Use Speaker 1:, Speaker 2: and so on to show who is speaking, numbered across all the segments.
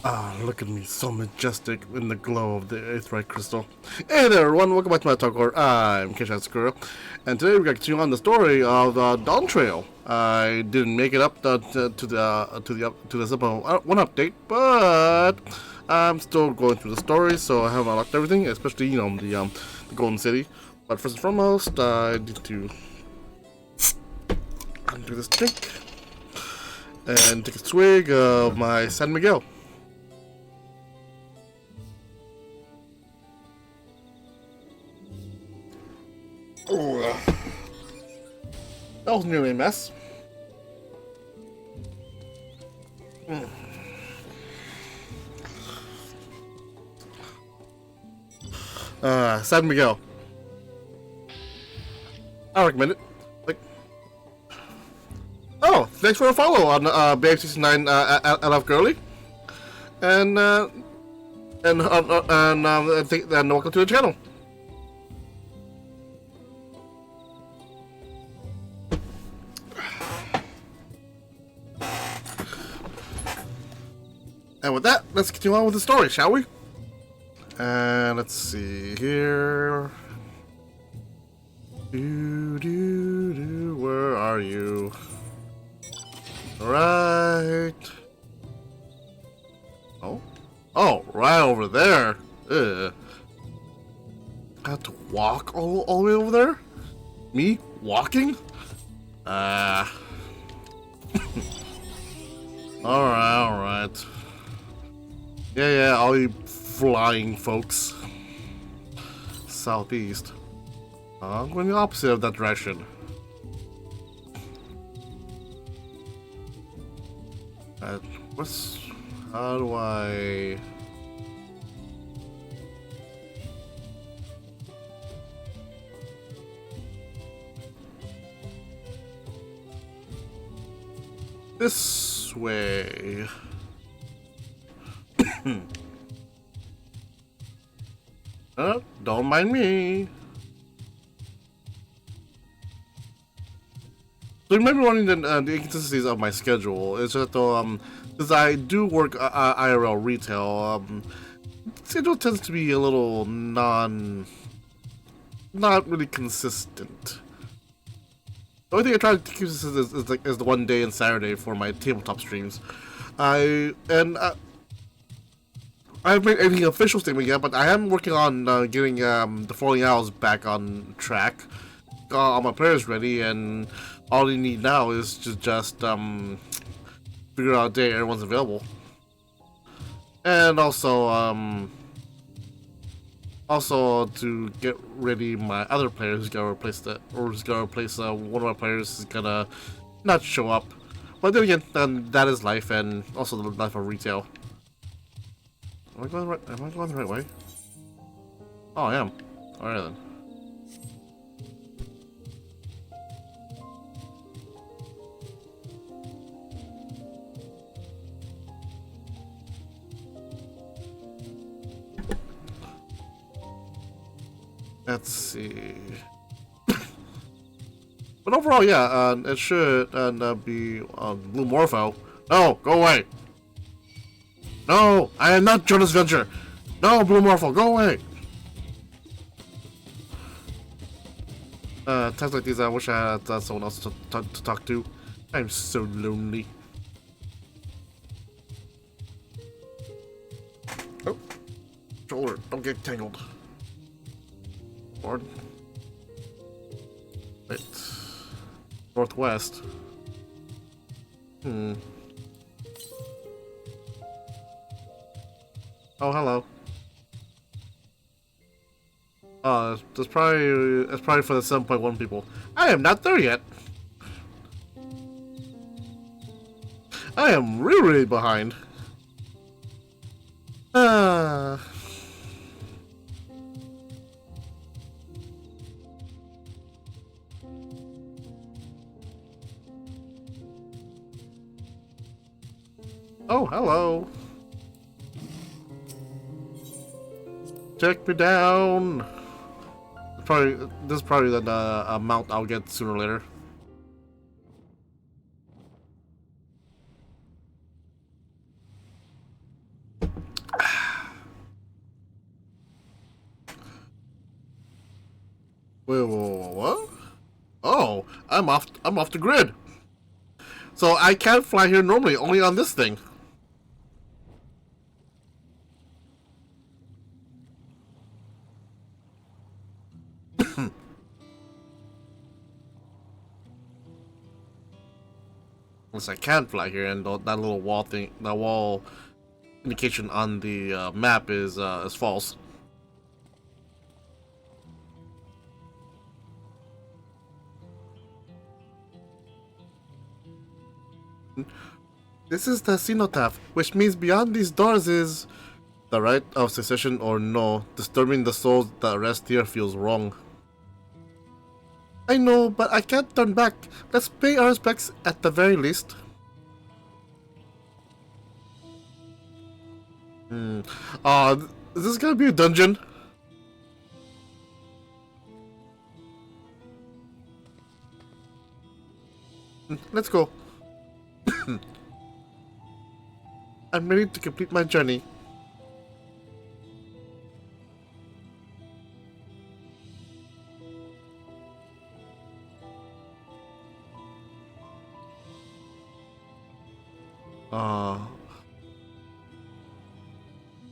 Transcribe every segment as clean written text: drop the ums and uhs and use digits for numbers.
Speaker 1: Ah, look at me, so majestic in the glow of the aetheryte crystal. Hey there, everyone, welcome back to my talk court. I'm Kishan Sakura, and today we're going to continue on the story of Dawn Trail. I didn't make it up to the simple one update, but I'm still going through the story, so I haven't unlocked everything, especially the Golden City. But first and foremost, I need to undo this drink and take a swig of my San Miguel. Oh, that was nearly a mess. San Miguel. I recommend it. Like, oh, thanks for a follow on BX69 LF Girly, and welcome to the channel. And with that, let's continue on with the story, shall we? And let's see here. Where are you? Right. Oh, right over there. Ugh. I have to walk all the way over there? Me walking? Alright. Yeah, all you flying folks. Southeast. I'm going the opposite of that direction. How do I... This way. Don't mind me. So you might be wondering the inconsistencies of my schedule. It's just though, because I do work IRL retail, schedule tends to be a little not really consistent. The only thing I try to keep consistent is the one day and Saturday for my tabletop streams. I've made any official statement yet, but I am working on getting the Falling Owls back on track. All my players ready, and all you need now is to just figure out a day everyone's available. And also to get ready my other players who's gonna replace one of my players who's gonna not show up. But then again, that is life, and also the life of retail. Am I going the right way? Oh, I am. Alright then. Let's see. But overall, yeah, it should be Blue Morpho. No, go away. No, I am not Jonas Venture. No, Blue Morpho, go away. Times like these, I wish I had someone else to talk to. I'm so lonely. Oh, shoulder, don't get tangled. Lord. Wait. Northwest. Oh, hello. That's probably for the 7.1 people. I am not there yet. I am really behind. Oh, hello. Check me down. This is probably the amount I'll get sooner or later. Wait, what? Oh, I'm off the grid. So I can't fly here normally, only on this thing. Unless I can fly here, and that little wall thing, that wall indication on the map is false. This is the cenotaph, which means beyond these doors is the right of secession or no. Disturbing the souls that rest here feels wrong. I know, but I can't turn back. Let's pay our respects at the very least. Is this gonna be a dungeon? Let's go. I'm ready to complete my journey.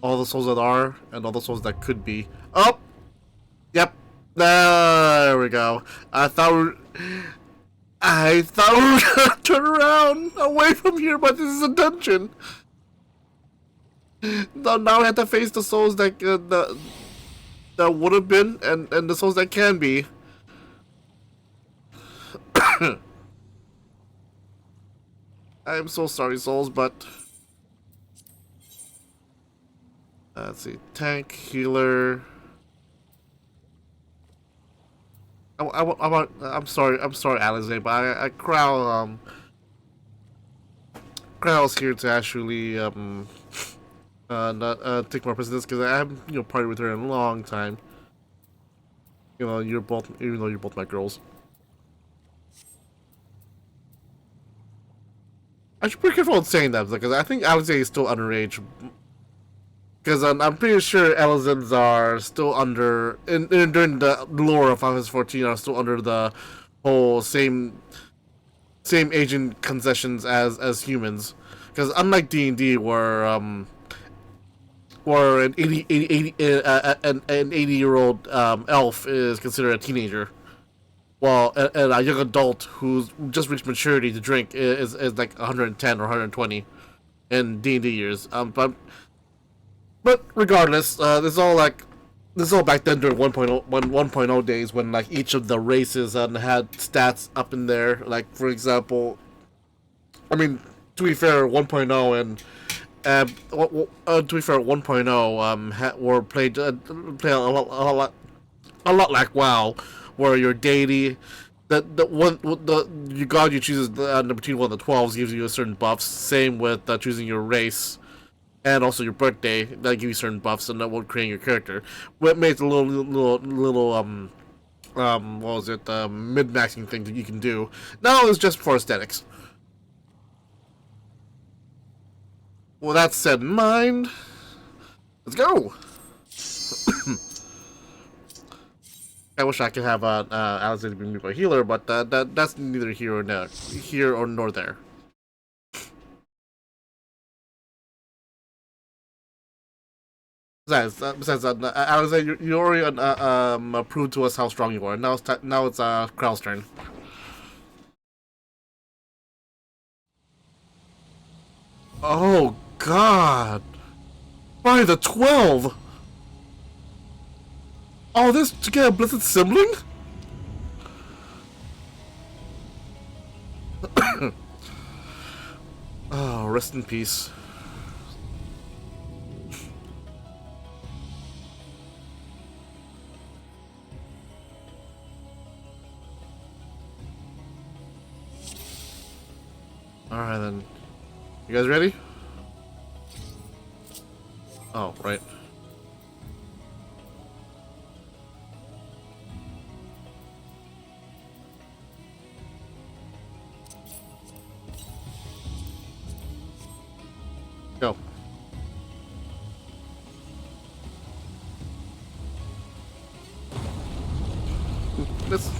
Speaker 1: All the souls that are, and all the souls that could be. Oh! Yep. There we go. I thought we were gonna turn around away from here, but this is a dungeon. Now we have to face the souls that that would have been, and the souls that can be. I'm so sorry, souls, but let's see, tank, healer. I'm sorry, Alizé, but Crow's here to actually not take more precedence because I haven't partied with her in a long time. Even though you're both my girls. I should be careful in saying that because I think Alizé is still underage. Because I'm pretty sure Elizans are still under during the lore of Final Fantasy 14 are still under the whole same agent concessions as humans. Because unlike D&D where an 80-year-old elf is considered a teenager, while a young adult who's just reached maturity to drink is like 110 or 120 in D&D years. But regardless, this is all back then during 1.0 days when like each of the races had stats up in there. Like for example, I mean to be fair, 1.0 and to be fair, 1.0 were played a lot like WoW, where your deity, the god you choose between one of the 12s gives you a certain buffs. Same with choosing your race. And also your birthday, that give you certain buffs, and that will create your character. What makes a little what was it, mid-maxing thing that you can do. Now it's just for aesthetics. Well, that said in mind, let's go. I wish I could have Alexander be my healer, but that's neither here nor there. Besides, Alexander, you already proved to us how strong you are. Now it's Krell's turn. Oh God! By the 12. All this to get a Blizzard sibling? Oh, rest in peace. Alright then. You guys ready? Oh, right. Go. Let's.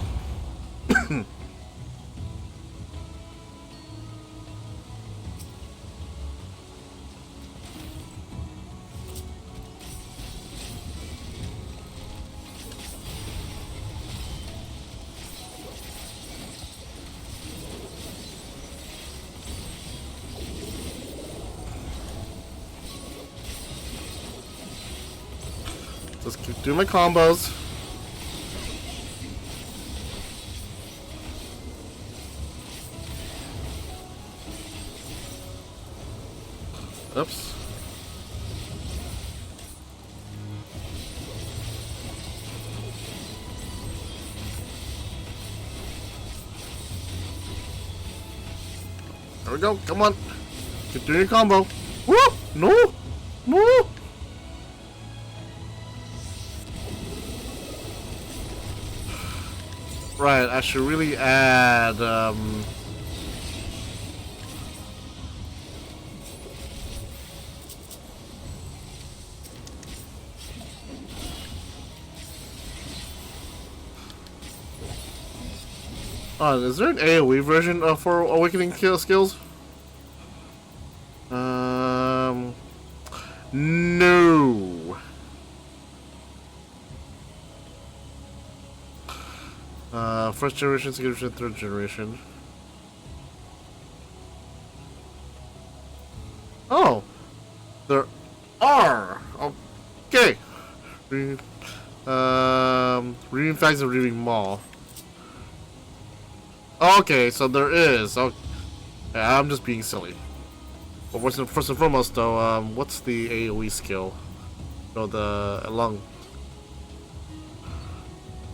Speaker 1: Just keep doing my combos. Oops. There we go. Come on. Keep doing your combo. Woo! No! No! Right, I should really add, is there an AoE version for Awakening skills? No. First generation, second generation, third generation. Oh, there are. Okay. Reading facts and reading mall. Okay, so there is. Okay, I'm just being silly. But first and foremost, though, what's the AoE skill? So along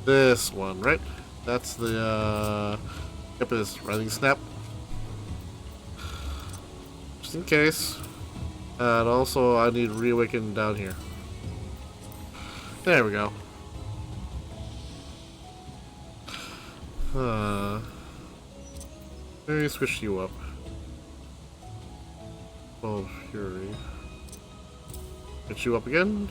Speaker 1: this one, right? That's the yep, it is Rising Snap. Just in case. And also, I need Reawaken down here. There we go. Let me switch you up. Oh, Fury. Get you up again.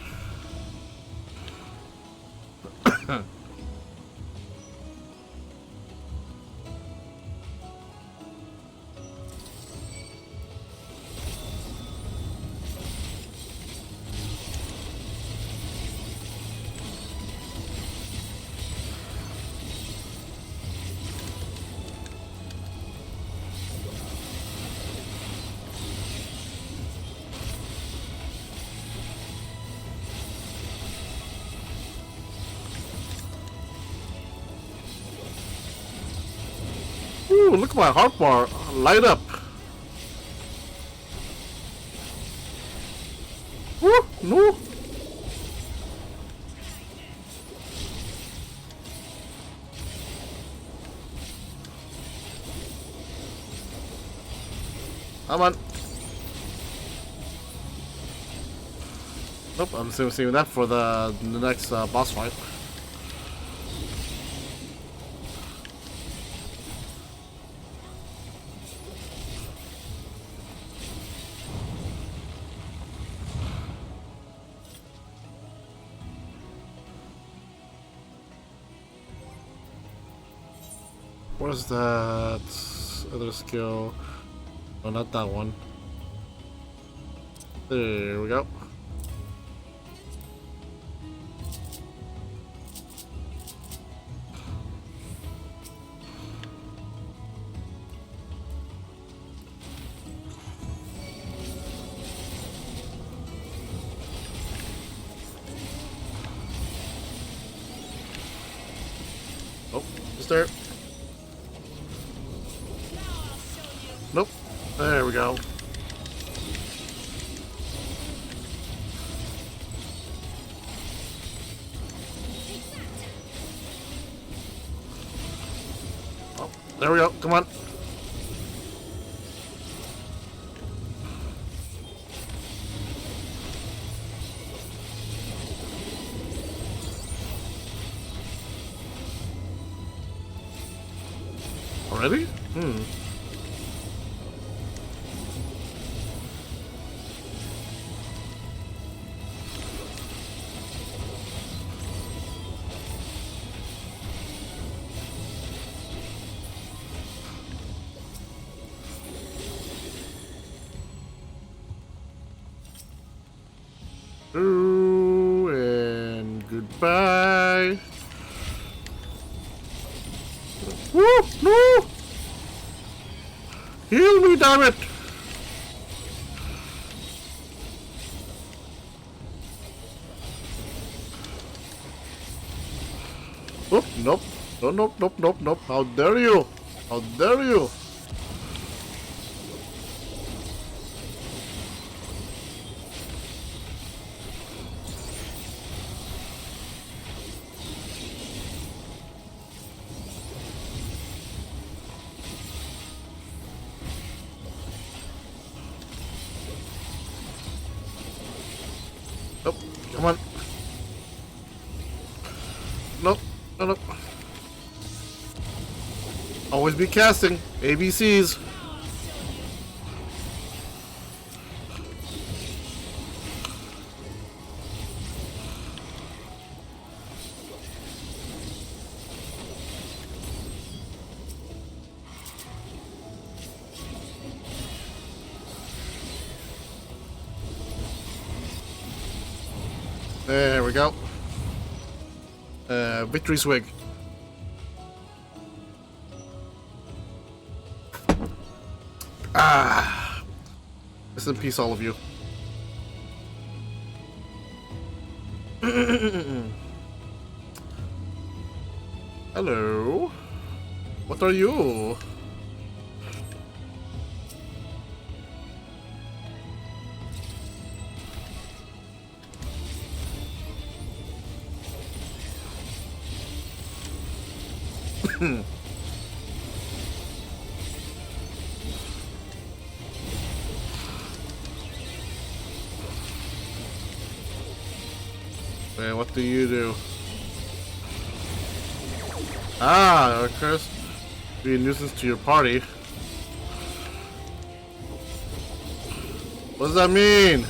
Speaker 1: Ooh, look at my heart bar light up. Ooh, no. Come on. Nope, I'm saving that for the next boss fight. Where's that other skill? Oh, not that one. There we go. Oh, just there. Nope. There we go. Oh, there we go. Come on. Already? Goodbye. Woo! No! Heal me, damn it! Oop, nope. No, nope, nope, nope, nope. How dare you? How dare you? Nope, come on. Nope, no, nope. Always be casting. ABCs. There we go. Victory swig. Rest in peace, all of you. Hello. What are you? Man, what do you do? Ah, Chris, be a nuisance to your party. What does that mean?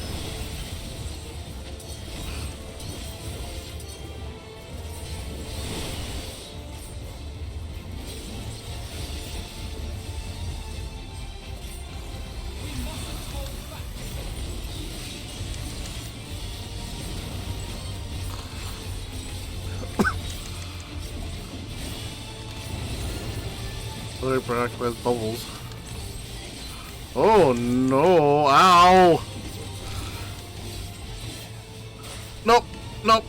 Speaker 1: Very practical bubbles. Oh no! Ow! Nope! Nope!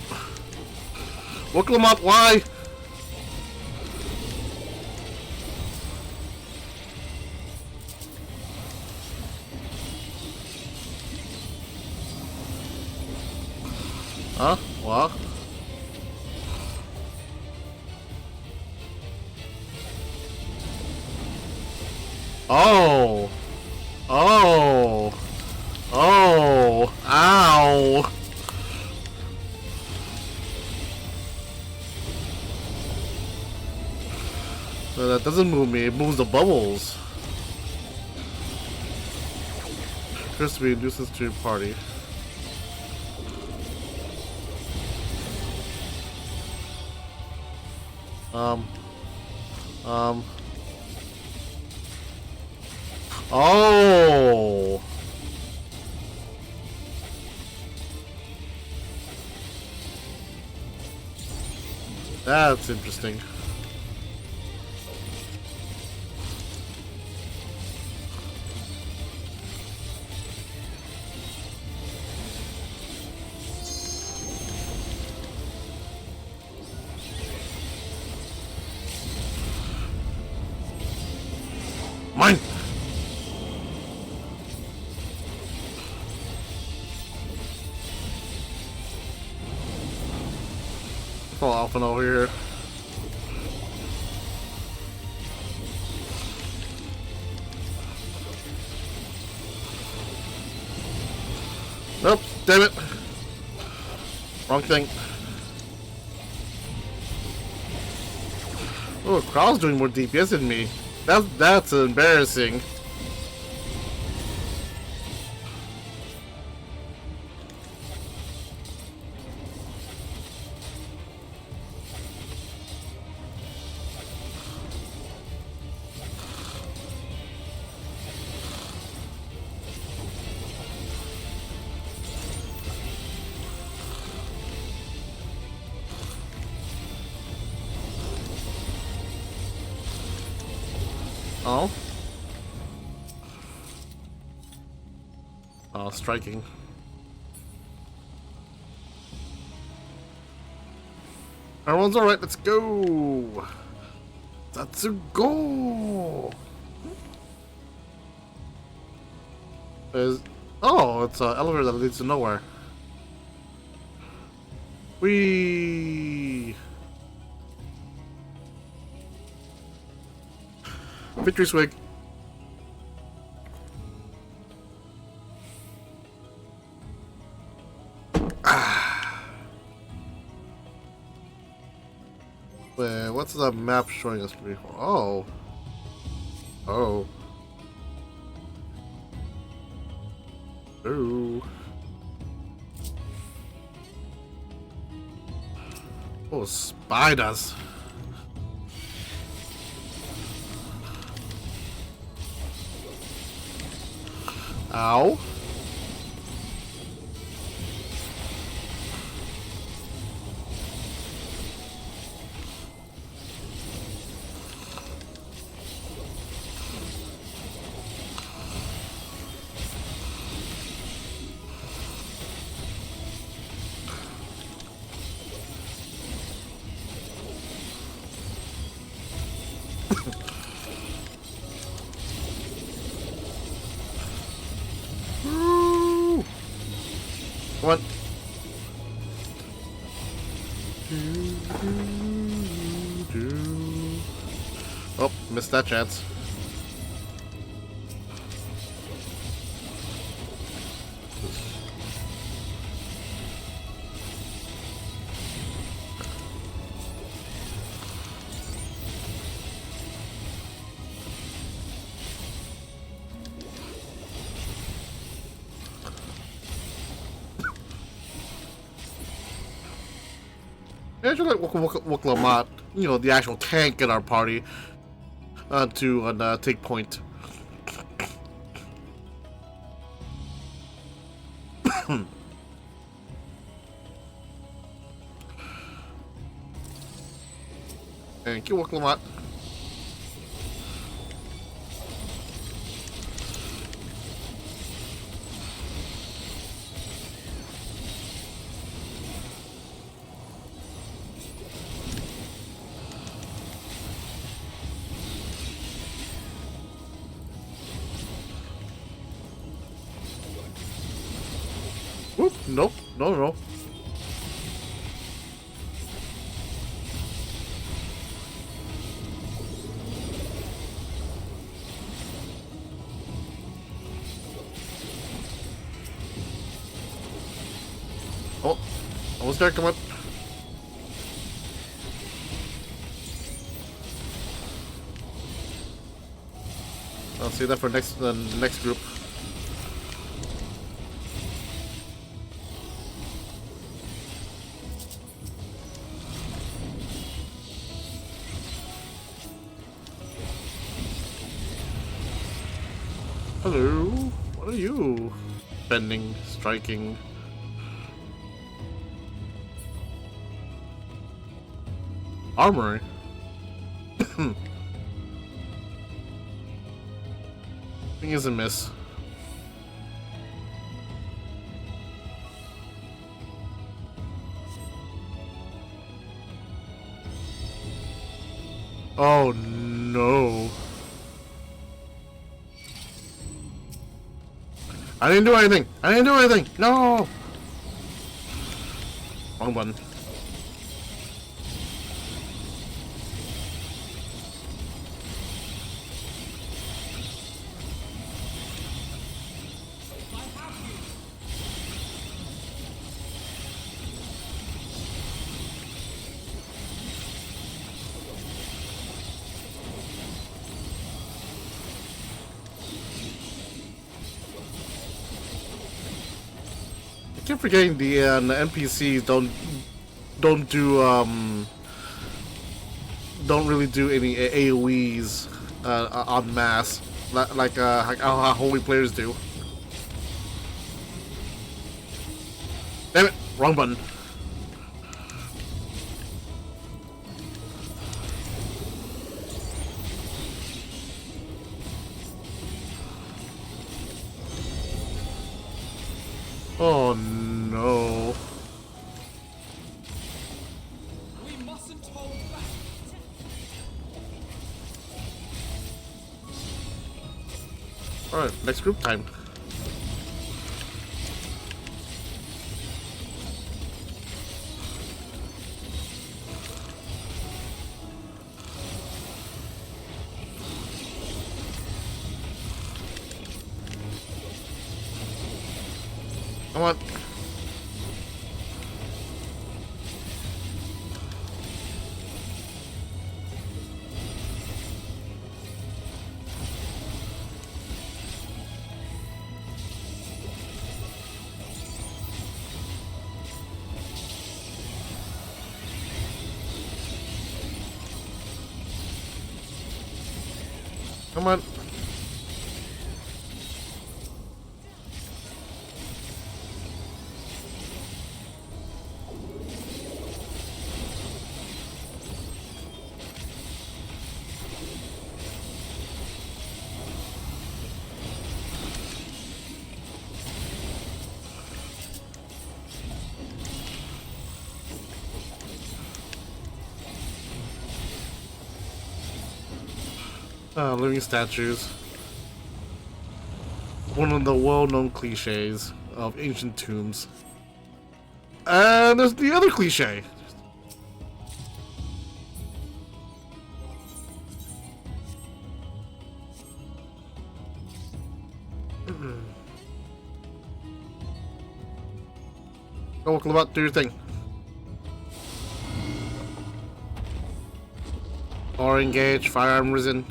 Speaker 1: Look them up! Why? Huh? What? Oh! Oh! Oh! Ow! No, that doesn't move me, it moves the bubbles. Appears to be a nuisance to your party. Oh! That's interesting. Mine! Fall off and over here. Nope, damn it. Wrong thing. Oh, Kral's doing more DPS than me. That's embarrassing. Oh. Oh, striking. Everyone's alright, let's go! Let's go! Oh, it's an elevator that leads to nowhere. Whee! Victory swig. Wait, what's the map showing us before? Oh. Oh. Oh. Oh, spiders. Ow. What? Oh, missed that chance. Yeah, I should let Lamont, you know, the actual tank in our party, to take point. Thank you, Lamont. Whoop, nope, no. Oh, almost there, come on. I'll see that for the next group. Hello, what are you? Bending, striking. Armory. Thing is a miss. Oh no. I didn't do anything! No! Wrong button. I keep forgetting the NPCs don't really do any AoEs en masse like how holy players do. Damn it! Wrong button. Oh no.
Speaker 2: We mustn't hold back.
Speaker 1: Alright, next group time. Come on. Come on. Living statues. One of the well-known cliches of ancient tombs. And there's the other cliche. Go, Clabat, do your thing. Or engage, firearm risen.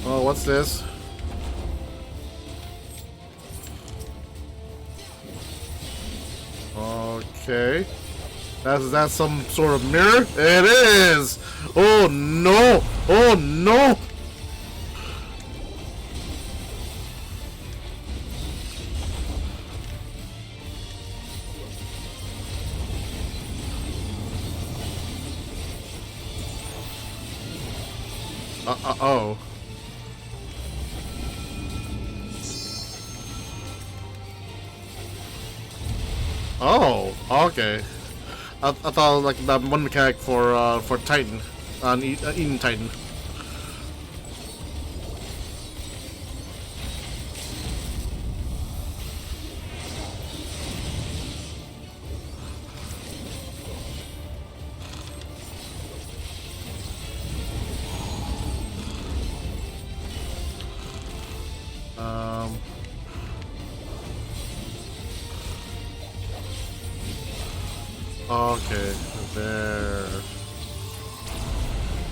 Speaker 1: Oh, what's this? Okay. Is that some sort of mirror? It is! Oh no! Oh no! Oh. Oh, okay. I thought like that one mechanic for Titan, on Eden Titan. Okay, there.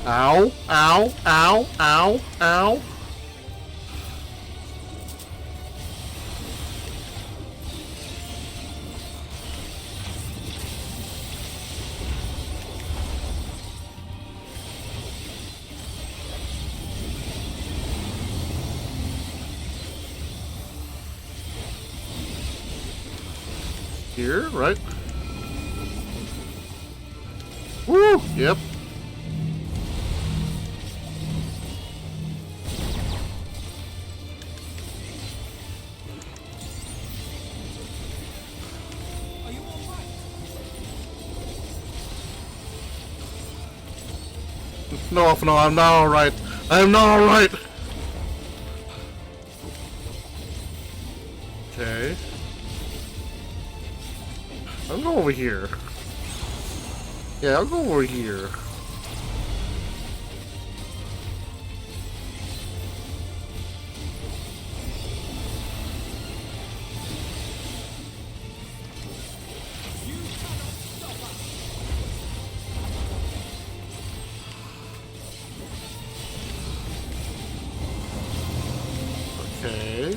Speaker 1: Ow, ow, ow, ow, ow. Here, right? Woo! Yep.
Speaker 2: Are you all right?
Speaker 1: No, I'm not alright. I'm not alright. Okay. I'll go over here. Yeah, I'll go over here. Okay.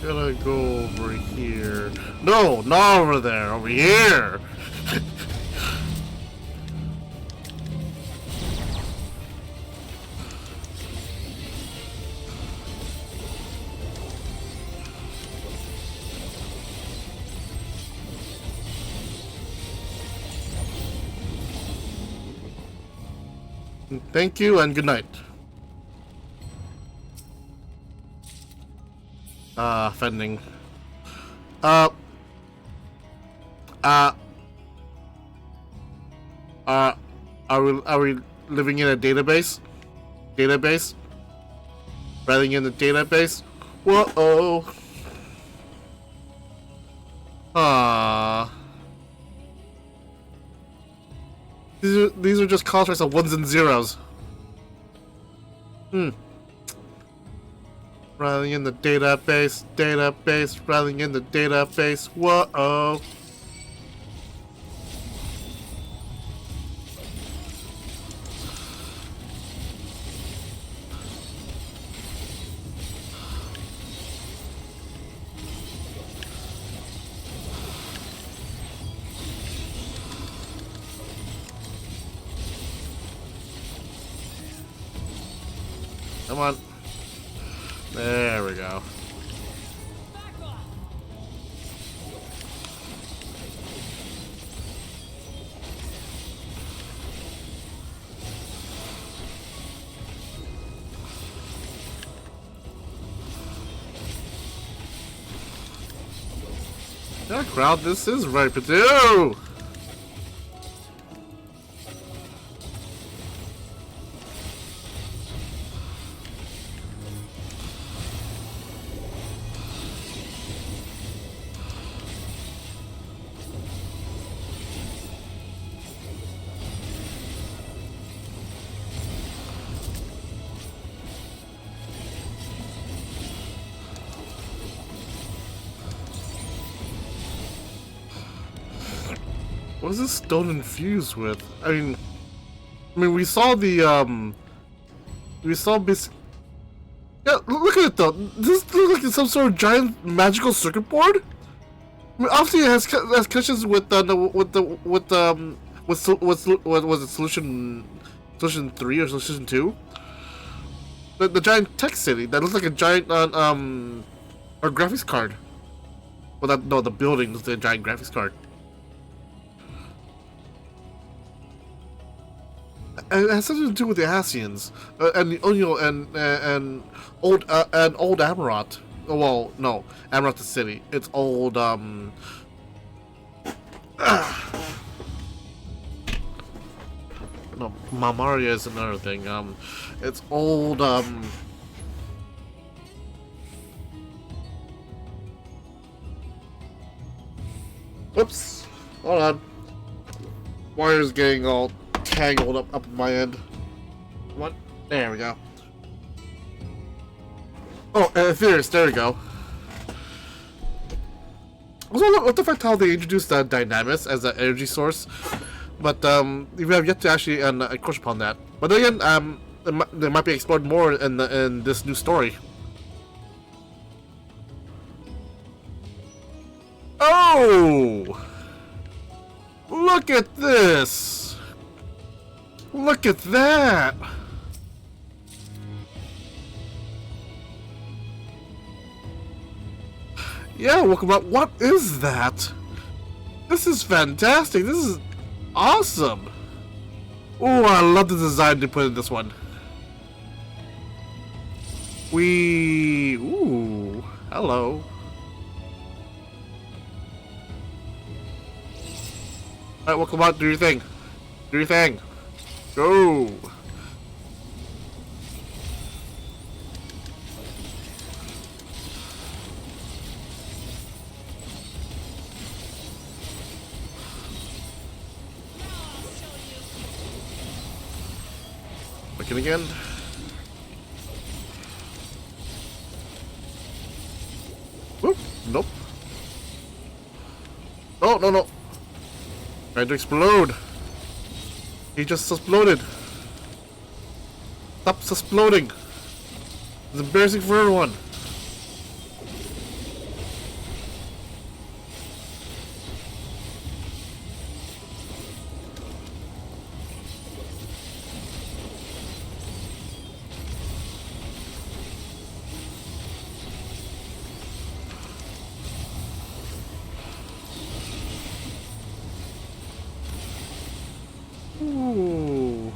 Speaker 1: Gonna go over here. No, not over there. Over here. Thank you and good night. Fending. Are we living in a database? Database? Writing in the database? Whoa. These are just contracts of ones and zeros. Writing in the database, writing in the database. Whoa. Come on. There we go. Yeah, crowd, this is right to do. What is this stone infused with? I mean, we saw the we saw this. Yeah, look at it though. This looks like some sort of giant magical circuit board. I mean, obviously it has connections with what was it, solution 3 or solution 2? The giant tech city that looks like a giant or graphics card. Well, the building looks like a giant graphics card. It has something to do with the Ascians and old Amaroth. Well, no, Amaroth the city. It's old no, Mamaria is another thing. It's old Whoops! Hold on. Wire's getting all tangled up at my end. What? There we go. Oh, Aetherius, there we go. Also, what the fuck how they introduced Dynamis as an energy source, but we have yet to actually crush upon that. But then again, they might be explored more in this new story. Oh! Look at this! Look at that! Yeah, welcome up. What is that? This is fantastic. This is awesome. Oh, I love the design they put in this one. Ooh, hello. Alright, welcome out. Do your thing. Do your thing. Go. Looking again. Whoop. Nope. Oh, no, no. Trying to explode. He just exploded. Stop exploding. It's embarrassing for everyone. Ooh.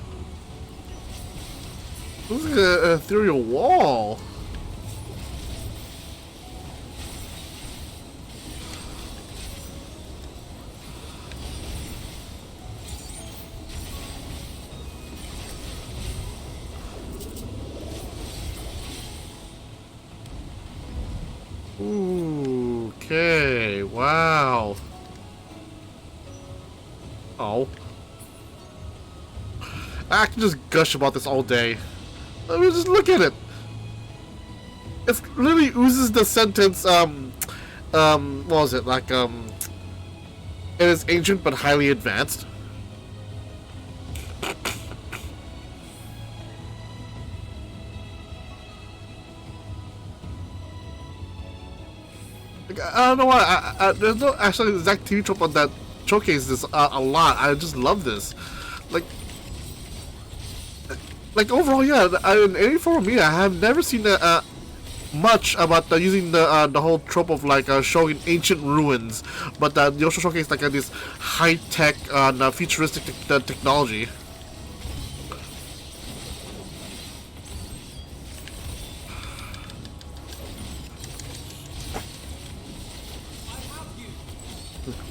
Speaker 1: Looks like an ethereal wall. Ooh, okay, wow. Oh. I can just gush about this all day. Let me just look at it. It literally oozes the sentence, what was it, like, it is ancient but highly advanced. Like, I don't know why, there's no actually exact TV trope on that showcases this a lot. I just love this. Like overall, yeah, in any form of media, I have never seen much about using the whole trope of like showing ancient ruins, but they also showcase like this high tech, futuristic technology.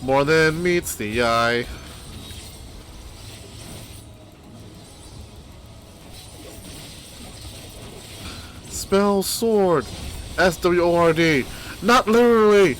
Speaker 1: More than meets the eye. Spell sword. SWORD. Not literally.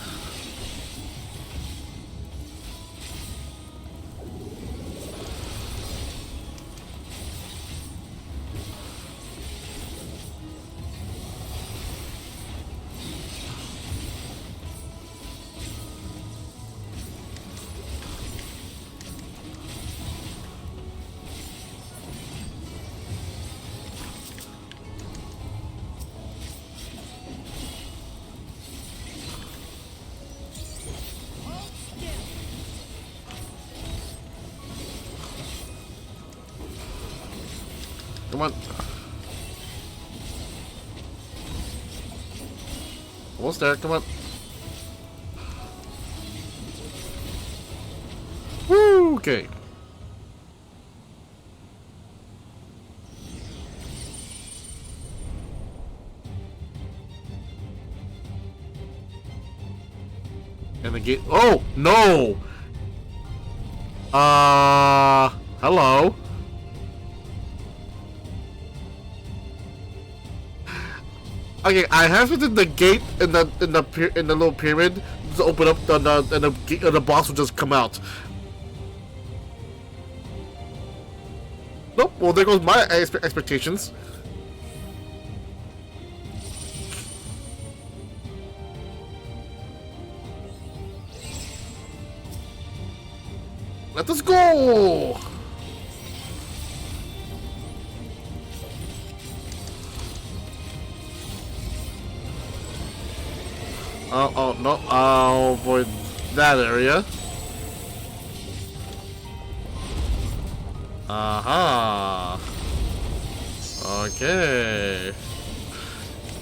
Speaker 1: Come on. Almost there, come on. Woo, okay. And the gate. Oh, no! Hello? Okay, I have to do the gate in the little pyramid to open up and the boss will just come out. Nope. Well, there goes my expectations. Let us go. Oh no! I'll avoid that area. Aha! Okay.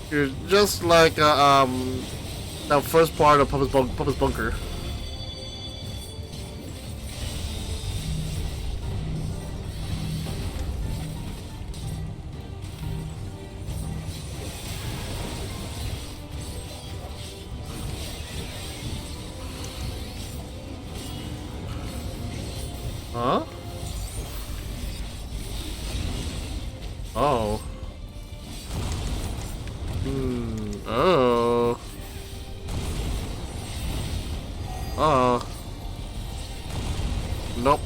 Speaker 1: You're just like that first part of Puppet's Bunker. Huh? Oh. Oh. Nope.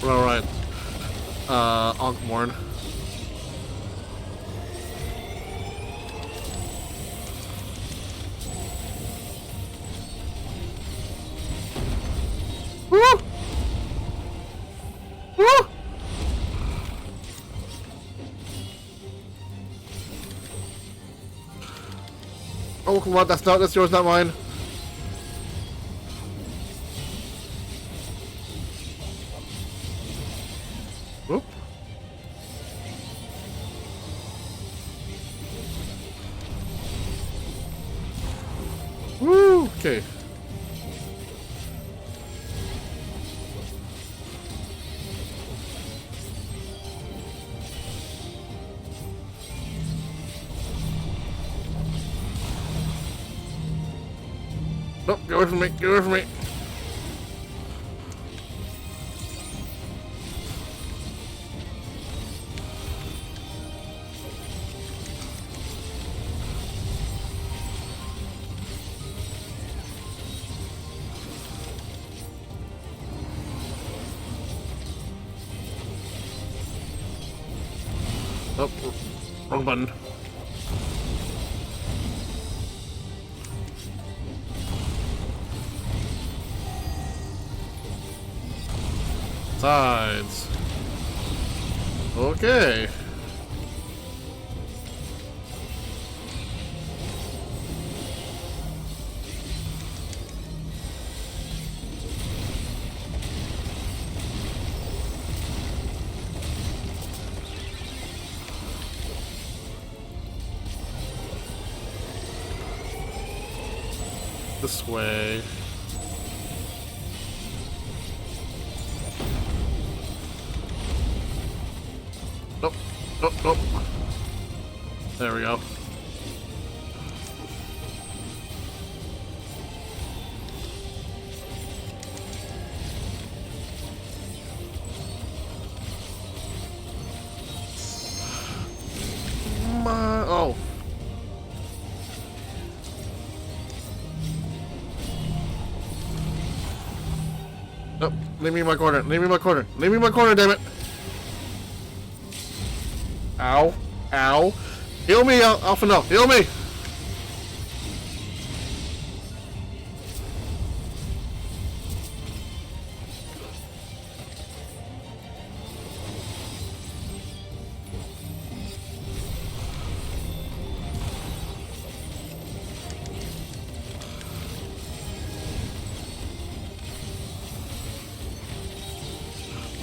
Speaker 1: Alright. Ankh-Morn. Woo! Woo! Oh, come on, that's yours, not mine. Okay. Nope, get away from me, get away from me. Oh, wrong button. Sides. Okay. This way. Nope. Nope. Nope. There we go. Oh. Nope. Leave me in my corner. Leave me in my corner. Leave me in my corner, damn it. Ow. Ow. Heal me, Alpha No. Heal me.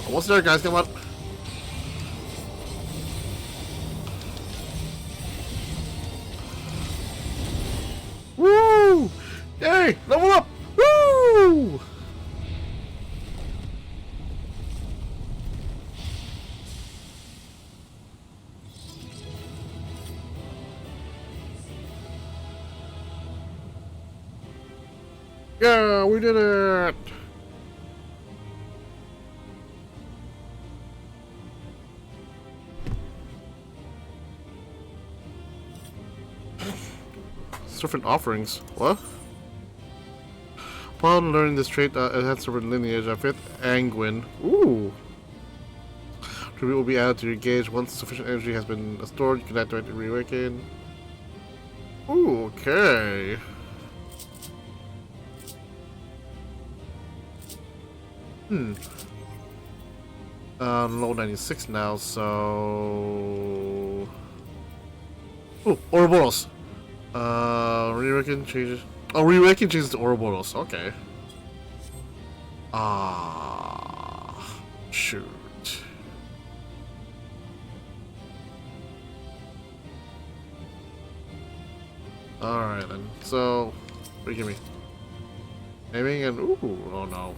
Speaker 1: Almost there, guys. Come on. Woo! Yay! Level up! Woo! Yeah, we did it! Different offerings. What? Upon learning this trait, it has different lineage. A fifth Anguin. Ooh. Tribute will be added to your gauge once sufficient energy has been stored. You can activate the reawaken. Ooh, okay. Level 96 now, so. Ooh, Ouroboros. Reawaken changes. Oh, Reawaken changes to Ouroboros. Okay. Shoot. Alright then. So, what do you give me? Aiming and. Ooh, oh no.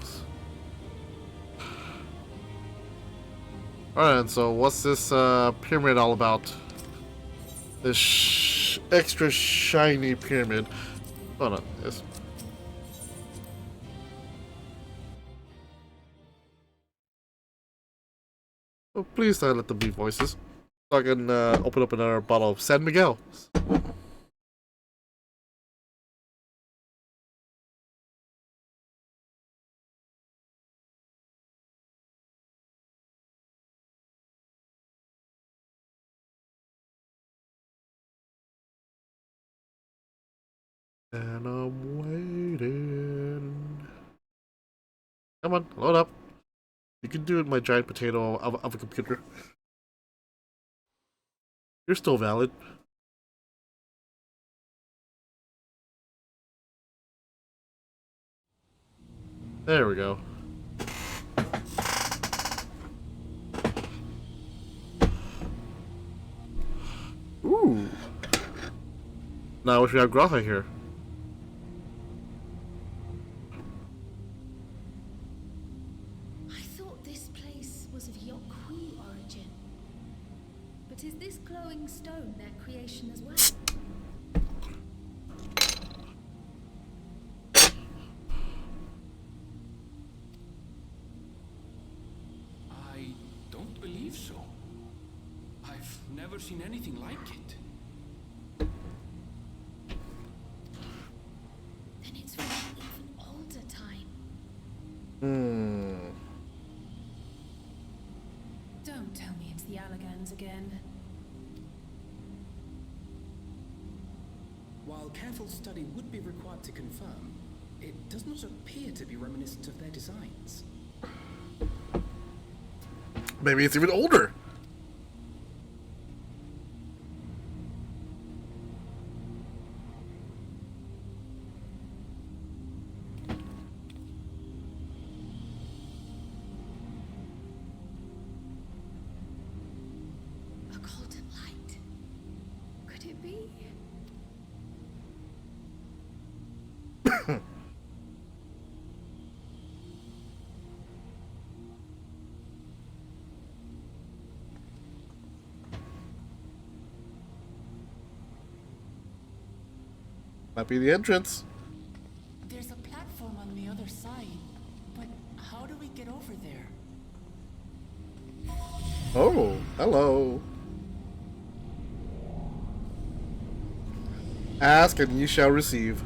Speaker 1: Alright, so what's this pyramid all about? This extra shiny pyramid. Hold on, yes. Oh, please don't let them be voices. So I can open up another bottle of San Miguel. And I'm waiting. Come on, load up. You can do it, my giant potato of a computer. You're still valid. There we go. Ooh. Now I wish we had Grotha here.
Speaker 3: But is this glowing stone their creation as well?
Speaker 2: I don't believe so. I've never seen anything like it.
Speaker 3: Then it's from an even older time. Don't tell me it's the Allagans again.
Speaker 4: While careful study would be required to confirm, it does not appear to be reminiscent of their designs.
Speaker 1: Maybe it's even older.
Speaker 3: A golden light. Could it be?
Speaker 1: Might be the entrance.
Speaker 5: There's a platform on the other side, but how do we get over there?
Speaker 1: Oh, hello. Ask and you shall receive.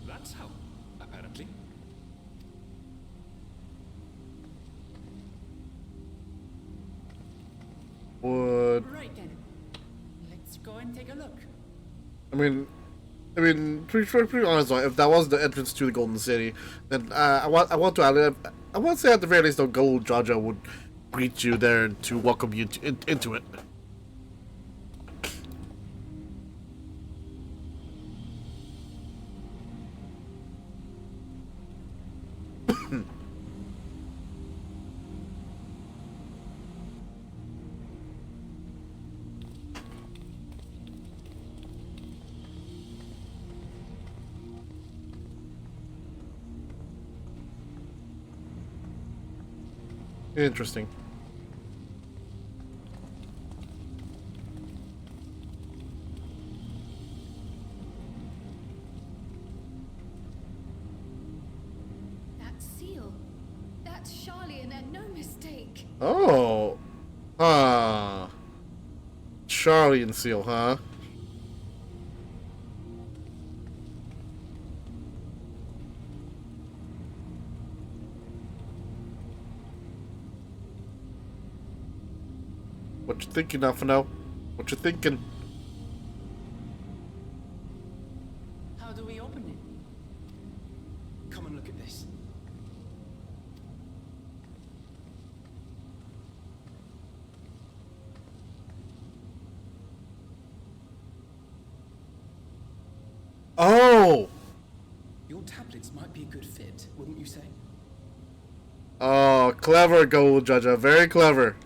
Speaker 2: That's how, apparently.
Speaker 1: Would
Speaker 5: Right then. Let's go and take a look.
Speaker 1: I mean, pretty honest though, if that was the entrance to the Golden City, then I want to add, I want to say at the very least, though, Gold Jaja would greet you there to welcome you into it. Interesting.
Speaker 3: That seal. That's Charlian and no mistake.
Speaker 1: Oh. Charlie and Seal, huh? What you thinking, Alphino? What you thinking?
Speaker 5: How do we open it?
Speaker 4: Come and look at this.
Speaker 1: Oh!
Speaker 4: Your tablets might be a good fit, wouldn't you say?
Speaker 1: Oh, clever, Gold Jaja. Very clever.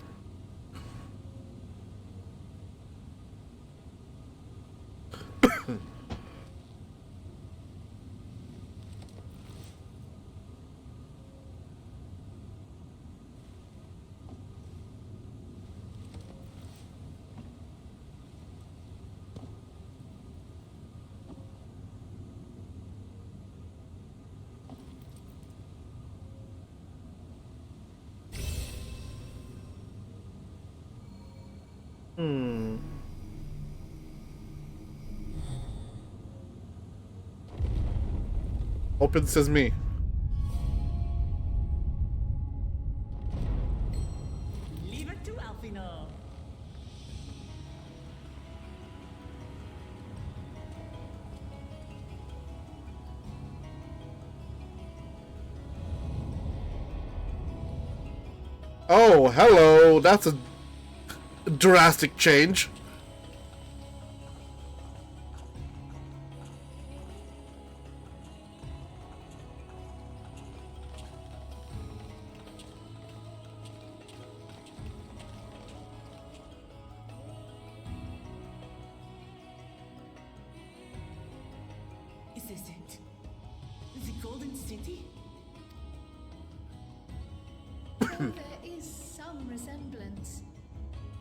Speaker 1: Open sesame.
Speaker 5: Leave it to Alphino.
Speaker 1: Oh, hello. That's a drastic change.
Speaker 3: there is some resemblance,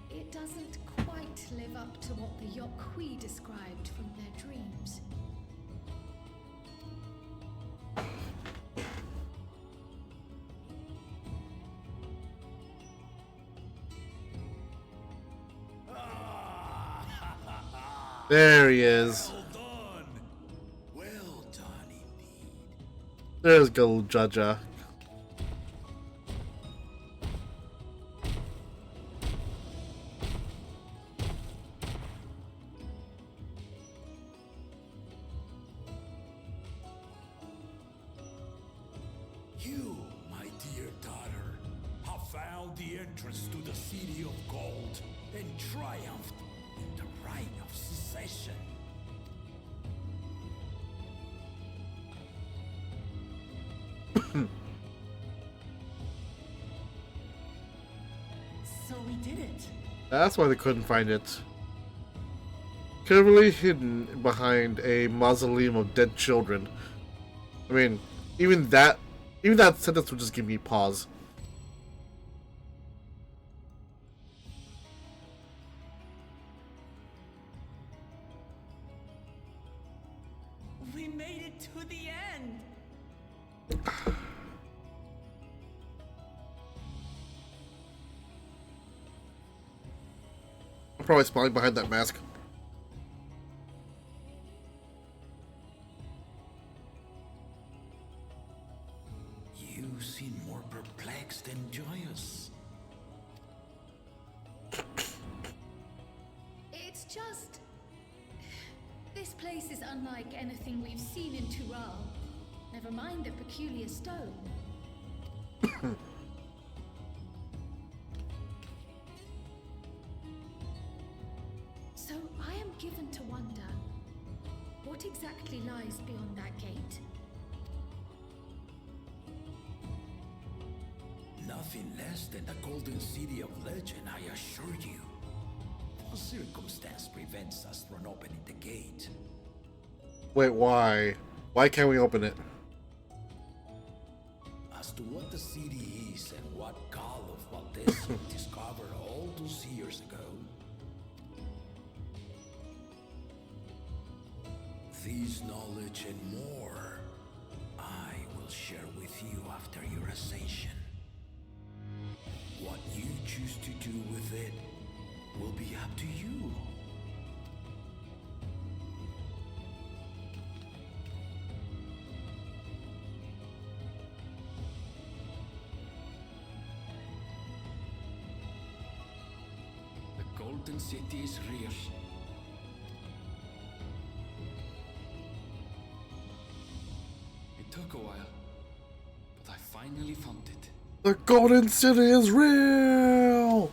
Speaker 3: it doesn't quite live up to what the Yokwi described from their dreams.
Speaker 1: There he is.
Speaker 6: Well done. Well done indeed.
Speaker 1: There's Gold Jaja.
Speaker 6: You, my dear daughter, have found the entrance to the City of Gold and triumphed in the right of secession.
Speaker 5: So we did it.
Speaker 1: That's why they couldn't find it. Carefully hidden behind a mausoleum of dead children. I mean, even that sentence would just give me pause.
Speaker 5: We made it to the end.
Speaker 1: I'm probably smiling behind that mask.
Speaker 6: You seem more perplexed than joyous.
Speaker 3: It's just... This place is unlike anything we've seen in Tural. Never mind the peculiar stone. So I am given to wonder, what exactly lies beyond that gate?
Speaker 6: Nothing less than the Golden City of Legend, I assure you. A circumstance prevents us from opening the gate.
Speaker 1: Wait, why? Why can't we open it?
Speaker 6: As to what the city is and what Gall of Valdezia discovered all those years ago, this knowledge and more, I will share with you after your ascension. What you choose to do with it will be up to you.
Speaker 2: The Golden City is real. It took a while, but I finally found it.
Speaker 1: The Golden City is real!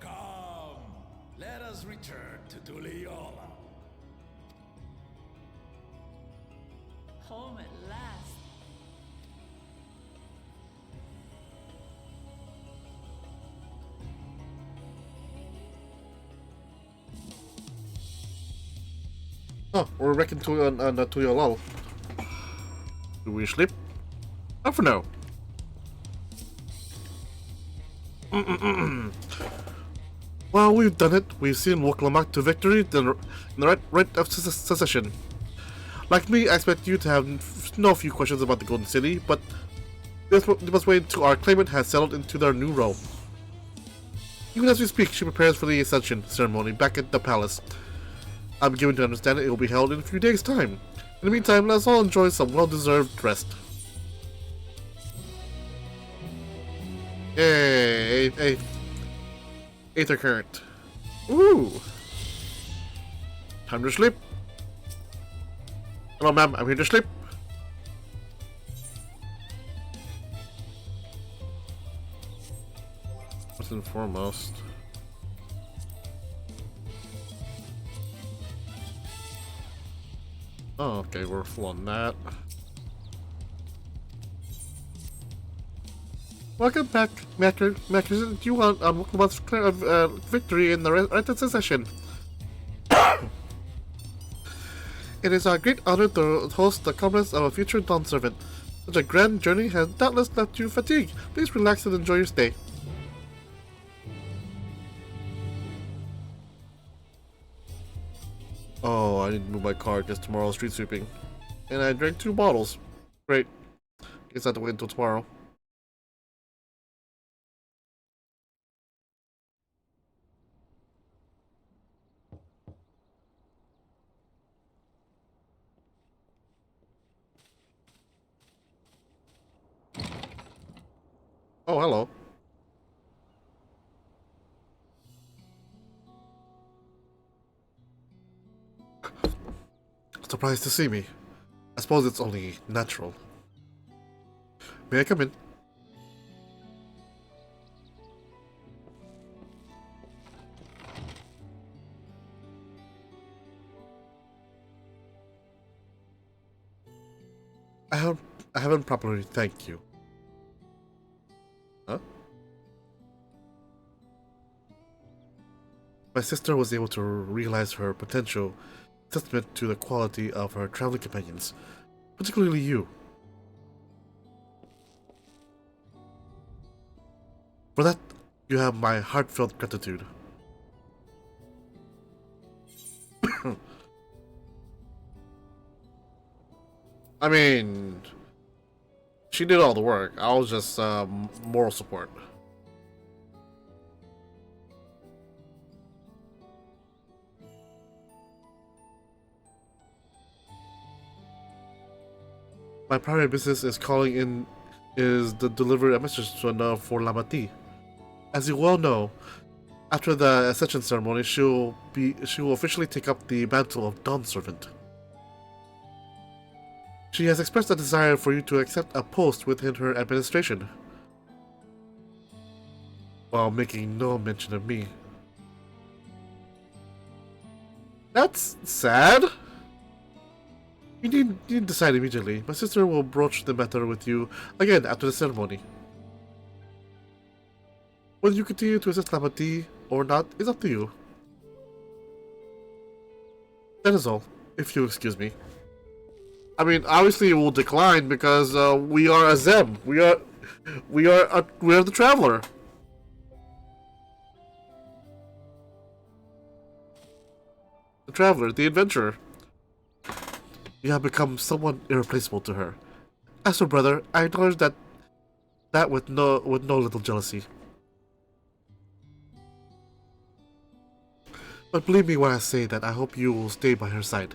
Speaker 6: Come, let us return to Duliola.
Speaker 5: Home at last.
Speaker 1: Oh, we're back into Tuiolal. Do we sleep? Not for now. Well, we've done it. We've seen Woklamak to victory in the right of secession. Like me, I expect you to have no few questions about the Golden City, but this must wait until our claimant has settled into their new role. Even as we speak, she prepares for the Ascension ceremony back at the palace. I'm given to understand it will be held in a few days' time. In the meantime, let's all enjoy some well-deserved rest. Yay! Aether current. Ooh! Time to sleep. Hello, ma'am. I'm here to sleep. First and foremost. Oh, okay, we're full on that. Welcome back, Macker. Do you want victory in the right of secession? It is our great honor to host the comments of a future Dawn servant. Such a grand journey has doubtless left you fatigued. Please relax and enjoy your stay. Oh, I need to move my car because tomorrow's street sweeping. And I drank 2 bottles. Great. Guess I have to wait until tomorrow. Oh, hello. Surprised to see me. I suppose it's only natural. May I come in? I haven't properly thanked you. Huh? My sister was able to realize her potential, testament to the quality of her traveling companions, particularly you. For that, you have my heartfelt gratitude. I mean, she did all the work. I was just moral support. My primary business is to deliver a message to for Lamati. As you well know, after the ascension ceremony, she will officially take up the mantle of Dawn Servant. She has expressed a desire for you to accept a post within her administration, while making no mention of me. That's sad. You need decide immediately. My sister will broach the matter with you again after the ceremony. Whether you continue to assist Lamati or not is up to you. That is all, if you excuse me. I mean, obviously we'll decline because we are a Zem. We are the traveler. The traveler, the adventurer. You have become someone irreplaceable to her. As her brother, I acknowledge that with no little jealousy. But believe me when I say that I hope you will stay by her side.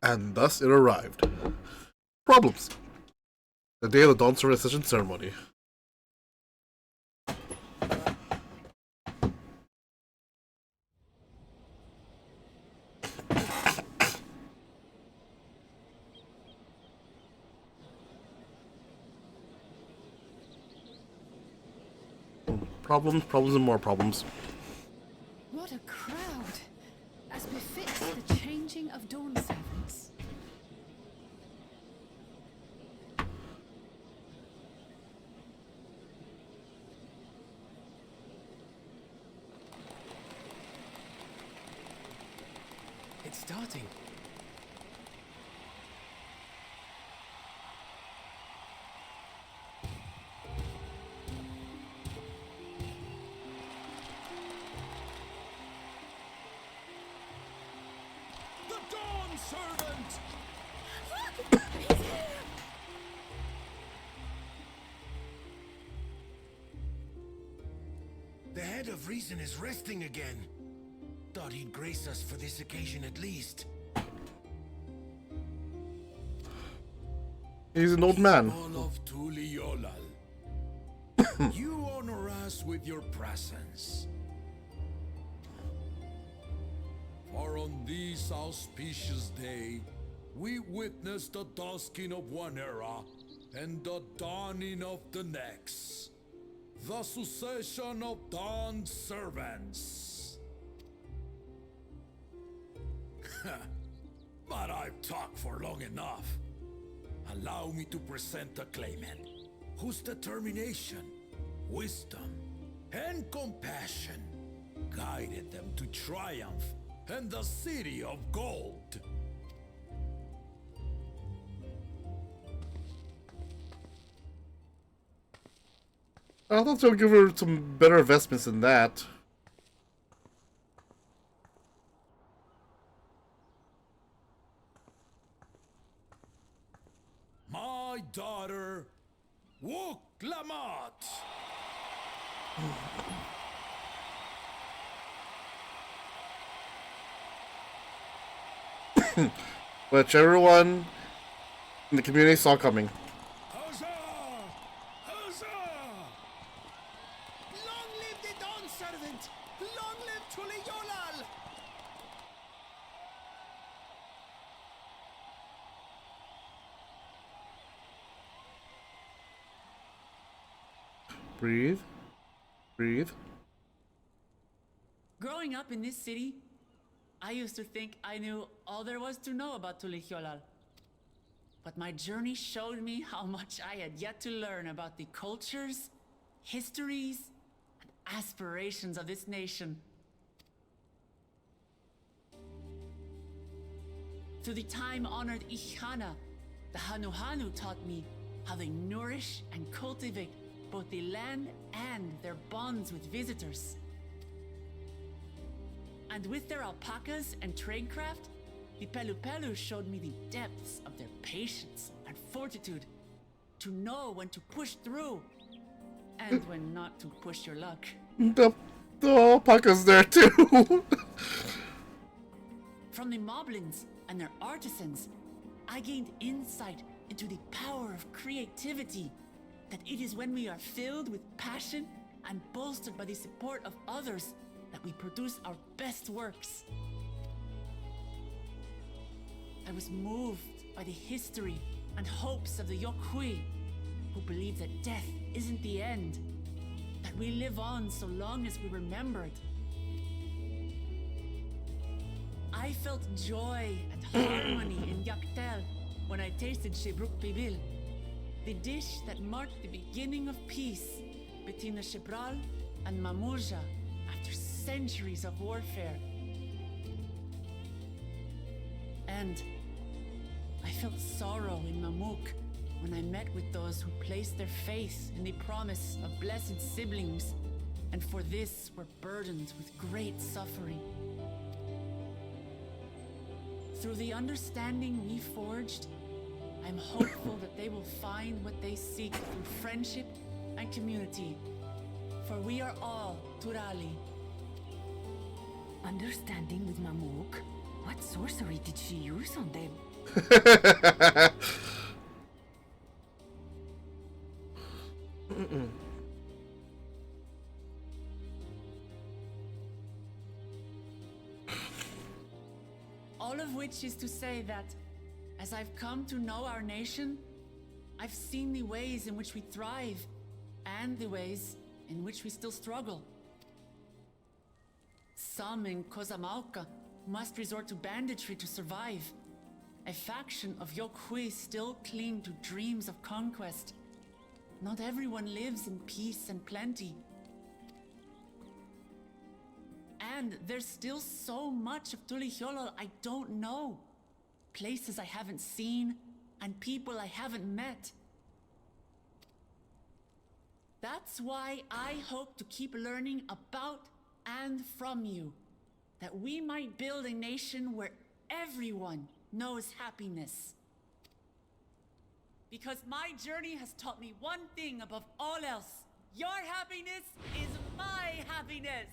Speaker 1: And thus it arrived. Problems. The day of the Dawn Servant Ascension ceremony. Problems, problems, and more problems.
Speaker 3: What a crowd! As befits the changing of Dawn Servants.
Speaker 4: It's starting.
Speaker 6: The Dawn Servant! The head of reason is resting again. Thought he'd grace us for this occasion at least.
Speaker 1: He's an old man.
Speaker 6: All of Tuliolal. You honor us with your presence. For on this auspicious day, we witness the dusking of one era and the dawning of the next. The succession of Dawn's servants. But I've talked for long enough. Allow me to present the claimant, whose determination, wisdom, and compassion guided them to triumph and the city of gold.
Speaker 1: I thought they'll give her some better investments than that.
Speaker 6: My daughter, Wook Lamont.
Speaker 1: Which everyone in the community saw coming.
Speaker 6: Huzzah! Huzzah!
Speaker 4: Long live the Dawn Servant! Long live Tuli Yolal!
Speaker 1: Breathe. Breathe.
Speaker 5: Growing up in this city, I used to think I knew all there was to know about Tulihyolal. But my journey showed me how much I had yet to learn about the cultures, histories, and aspirations of this nation. Through the time-honored Ihana, the Hanuhanu taught me how they nourish and cultivate both the land and their bonds with visitors. And with their alpacas and tradecraft, the Pelupelu showed me the depths of their patience and fortitude to know when to push through and when not to push your luck.
Speaker 1: The alpaca's there too.
Speaker 5: From the Moblins and their artisans, I gained insight into the power of creativity, that it is when we are filled with passion and bolstered by the support of others that we produce our best works. I was moved by the history and hopes of the Yokhui, who believe that death isn't the end, that we live on so long as we remembered. I felt joy and harmony in Yaktel when I tasted Shebruk Pibil, the dish that marked the beginning of peace between the Shebral and Mamurja after centuries of warfare. And I felt sorrow in Mamuk when I met with those who placed their faith in the promise of blessed siblings, and for this were burdened with great suffering. Through the understanding we forged, I'm hopeful that they will find what they seek through friendship and community. For we are all Turali.
Speaker 7: Understanding with Mamuk? What sorcery did she use on them?
Speaker 5: All of which is to say that, as I've come to know our nation, I've seen the ways in which we thrive and the ways in which we still struggle. Some in Kozamauka must resort to banditry to survive. A faction of Yokhui still cling to dreams of conquest. Not everyone lives in peace and plenty. And there's still so much of Tulihyolal I don't know. Places I haven't seen, and people I haven't met. That's why I hope to keep learning about and from you, that we might build a nation where everyone knows happiness. Because my journey has taught me one thing above all else. Your happiness is my happiness!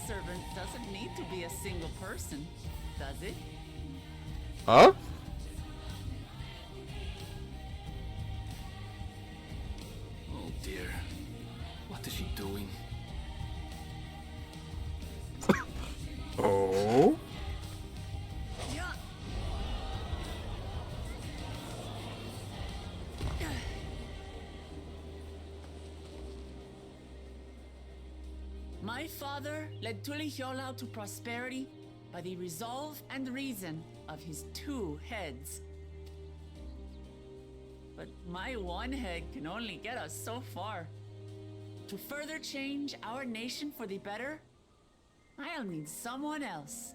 Speaker 5: servant doesn't need to be a single person, does it?
Speaker 1: Huh?
Speaker 2: Oh dear. What is she doing?
Speaker 1: Oh?
Speaker 5: My father led Tuliyollal to prosperity by the resolve and reason of his 2 heads. But my 1 head can only get us so far. To further change our nation for the better, I'll need someone else.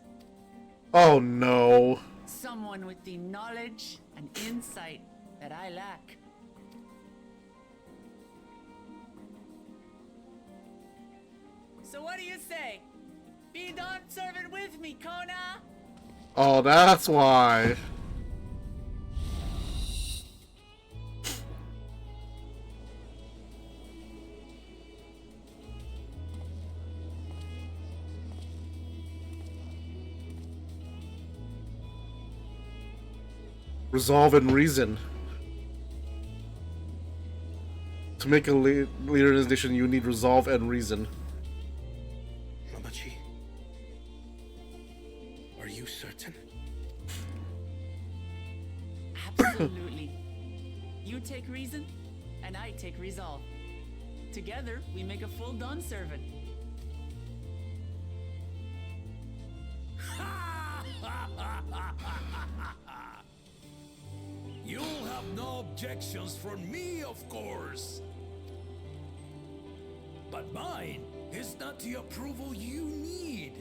Speaker 1: Oh no.
Speaker 5: Someone with the knowledge and insight that I lack. So what do you say? Be Dawn Servant with me, Kona!
Speaker 1: Oh, that's why. Resolve and reason. To make a leader in this nation, you need resolve and reason.
Speaker 4: Mamachi, are you certain?
Speaker 5: Absolutely. You take reason, and I take resolve. Together, we make a full Dawn Servant.
Speaker 6: You'll have no objections from me, of course. But mine is not the approval you need.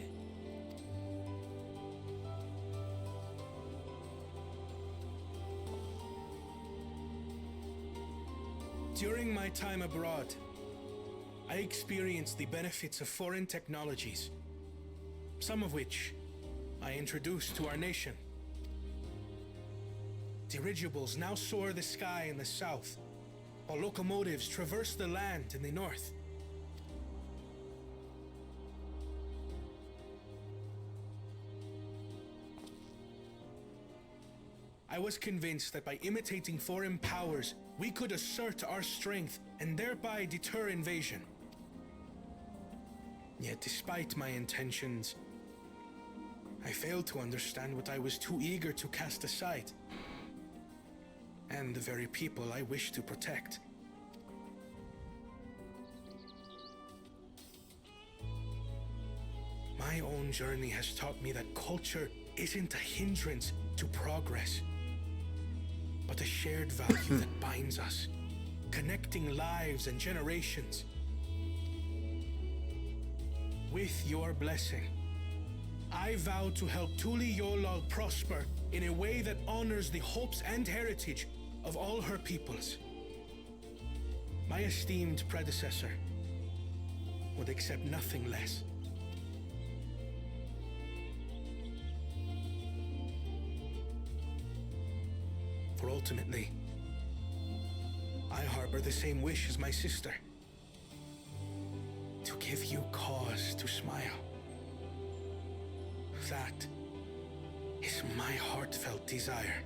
Speaker 8: During my time abroad, I experienced the benefits of foreign technologies, some of which I introduced to our nation. Dirigibles now soar the sky in the south, while locomotives traverse the land in the north. I was convinced that by imitating foreign powers, we could assert our strength and thereby deter invasion. Yet despite my intentions, I failed to understand what I was too eager to cast aside, and the very people I wish to protect. My own journey has taught me that culture isn't a hindrance to progress, but a shared value that binds us, connecting lives and generations. With your blessing, I vow to help Tuliyollal prosper in a way that honors the hopes and heritage of all her peoples. My esteemed predecessor would accept nothing less. For ultimately, I harbor the same wish as my sister. To give you cause to smile. That is my heartfelt desire.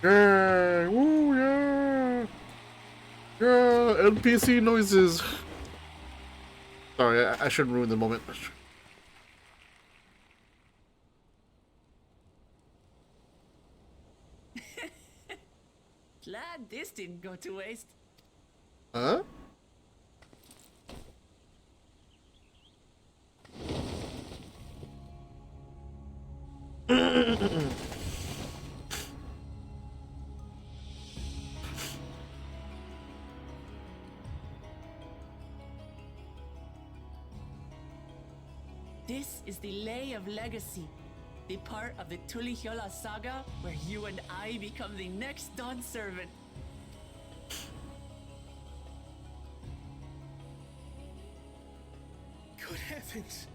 Speaker 1: Yeah, woo, yeah. Yeah, NPC noises. Sorry, I shouldn't ruin the moment.
Speaker 5: Glad this didn't go to waste.
Speaker 1: Huh?
Speaker 5: This is the Lay of Legacy, the part of the Tuliyollal saga where you and I become the next Dawn Servant.
Speaker 8: heavens!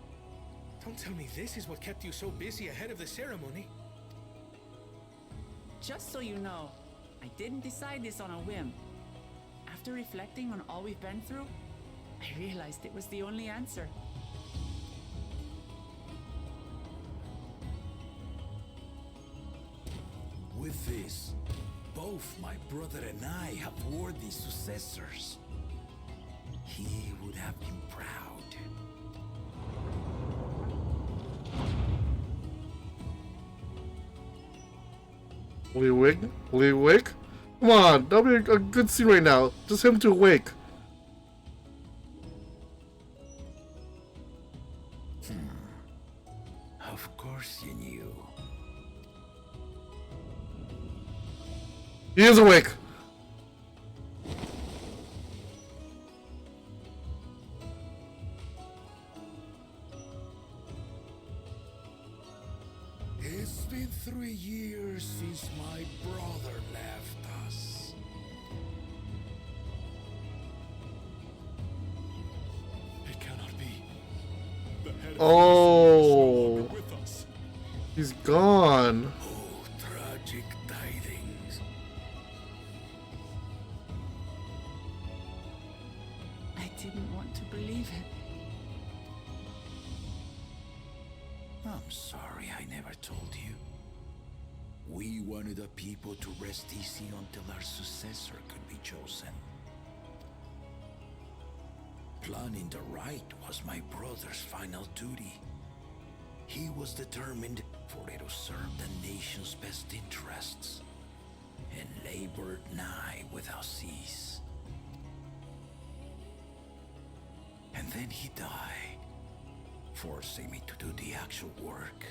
Speaker 8: Don't tell me this is what kept you so busy ahead of the ceremony.
Speaker 5: Just so you know, I didn't decide this on a whim. After reflecting on all we've been through, I realized it was the only answer.
Speaker 6: With this, both my brother and I have worthy successors. He would have been proud.
Speaker 1: Will he wake? Will he wake? Come on, that'll be a good scene right now. Just him to wake.
Speaker 6: Of course you knew.
Speaker 1: He is awake.
Speaker 6: It's been 3 years since my brother left us.
Speaker 2: It cannot be. The head of
Speaker 1: Oh,
Speaker 2: with us.
Speaker 1: he's gone.
Speaker 6: Oh, tragic tidings.
Speaker 5: I didn't want to believe it.
Speaker 6: I'm sorry I never told you. We wanted the people to rest easy until our successor could be chosen. Planning the right was my brother's final duty. He was determined for it to serve the nation's best interests, and labored nigh without cease. And then he died, forcing me to do the actual work.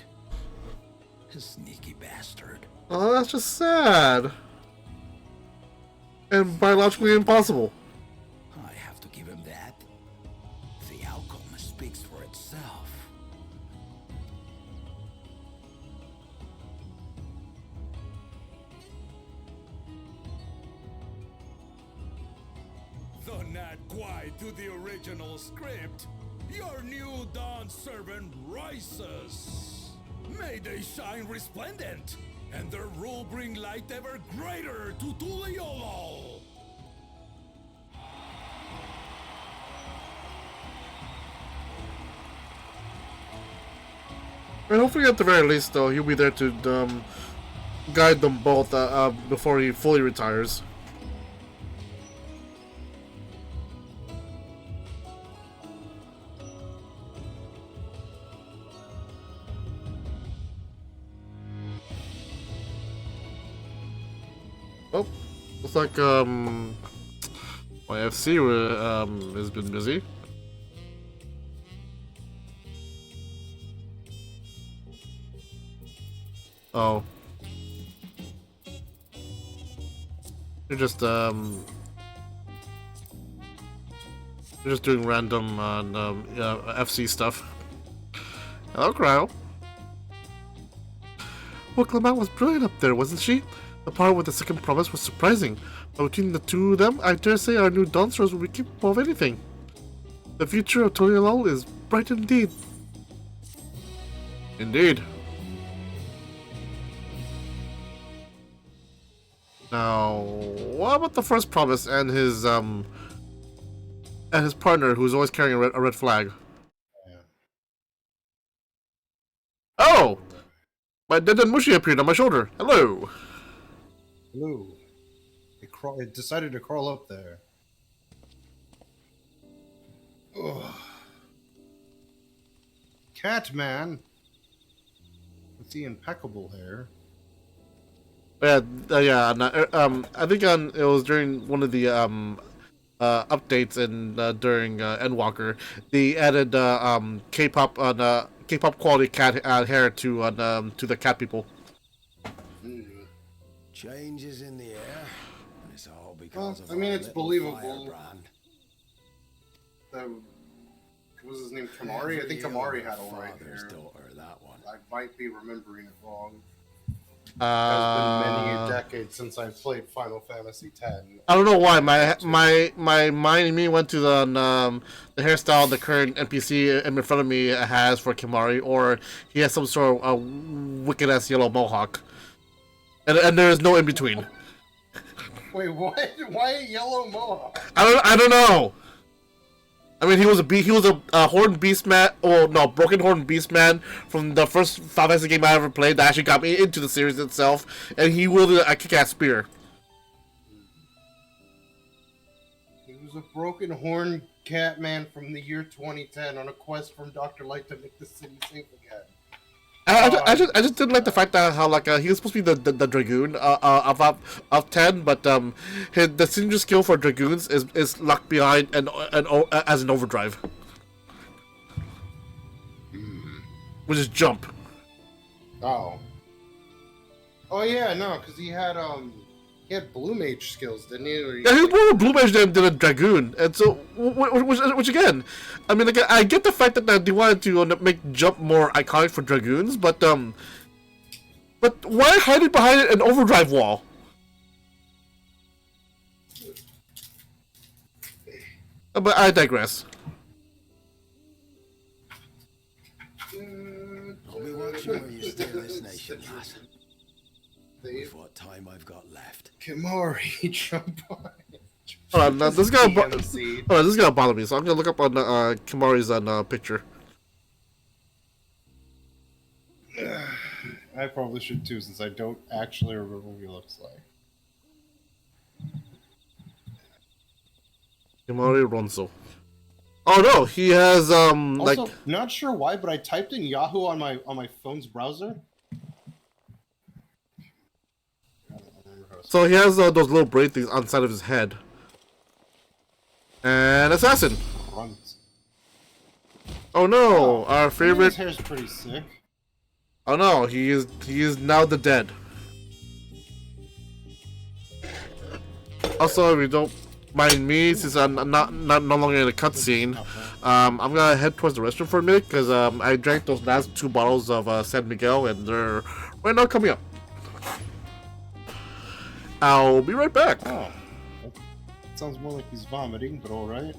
Speaker 6: A sneaky bastard.
Speaker 1: Oh, that's just sad. And biologically impossible.
Speaker 6: I have to give him that. The outcome speaks for itself.
Speaker 9: Though not quite to the original script, your new dawn servant rises. May they shine resplendent, and their rule bring light ever greater to Tuliolol.
Speaker 1: And hopefully at the very least, though, he'll be there to guide them both before he fully retires. Oh, looks like my FC has been busy. Oh. You're just doing random FC stuff. Hello, Cryo. Well, Clement was brilliant up there, wasn't she? The part with the second promise was surprising. But between the two of them, I dare say our new Dawnstars will be capable of anything. The future of Tuliolol is bright indeed. Indeed. Now, what about the first promise and his partner, who's always carrying a red flag?
Speaker 10: Yeah.
Speaker 1: Oh, my dead Mushi appeared on my shoulder. Hello.
Speaker 10: Hello. It decided to crawl up there. Ugh. Catman with the impeccable hair.
Speaker 1: Yeah, yeah. I think it was during one of the updates and during Endwalker, they added K-pop quality cat hair to the cat people.
Speaker 6: Changes in the air, and it's all because of
Speaker 10: I mean,
Speaker 6: our
Speaker 10: it's
Speaker 6: little
Speaker 10: believable.
Speaker 6: firebrand.
Speaker 10: What was his name? Tamari? I think
Speaker 6: Every
Speaker 10: Tamari
Speaker 6: other
Speaker 10: had all right
Speaker 6: father's
Speaker 10: hair.
Speaker 6: daughter, that one.
Speaker 10: I might be remembering it wrong. Has been many a
Speaker 1: Uh,
Speaker 10: decade since I played Final Fantasy X.
Speaker 1: I don't know why my mind and me went to the hairstyle the current NPC in front of me has for Kimari, or he has some sort of wicked ass yellow mohawk, and there is no in between.
Speaker 10: Wait, what? Why a yellow mohawk?
Speaker 1: I don't know. I mean, he was a horned beast man. Oh no, broken horned beast man from the first Final Fantasy game I ever played that actually got me into the series itself, and he wielded a kick-ass spear.
Speaker 10: He was a broken horn cat man from the year 2010 on a quest from Dr. Light to make the city safe again.
Speaker 1: I just didn't like the fact that how like he was supposed to be the dragoon of 10, but the signature skill for dragoons is locked behind and as an overdrive, which is jump.
Speaker 10: Oh. Oh yeah, no, because he had blue mage skills, didn't he?
Speaker 1: Yeah, he was more of a blue mage than a dragoon, and so which again, I mean, like I get the fact that they wanted to make jump more iconic for dragoons, but why hide it behind an overdrive wall? But I digress.
Speaker 6: I'll be watching where you steer this nation, lass. With what time I've got left.
Speaker 10: Kimari, jump on.
Speaker 1: Hold on, this is gonna
Speaker 10: DMC.
Speaker 1: hold on, this is gonna bother me, so I'm gonna look up on Kimari's picture.
Speaker 10: I probably should too, since I don't actually remember what he looks like.
Speaker 1: Kimari Ronso. Oh no, he has
Speaker 10: Also,
Speaker 1: like
Speaker 10: not sure why, but I typed in Yahoo on my phone's browser.
Speaker 1: so he has those little braid things on the side of his head. And assassin.
Speaker 10: Runs.
Speaker 1: Oh no, our
Speaker 10: His
Speaker 1: favorite.
Speaker 10: hair's pretty sick.
Speaker 1: Oh no, he is now the dead. Also, if you don't mind me, since I'm no longer in a cutscene, I'm gonna head towards the restroom for a minute because I drank those last 2 bottles of San Miguel and they're right now coming up. I'll be right back.
Speaker 10: Oh, that sounds more like he's vomiting, but all right.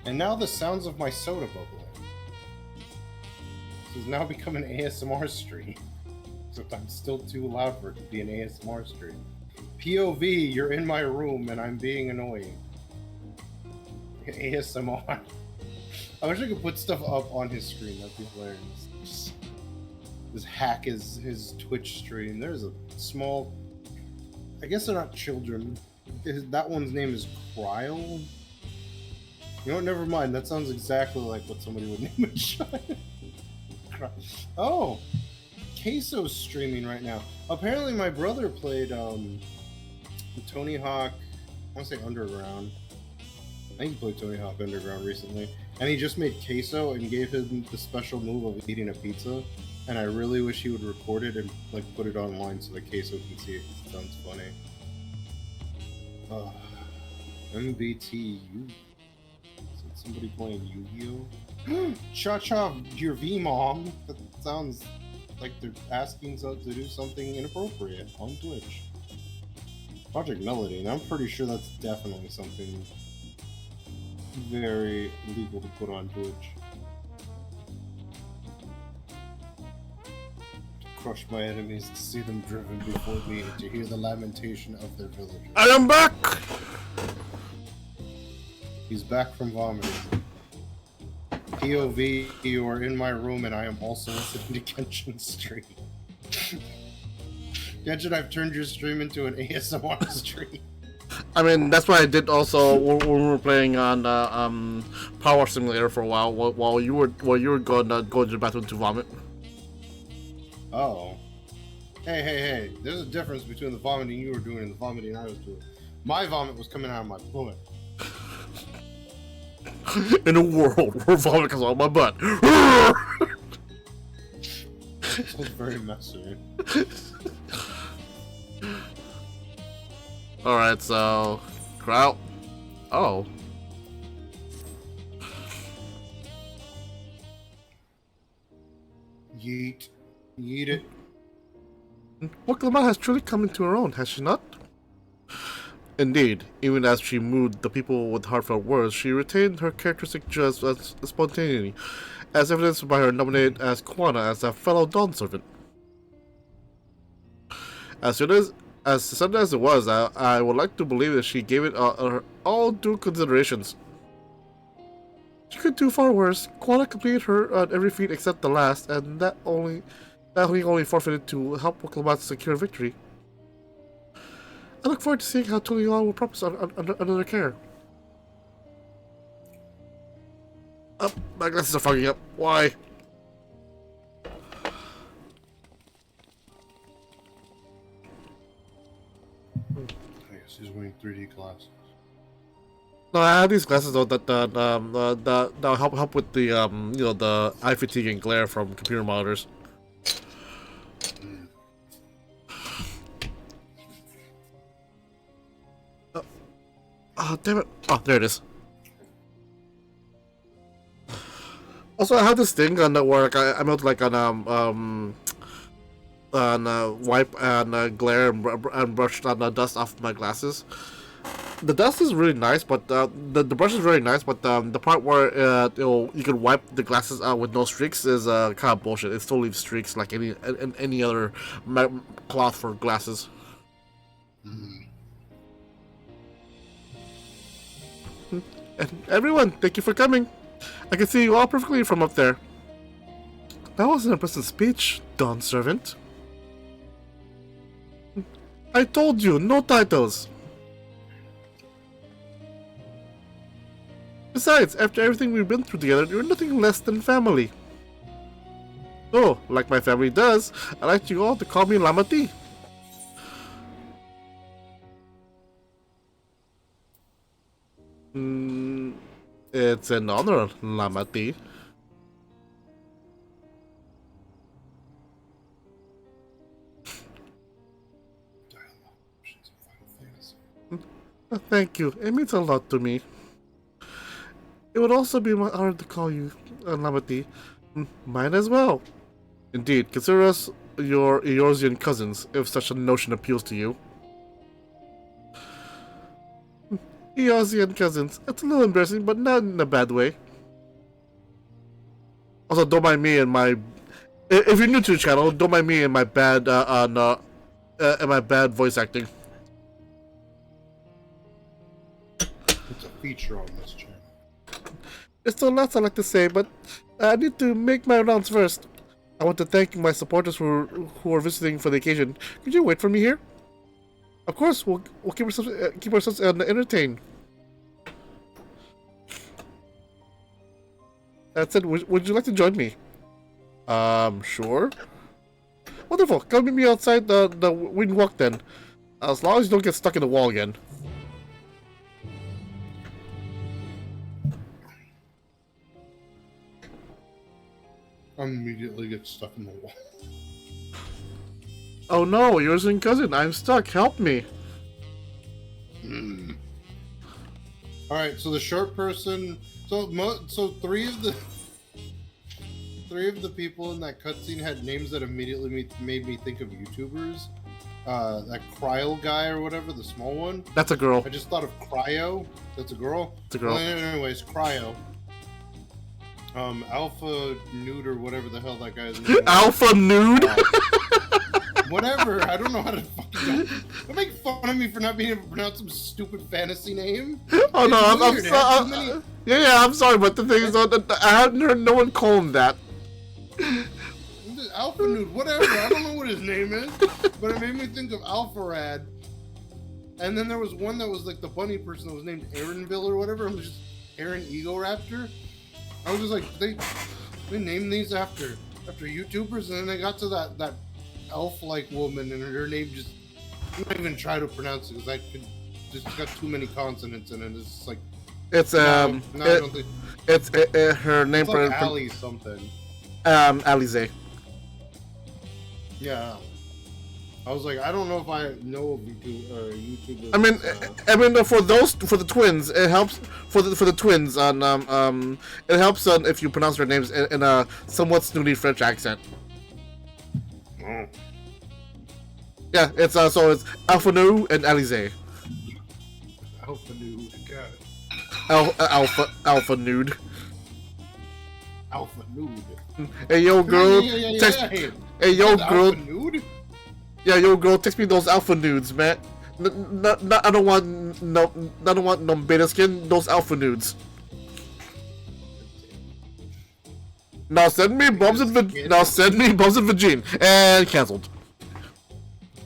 Speaker 10: And now the sounds of my soda bubbling. This has now become an ASMR stream. Except I'm still too loud for it to be an ASMR stream. POV, you're in my room and I'm being annoying. ASMR. I wish I could put stuff up on his screen. That'd be hilarious. Just hack his Twitch stream. There's a small... I guess they're not children. That one's name is Cryle. You know what? Never mind. That sounds exactly like what somebody would name a child. Oh! Queso's streaming right now. Apparently my brother played Tony Hawk, I want to say Underground. I think he played Tony Hawk Underground recently. And he just made queso and gave him the special move of eating a pizza. And I really wish he would record it and like put it online so that queso can see it. It sounds funny. MBTU. Is it somebody playing Yu-Gi-Oh? Cha-cha, your V-mom. That sounds like they're asking us to do something inappropriate on Twitch. Project Melody, and I'm pretty sure that's definitely something very legal to put on Twitch. To crush my enemies, to see them driven before me, and to hear the lamentation of their villagers.
Speaker 1: I am back!
Speaker 10: He's back from vomiting. POV, you are in my room and I am also listening to Genshin stream. Genshin, I've turned your stream into an ASMR stream.
Speaker 1: I mean, that's what I did also when we were playing on Power Simulator for a while while you were going to the bathroom to vomit.
Speaker 10: Oh. Hey. There's a difference between the vomiting you were doing and the vomiting I was doing. My vomit was coming out of my butt.
Speaker 1: In a world where vomit comes out of my butt.
Speaker 10: It was very messy.
Speaker 1: Alright, so... Kraut. Oh.
Speaker 10: Yeet. Eat it.
Speaker 1: Waklamata has truly come into her own, has she not? Indeed, even as she moved the people with heartfelt words, she retained her characteristic just as spontaneity, as evidenced by her nominated as Kwana as a fellow Dawn servant. As sudden as it was, I would like to believe that she gave it all due considerations. She could do far worse. Kwana completed her on every feat except the last, and that he only forfeited to help Waklamata secure victory. I look forward to seeing how Tuliyollal will progress under their care. My glasses are fogging up. Why?
Speaker 10: I guess he's wearing 3D glasses.
Speaker 1: No, I have these glasses though that'll help with the the eye fatigue and glare from computer monitors. Oh, damn it. Oh, there it is. Also, I have this thing on where I'm able to like wipe and glare and brush the dust off my glasses. The dust is really nice, but the brush is really nice, but the part where you can wipe the glasses out with no streaks is kind of bullshit. It still leaves streaks like any other cloth for glasses. And everyone, thank you for coming. I can see you all perfectly from up there. That was an impressive speech, Dawn Servant. I told you, no titles. Besides, after everything we've been through together, you're nothing less than family. So, like my family does, I'd like you all to call me Lamati. It's an honor, Lamati. Thank you. It means a lot to me. It would also be my honor to call you Lamati. Mine as well. Indeed, consider us your Eorzean cousins, if such a notion appeals to you. Eorzean cousins. It's a little embarrassing, but not in a bad way. Also, don't mind me and my... If you're new to the channel, don't mind me and my bad, voice acting.
Speaker 10: It's a feature on this channel.
Speaker 1: There's still lots I'd like to say, but I need to make my rounds first. I want to thank my supporters who are visiting for the occasion. Could you wait for me here? Of course, we'll keep ourselves entertained. That said, would you like to join me? Sure. Wonderful. Come meet me outside the wind walk then. As long as you don't get stuck in the wall again.
Speaker 10: I immediately get stuck in the wall.
Speaker 1: Oh no, yours and cousin, I'm stuck. Help me.
Speaker 10: Alright, so the short person. So three of the people in that cutscene had names that immediately made me think of YouTubers. That Cryo guy or whatever, the small one.
Speaker 1: That's a girl.
Speaker 10: I just thought of Cryo. That's a girl?
Speaker 1: It's a girl.
Speaker 10: Well, anyways, Cryo. Alpha Nude or whatever the hell that guy's name is.
Speaker 1: Alpha Nude?
Speaker 10: Whatever, I don't know how to fucking... Don't make fun of me for not being able to pronounce some stupid fantasy name.
Speaker 1: Oh no, I'm sorry. Yeah, I'm sorry, but the thing is, I haven't heard no one call him that.
Speaker 10: Alpha Nude, whatever, I don't know what his name is, but it made me think of Alpha Rad. And then there was one that was like the bunny person that was named Aaronville or whatever, it was just Aaron Egoraptor. I was just like, they named these after YouTubers, and then they got to that elf-like woman, and her name just, I'm not even try to pronounce it, because I could, just got too many consonants in it, it's just like,
Speaker 1: it's,
Speaker 10: I don't think,
Speaker 1: it's, her name
Speaker 10: it's like Ali something.
Speaker 1: Alize.
Speaker 10: Yeah. I was like, I don't know if I know of YouTubers.
Speaker 1: I mean, for the twins, it helps for the twins. It helps if you pronounce their names in a somewhat snooty French accent.
Speaker 10: Oh.
Speaker 1: Yeah, it's so it's Alpha Nu and Alize.
Speaker 10: Alpha Nude. God.
Speaker 1: Alpha Nude.
Speaker 10: Alpha Nude.
Speaker 1: Hey yo, girl.
Speaker 10: Yeah.
Speaker 1: Hey yo, girl.
Speaker 10: Alpha Nude?
Speaker 1: Yeah, yo, girl. Text me those alpha nudes, man. I don't want no beta skin. Those alpha nudes. Now send me Bubs and Vagine and canceled.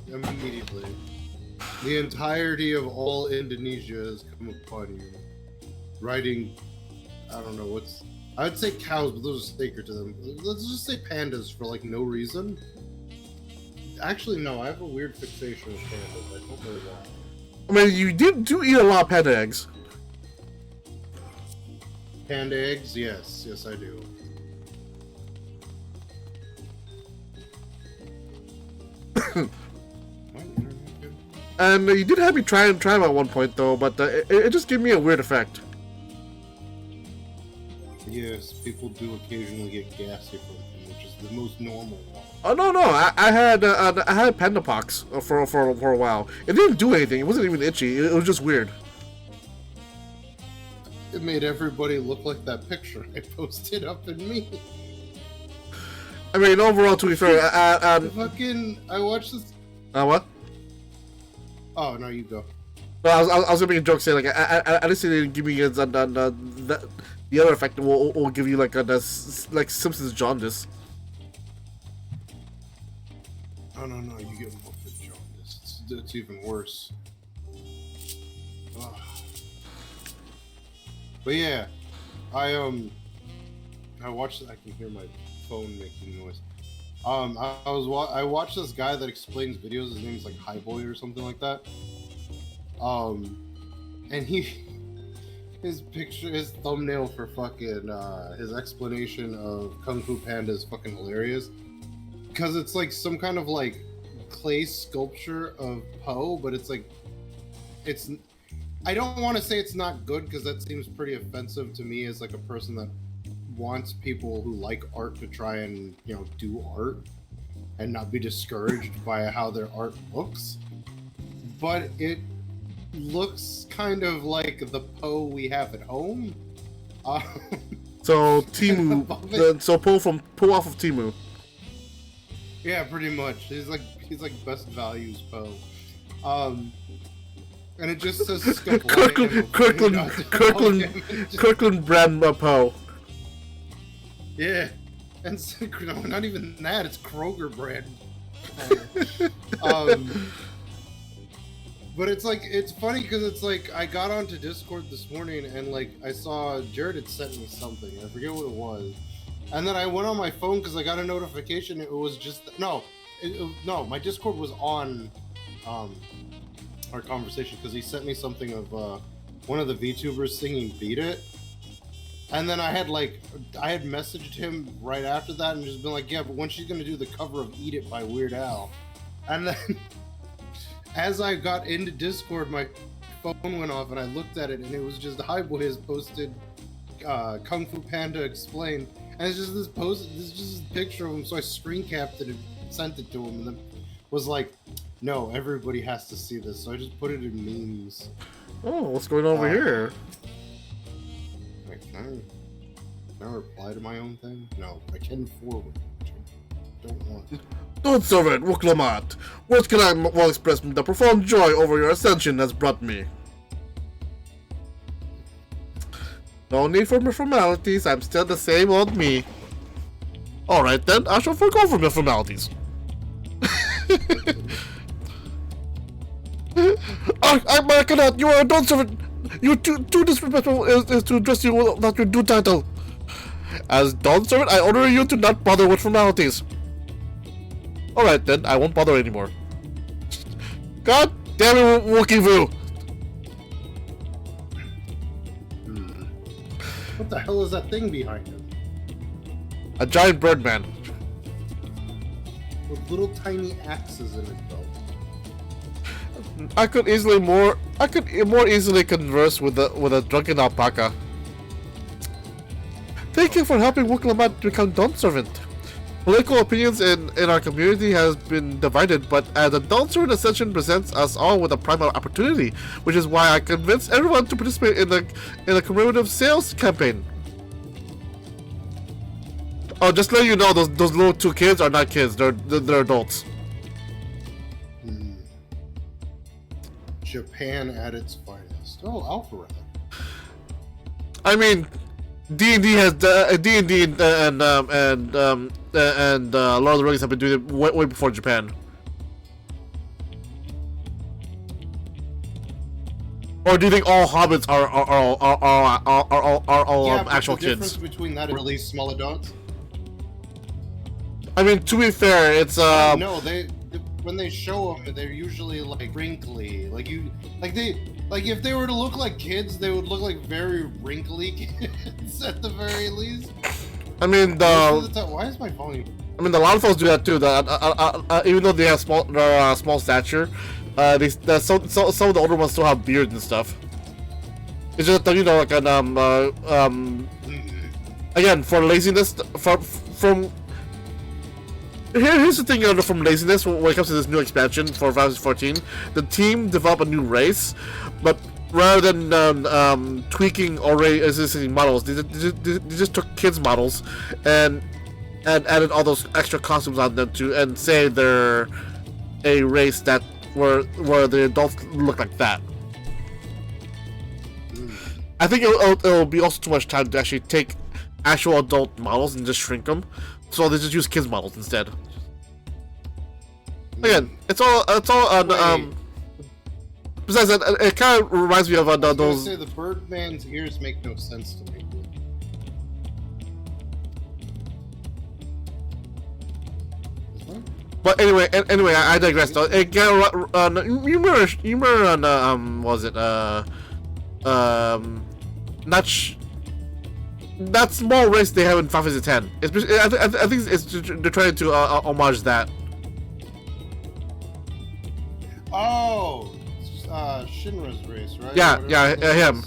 Speaker 10: Immediately. The entirety of all Indonesia has come upon you. Riding, I don't know what's. I would say cows, but those are sacred to them. Let's just say pandas for like no reason. Actually, no, I have a weird fixation with pandas. I don't know why.
Speaker 1: I mean, you do eat a lot of panda eggs.
Speaker 10: Panda eggs? Yes, I do.
Speaker 1: And you did have me try them at one point though, but it just gave me a weird effect.
Speaker 10: Yes, people do occasionally get gassy from them, which is the most normal one.
Speaker 1: Oh no! I had panda pox for a while. It didn't do anything. It wasn't even itchy. It was just weird.
Speaker 10: It made everybody look like that picture I posted up in me.
Speaker 1: I mean, overall, to be fair,
Speaker 10: I watched this.
Speaker 1: What?
Speaker 10: Oh no, you go.
Speaker 1: No, I was gonna make a joke saying like I didn't say they didn't give me the other effect will give you like like Simpsons jaundice.
Speaker 10: Oh no, you get Muppet jaundice. It's even worse. Ugh. But yeah, I watched. I can hear my phone making noise. I watched this guy that explains videos. His name's like Highboy or something like that. And his thumbnail for fucking his explanation of Kung Fu Panda is fucking hilarious. Because it's like some kind of like clay sculpture of Po, but it's like I don't want to say it's not good because that seems pretty offensive to me as like a person that wants people who like art to try and do art and not be discouraged by how their art looks. But it looks kind of like the Po we have at home.
Speaker 1: So Temu, so Po off of Temu.
Speaker 10: Yeah, pretty much. He's like best values Po. And it just says
Speaker 1: Kirkland brand Po.
Speaker 10: Yeah, and no, not even that. It's Kroger brand. But it's funny because it's like I got onto Discord this morning and like I saw Jared had sent me something. I forget what it was. And then I went on my phone because I got a notification. It was just no, my Discord was on our conversation because he sent me something of one of the VTubers singing "Beat It," and then I had messaged him right after that and just been like, yeah, but when she's gonna do the cover of "Eat It" by Weird Al, and then as I got into Discord, my phone went off and I looked at it and it was just Highboy has posted Kung Fu Panda explained. And it's just this picture of him, so I screen capped it and sent it to him, and then was like, "No, everybody has to see this." So I just put it in memes.
Speaker 1: Oh, what's going on over here?
Speaker 10: Can I reply to my own thing? No, I can forward. Don't want.
Speaker 1: Don't serve it, Wuklamat. Words can I well express the profound joy over your ascension has brought me. No need for more formalities, I'm still the same old me. Alright then, I shall forgo from your formalities. I cannot, you are a don't servant. You too disrespectful is to address you without your due title. As Dawn Servant, I order you to not bother with formalities. Alright then, I won't bother anymore. God damn it, Wookie Vu!
Speaker 10: What the hell is that thing behind him?
Speaker 1: A giant bird man.
Speaker 10: With little tiny axes in it though.
Speaker 1: I could more easily converse with a drunken alpaca. Thank you for helping Wuklamat become Dawn Servant. Political opinions in our community has been divided, but as a Dawnservant Ascension presents us all with a prime opportunity, which is why I convinced everyone to participate in a commemorative sales campaign. Oh, just to let you know, those little 2 kids are not kids; they're adults.
Speaker 10: Japan at its finest. Oh, Alpharad.
Speaker 1: I mean, D&D has D&D and Lord of the Rings have been doing it way before Japan. Or do you think all hobbits are all actual
Speaker 10: the
Speaker 1: kids?
Speaker 10: Difference between that and release small adults.
Speaker 1: I mean, to be fair, it's
Speaker 10: no, when they show them, they're usually like wrinkly. Like if they were to look like kids, they would look like very wrinkly kids at the very least.
Speaker 1: I mean,
Speaker 10: why is my volume?
Speaker 1: I mean, the Lalathos do that too. Even though they have small stature, some of the older ones still have beards and stuff. It's just that, you know, like an again, for laziness, from. Here's the thing, from laziness when it comes to this new expansion for Final Fantasy 14, the team developed a new race, but rather than tweaking already existing models, they just took kids' models and added all those extra costumes on them and say they're a race that where the adults look like that. I think it'll be also too much time to actually take actual adult models and just shrink them. So they just use kids models instead. Again, it's all on besides that, it kind of reminds me of those.
Speaker 10: Say the Birdman's ears make no sense to me.
Speaker 1: But anyway, I digress. Though. You remember on was it that small race they have in Final Fantasy X. I think they're trying to homage that.
Speaker 10: Oh, Shinra's race, right?
Speaker 1: Yeah, him.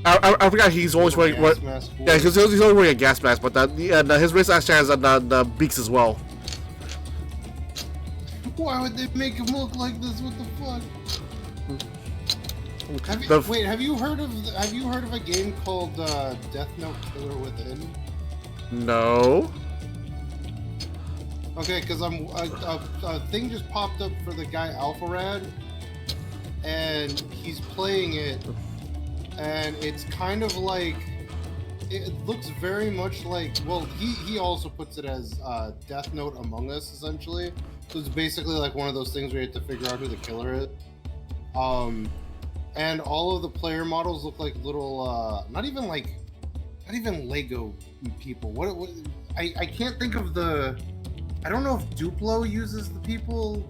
Speaker 1: I forgot he's always wearing. Yeah, he's always wearing a gas mask, but his race actually has the beaks as well.
Speaker 10: Why would they make him look like this? What the fuck? Have you heard of a game called Death Note Killer Within?
Speaker 1: No.
Speaker 10: Okay, because a thing just popped up for the guy Alpharad, and he's playing it, and it's kind of like, it looks very much like, well, he also puts it as Death Note Among Us, essentially. So it's basically like one of those things where you have to figure out who the killer is. And all of the player models look like little, not even Lego people. What I can't think of I don't know if Duplo uses the people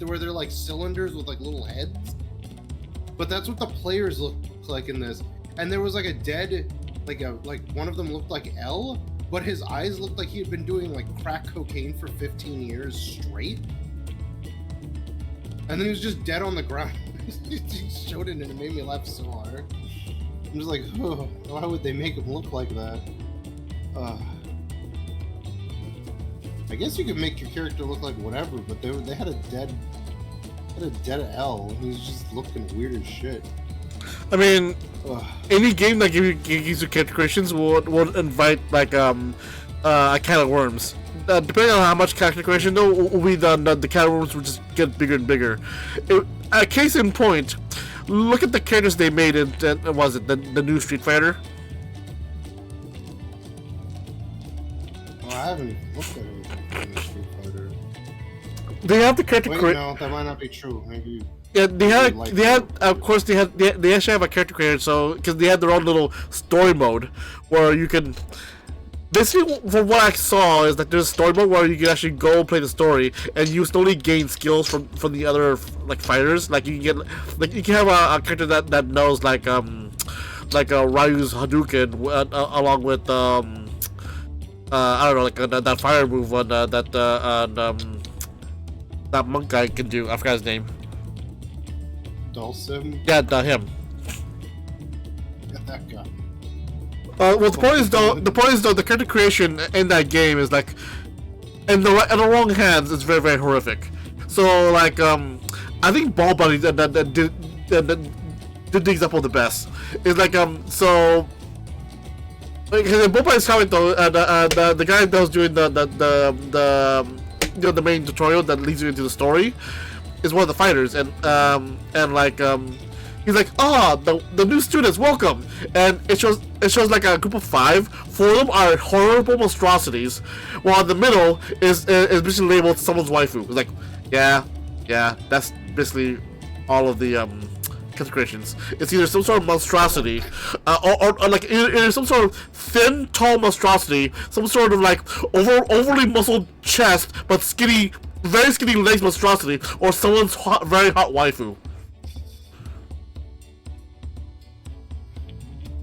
Speaker 10: where they're like cylinders with like little heads, but that's what the players look like in this. And there was like a dead, like one of them looked like L, but his eyes looked like he had been doing like crack cocaine for 15 years straight. And then he was just dead on the ground. He showed it and it made me laugh so hard. I'm just like, oh, why would they make him look like that? I guess you could make your character look like whatever, but they had a dead L. And he was just looking weird as shit.
Speaker 1: I mean, any game that gives you character creations would invite like a can of worms. Depending on how much character creation, though, the can of worms would just get bigger and bigger. A case in point, look at the characters they made in was it the new Street Fighter?
Speaker 10: Well, I haven't looked at anything in Street Fighter.
Speaker 1: They have the character creation.
Speaker 10: No, that might not be true. Maybe.
Speaker 1: Yeah, they actually have a character creator, so because they had their own little story mode where you can. Basically, from what I saw, is that there's a story mode where you can actually go play the story, and you slowly gain skills from the other like fighters. Like you can you can have a character that knows like Ryu's Hadouken along with I don't know, like that fire move on that monk guy can do. I forgot his name.
Speaker 10: Dulcim?
Speaker 1: Yeah, him.
Speaker 10: Yeah, that guy.
Speaker 1: Well, the point is though, the character creation in that game is like, in the wrong hands, it's very, very horrific. So like I think Ball Bunny that did the example the best. It's like so. Because in Ball Bunny's comic though, the guy that was doing the main tutorial that leads you into the story is one of the fighters, and like he's like, the new students, welcome, and it shows like a group of 5. 4 of them are horrible monstrosities, while in the middle is basically labeled someone's waifu. It's like, yeah, that's basically all of the consecrations. It's either some sort of monstrosity, or like either some sort of thin, tall monstrosity, some sort of like overly muscled chest but skinny, very skinny legs monstrosity, or someone's very hot waifu.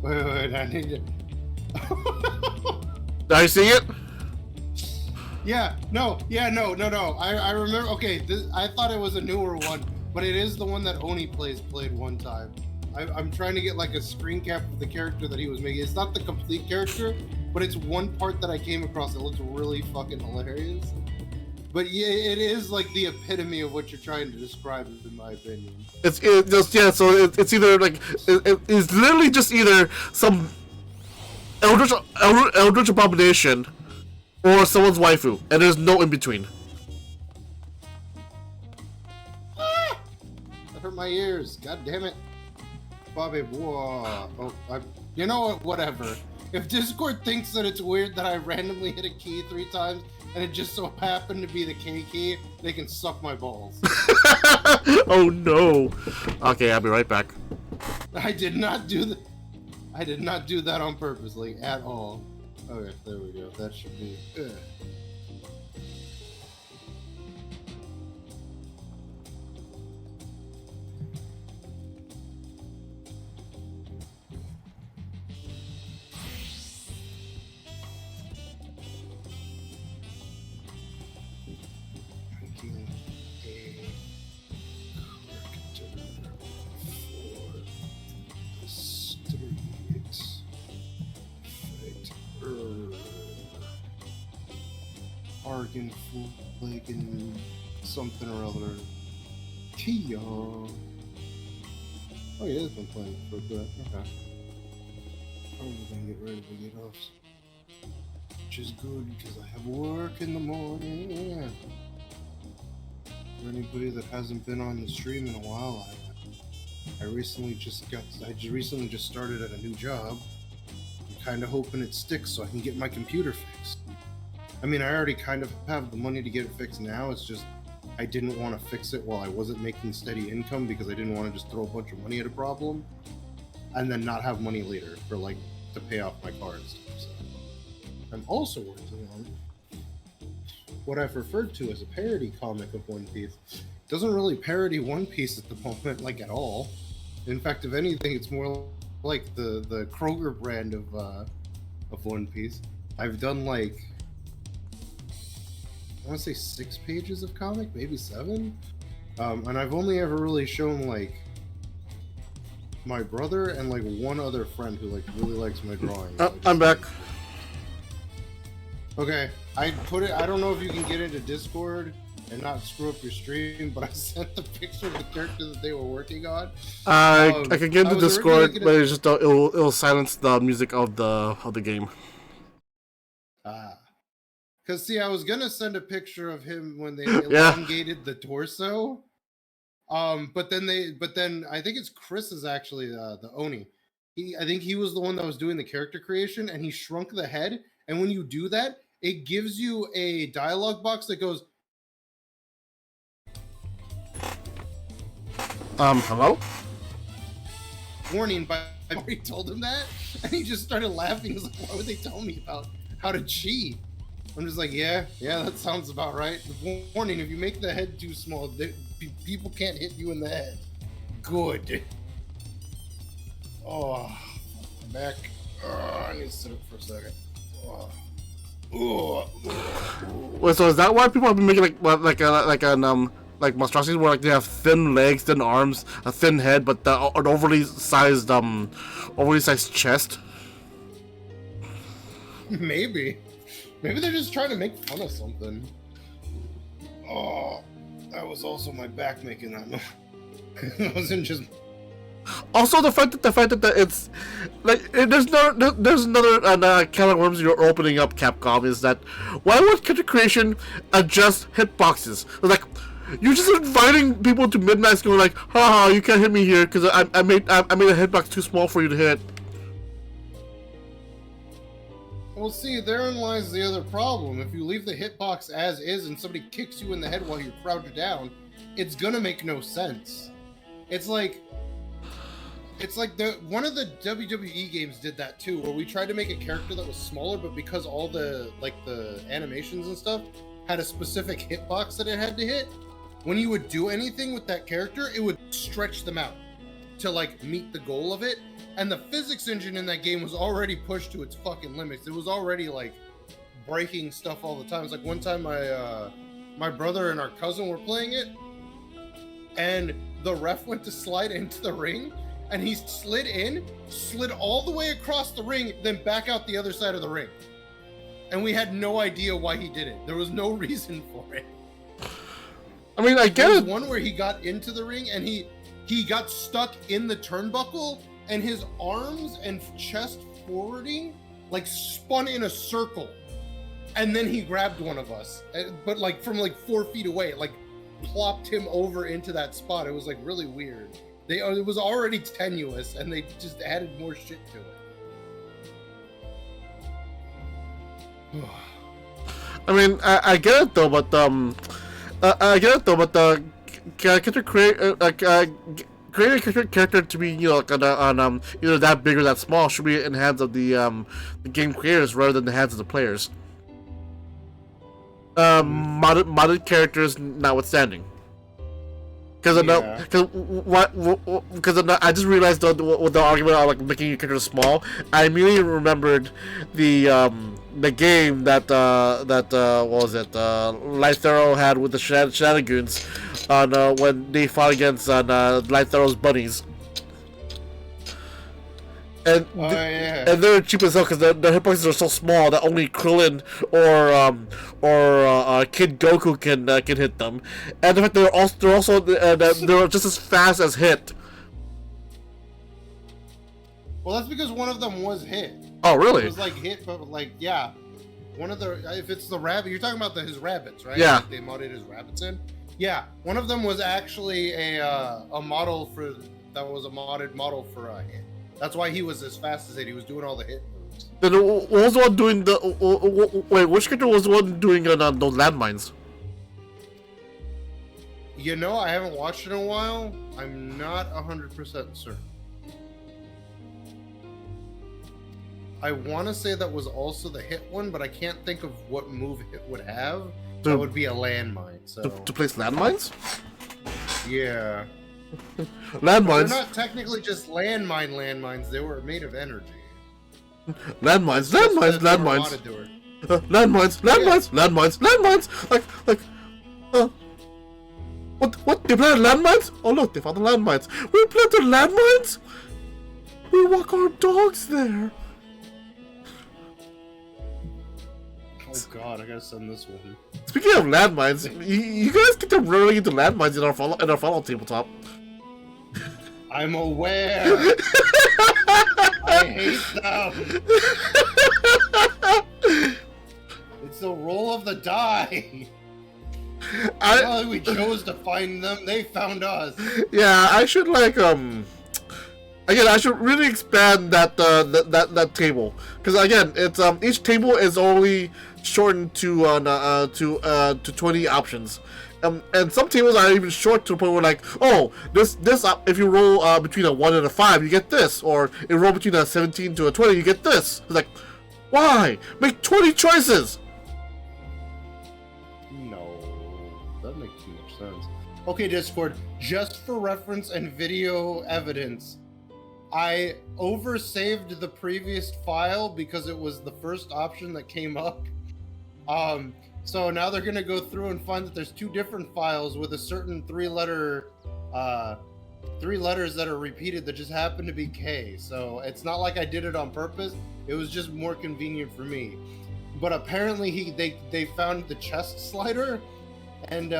Speaker 10: Wait, I need to...
Speaker 1: Are you seeing it?
Speaker 10: No. I remember. Okay, I thought it was a newer one, but it is the one that Oni played one time. I'm trying to get like a screen cap of the character that he was making. It's not the complete character, but it's one part that I came across that looks really fucking hilarious. But yeah, it is like the epitome of what you're trying to describe, in my opinion.
Speaker 1: It's either like it's literally just either some eldritch abomination or someone's waifu, and there's no in between.
Speaker 10: That hurt my ears. God damn it, Bobby. Whoa. You know what? Whatever. If Discord thinks that it's weird that I randomly hit a key 3 times and it just so happened to be the K key, they can suck my balls.
Speaker 1: Oh no. Okay, I'll be right back.
Speaker 10: I did not do that on purposely at all. Okay, there we go. That should be good. Argan Flagon something or other. Kia. Oh, yeah, it's been playing for a bit. Okay. Probably gonna get ready to get off. Which is good because I have work in the morning. For anybody that hasn't been on the stream in a while, I recently just started at a new job. I'm kind of hoping it sticks so I can get my computer fixed. I mean, I already kind of have the money to get it fixed now. It's just I didn't want to fix it while I wasn't making steady income because I didn't want to just throw a bunch of money at a problem and then not have money later for like to pay off my car and stuff. So I'm also working on what I've referred to as a parody comic of One Piece. It doesn't really parody One Piece at the moment, like at all. In fact, if anything, it's more like the Kroger brand of One Piece. I've done like, I want to say 6 pages of comic, maybe 7. And I've only ever really shown like my brother and like one other friend who like really likes my drawing.
Speaker 1: I'm back.
Speaker 10: Okay, I don't know if you can get into Discord and not screw up your stream, but I sent the picture of the character that they were working on.
Speaker 1: I can get into Discord, but it's just it'll silence the music of the game.
Speaker 10: Because see, I was gonna send a picture of him when they elongated the torso, but then I think it's Chris is actually the Oni. I think he was the one that was doing the character creation, and he shrunk the head. And when you do that, it gives you a dialogue box that goes,
Speaker 1: hello?
Speaker 10: Warning, but I already told him that, and he just started laughing. He was like, why would they tell me about how to cheat? I'm just like, yeah, that sounds about right. Warning, if you make the head too small, people can't hit you in the head. Good. Oh, I'm back. Oh, I need to sit up for a second. Oh.
Speaker 1: Wait, so is that why people have been making like monstrosities where like they have thin legs, thin arms, a thin head, but an overly sized chest?
Speaker 10: Maybe. Maybe they're just trying to make fun of something. Oh, that was also my back making that noise. It wasn't just.
Speaker 1: Also, the fact that it's like there's another can of worms you're opening up, Capcom, is that why would character creation adjust hitboxes? Like, you're just inviting people to midnight, going like, haha, you can't hit me here because I made a hitbox too small for you to hit.
Speaker 10: Well, see, therein lies the other problem. If you leave the hitbox as is and somebody kicks you in the head while you're crouched down, it's gonna make no sense. It's like one of the WWE games did that too, where we tried to make a character that was smaller, but because all the animations and stuff had a specific hitbox that it had to hit, when you would do anything with that character, it would stretch them out to like meet the goal of it. And the physics engine in that game was already pushed to its fucking limits. It was already like breaking stuff all the time. It's like one time my brother and our cousin were playing it, and the ref went to slide into the ring, and he slid all the way across the ring, then back out the other side of the ring. And we had no idea why he did it. There was no reason for it.
Speaker 1: I mean, I get
Speaker 10: There
Speaker 1: it.
Speaker 10: was one where he got into the ring and he got stuck in the turnbuckle, and his arms and chest forwarding like spun in a circle, and then he grabbed one of us, but like from like 4 feet away, it, like plopped him over into that spot. It was like really weird. It was already tenuous, and they just added more shit to it.
Speaker 1: I mean, I get it though, but character creating a character to be, you know, like on either that big or that small should be in the hands of the game creators rather than the hands of the players. Modded characters notwithstanding. Because I just realized with the argument of like making your character small, I immediately remembered the game that what was it? Light Thero had with the shenanigans on when they fought against Light Thero's bunnies. And and they're cheap as hell because their hitboxes are so small that only Krillin or Kid Goku can hit them, and the fact they're just as fast as hit.
Speaker 10: Well, that's because one of them was hit.
Speaker 1: Oh, really?
Speaker 10: It was like hit, but like yeah, one of the if it's the rabbit, you're talking about his rabbits, right?
Speaker 1: Yeah.
Speaker 10: Like they modded his rabbits in. Yeah, one of them was actually a model for that was a modded model for a hit. That's why he was as fast as it. He was doing all the hit moves.
Speaker 1: Then what was the one doing the? Wait, which character was the one doing those landmines?
Speaker 10: You know, I haven't watched it in a while. I'm not 100% certain. I want to say that was also the hit one, but I can't think of what move hit would have. That would be a landmine. So
Speaker 1: to place landmines?
Speaker 10: Yeah.
Speaker 1: Landmines.
Speaker 10: They're not technically just landmines. They were made of energy.
Speaker 1: Landmines. What? They planted landmines? Oh look, they found the landmines. We planted landmines? We walk our dogs there.
Speaker 10: Oh god, I gotta send this one.
Speaker 1: Speaking of landmines, you guys get to running into landmines in our Fallout tabletop.
Speaker 10: I'm aware. I hate them. It's a roll of the die. We chose to find them. They found us.
Speaker 1: Yeah, I should again. I should really expand that table because again, it's each table is only shortened to 20 options. And some tables are even short to the point where like, oh, this if you roll between a 1 and a 5, you get this, or if you roll between a 17 to a 20, you get this. It's like, why? Make 20 choices.
Speaker 10: No, that makes too much sense. Okay, Discord, just for reference and video evidence, I oversaved the previous file because it was the first option that came up. So now they're gonna go through and find that there's 2 different files with a certain 3 letters that are repeated that just happen to be K. So it's not like I did it on purpose. It was just more convenient for me. but apparently they found the chest slider, and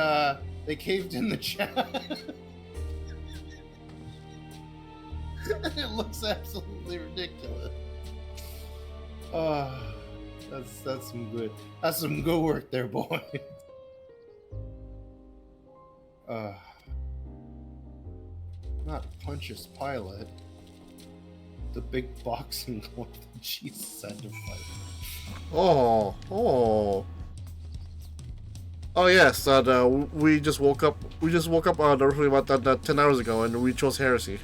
Speaker 10: they caved in the chest. It looks absolutely ridiculous. That's some good work there, boy. Not Pontius Pilate. The big boxing glove that Jesus had to fight.
Speaker 1: Oh yes, and we just woke up. We just woke up roughly about 10 hours ago, and we chose heresy.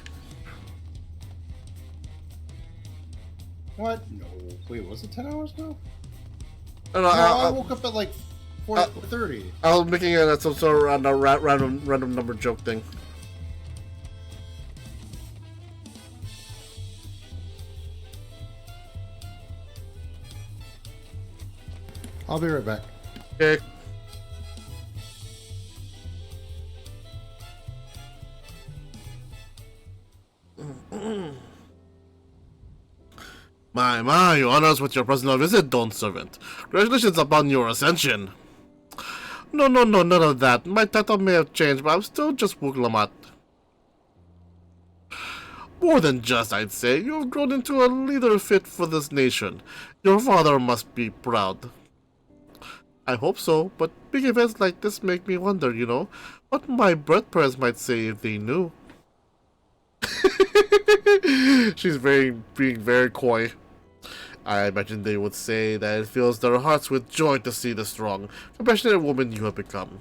Speaker 10: What? No. Wait, was it 10 hours ago?
Speaker 1: No,
Speaker 10: I woke up at like 4:30.
Speaker 1: I was making some sort of random number joke thing.
Speaker 10: I'll be right back.
Speaker 1: Okay. My, you honor us with your personal visit, Dawn Servant. Congratulations upon your ascension. No, none of that. My title may have changed, but I'm still just Wook Lamat. More than just, I'd say. You have grown into a leader fit for this nation. Your father must be proud. I hope so, but big events like this make me wonder, you know, what my birth parents might say if they knew. She's being very coy. I imagine they would say that it fills their hearts with joy to see the strong, compassionate woman you have become.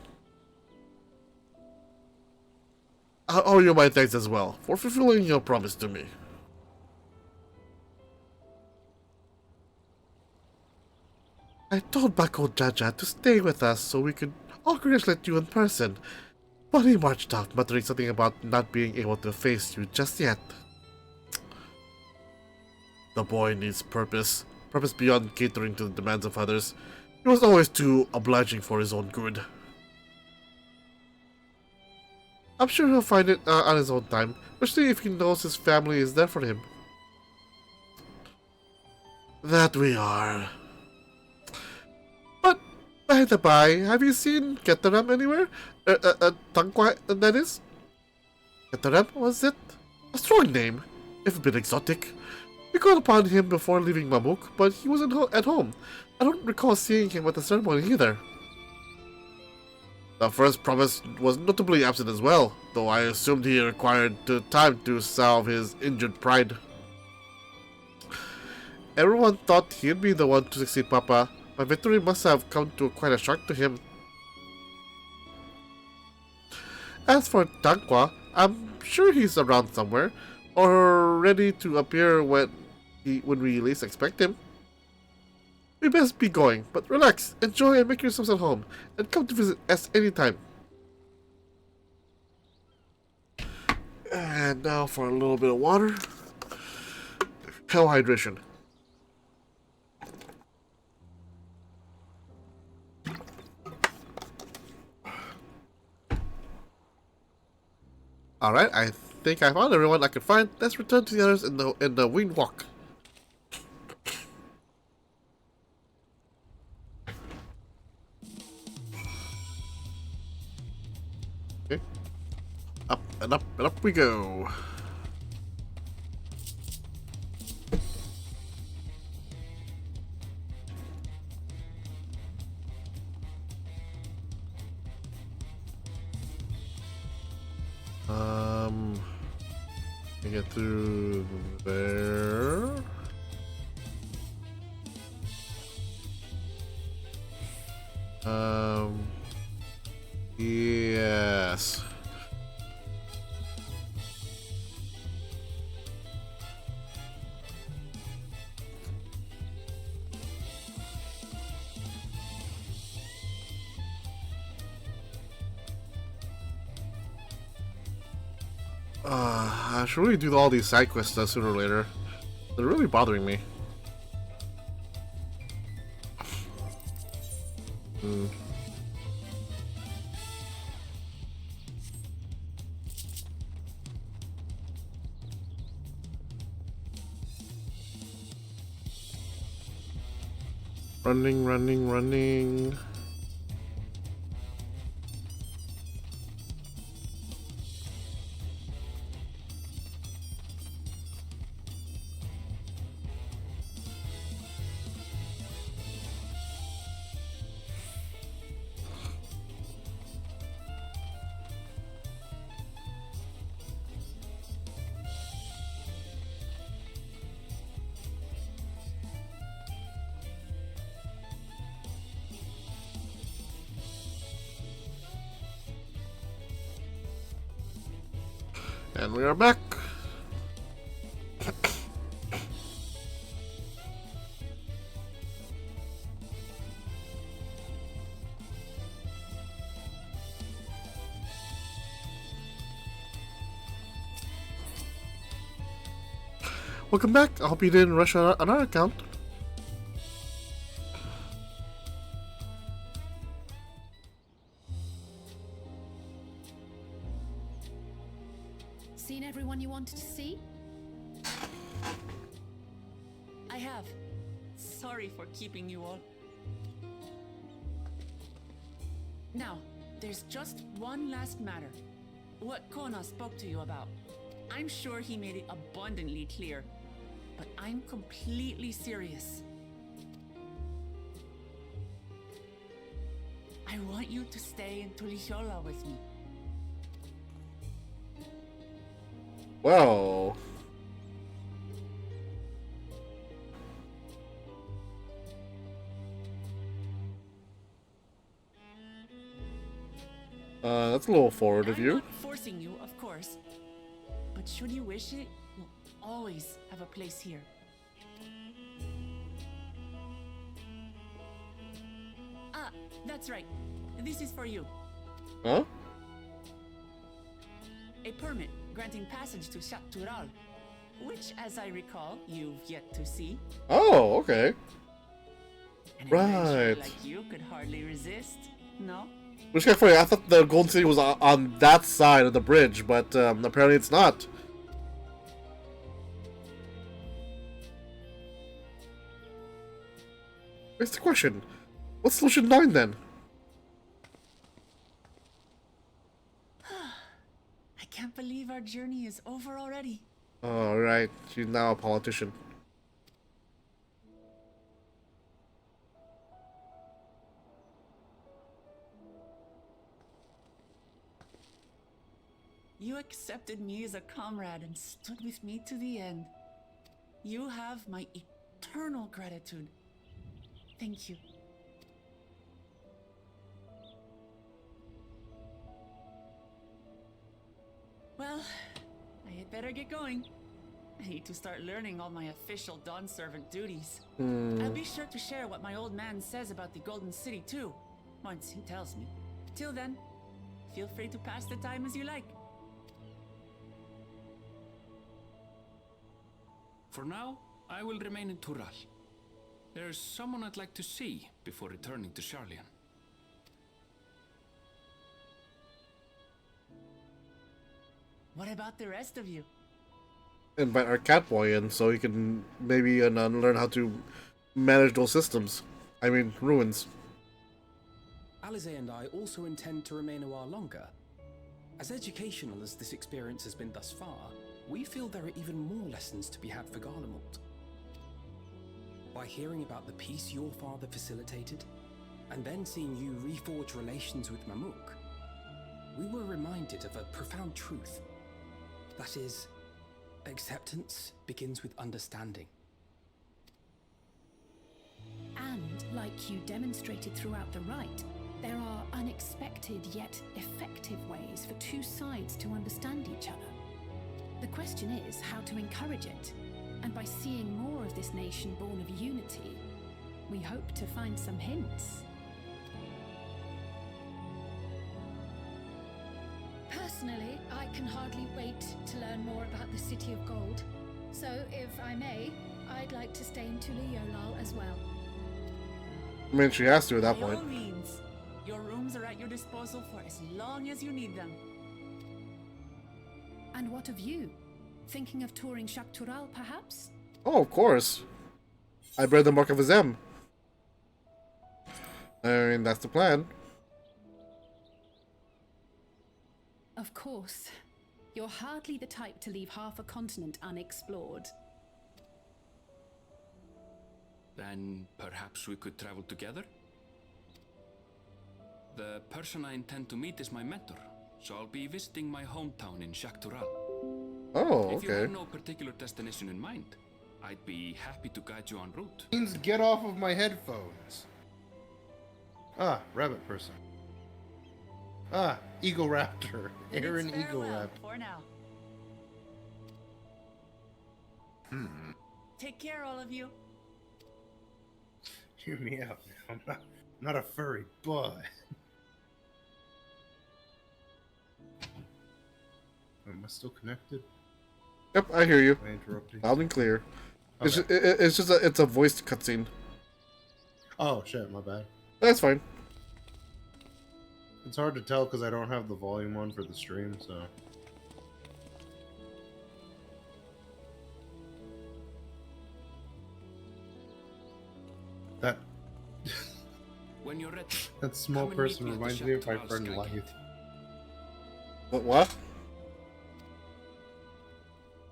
Speaker 1: I owe you my thanks as well for fulfilling your promise to me. I told Bako Jaja to stay with us so we could all congratulate you in person, but he marched out muttering something about not being able to face you just yet. The boy needs purpose beyond catering to the demands of others. He was always too obliging for his own good. I'm sure he'll find it on his own time, especially if he knows his family is there for him. That we are. But, by the by, have you seen Ketaram anywhere? Tangwa, that is? Ketaram, was it? A strong name, if a bit exotic. We called upon him before leaving Mamuk, but he wasn't at home. I don't recall seeing him at the ceremony either. The first promise was notably absent as well, though I assumed he required time to salve his injured pride. Everyone thought he'd be the one to succeed Papa. My victory must have come to quite a shock to him. As for Tangwa, I'm sure he's around somewhere, or ready to appear when we least expect him. We best be going, but relax, enjoy and make yourselves at home, and come to visit us anytime. And now for a little bit of water. Hell hydration. Alright, I think I found everyone I could find. Let's return to the others in the wing walk. Okay. Up and up and up we go. Get through there. Yes. I should really do all these side quests sooner or later. They're really bothering me. Running, running, running. And we are back. Welcome back. I hope you didn't rush on our account.
Speaker 3: Seen everyone you wanted to see?
Speaker 5: I have. Sorry for keeping you all. Now, there's just one last matter. What Kona spoke to you about. I'm sure he made it abundantly clear, but I'm completely serious. I want you to stay in Tuliyola with me.
Speaker 1: Well, that's a little forward of you.
Speaker 5: I'm not forcing you, of course, but should you wish it, you'll always have a place here. Ah, that's right. This is for you.
Speaker 1: Huh?
Speaker 5: A permit granting passage to Shaktural, which, as I recall, you've yet to see.
Speaker 1: Oh, okay.
Speaker 5: An
Speaker 1: Right.
Speaker 5: adventurer like you could hardly resist, no?
Speaker 1: Which is funny. I thought the Golden City was on that side of the bridge, but apparently it's not. Here's the question. What's solution 9 then?
Speaker 5: I can't believe our journey is over already.
Speaker 1: Oh, right. She's now a politician.
Speaker 5: You accepted me as a comrade and stood with me to the end. You have my eternal gratitude. Thank you. Well, I had better get going. I need to start learning all my official Dawn servant duties. I'll be sure to share what my old man says about the Golden City too, once he tells me. Till then, feel free to pass the time as you like.
Speaker 2: For now, I will remain in Tural. There's someone I'd like to see before returning to Sharlayan.
Speaker 5: What about the rest of you?
Speaker 1: Invite our Catboy in so he can maybe learn how to manage those systems. I mean, ruins.
Speaker 4: Alize and I also intend to remain a while longer. As educational as this experience has been thus far, we feel there are even more lessons to be had for Garlemald. By hearing about the peace your father facilitated, and then seeing you reforge relations with Mamuk, we were reminded of a profound truth. That is, acceptance begins with understanding.
Speaker 3: And, like you demonstrated throughout the rite, there are unexpected yet effective ways for two sides to understand each other. The question is how to encourage it, and by seeing more of this nation born of unity, we hope to find some hints.
Speaker 11: Personally, I can hardly wait to learn more about the City of Gold. So, if I may, I'd like to stay in Tuliyola as well.
Speaker 1: I mean, she has to at that
Speaker 5: By all
Speaker 1: point.
Speaker 5: means, your rooms are at your disposal for as long as you need them.
Speaker 3: And what of you? Thinking of touring Shaktural, perhaps?
Speaker 1: Oh, of course. I bear the mark of Azem. I mean, that's the plan.
Speaker 3: Of course. You're hardly the type to leave half a continent unexplored.
Speaker 2: Then perhaps we could travel together? The person I intend to meet is my mentor, so I'll be visiting my hometown in Shaktural.
Speaker 1: Oh,
Speaker 2: If you
Speaker 1: okay.
Speaker 2: have no particular destination in mind, I'd be happy to guide you en route.
Speaker 10: Means get off of my headphones. Ah, rabbit person. Ah, Eagle Raptor. Aaron
Speaker 5: Bids
Speaker 10: Eagle
Speaker 5: farewell
Speaker 10: Raptor.
Speaker 5: for now. Take care, all of you.
Speaker 10: Hear me out. I'm not a furry, but am I still connected?
Speaker 1: Yep, I hear you.
Speaker 10: Am I interrupting?
Speaker 1: Loud and clear.
Speaker 10: Okay.
Speaker 1: It's a voiced cutscene.
Speaker 10: Oh shit, my bad.
Speaker 1: That's fine.
Speaker 10: It's hard to tell because I don't have the volume on for the stream, so. That
Speaker 2: When you're ready,
Speaker 10: that small
Speaker 2: come and meet
Speaker 10: person
Speaker 2: me at the
Speaker 10: reminds me of my
Speaker 2: Shaktural
Speaker 10: friend
Speaker 2: Sky
Speaker 10: Life.
Speaker 2: Gate.
Speaker 1: What?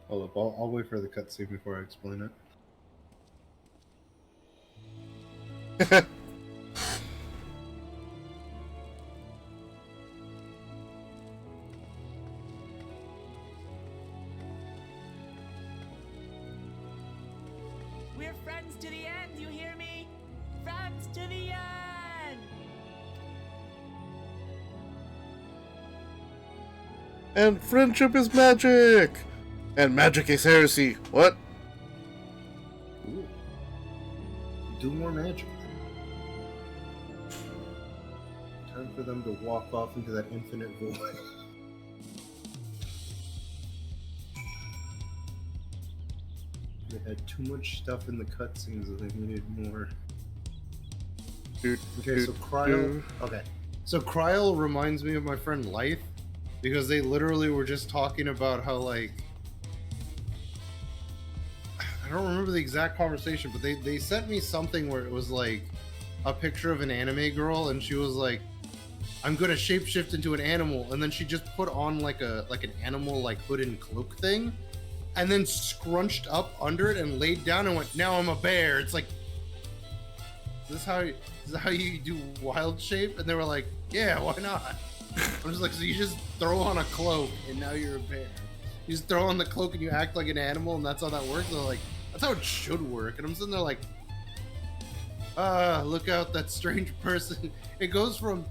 Speaker 10: Hold up, I'll wait for the cutscene before I explain it.
Speaker 5: We're friends to the end, you hear me? Friends to the end!
Speaker 1: And friendship is magic! And magic is heresy. What?
Speaker 10: Ooh. Do more magic. Time for them to walk off into that infinite void. They had too much stuff in the cutscenes that they needed more. Okay, so Cryo. Okay, so Cryo reminds me of my friend Life because they literally were just talking about how like I don't remember the exact conversation, but they sent me something where it was like a picture of an anime girl, and she was like, "I'm gonna shapeshift into an animal," and then she just put on like an animal like hood and cloak thing, and then scrunched up under it and laid down and went, "Now I'm a bear." It's like, is this how you do wild shape? And they were like, "Yeah, why not?" I'm just like, so you just throw on a cloak and now you're a bear. You just throw on the cloak and you act like an animal, and that's how that works. They're like, that's how it should work. And I'm sitting there like, look out, that strange person. It goes to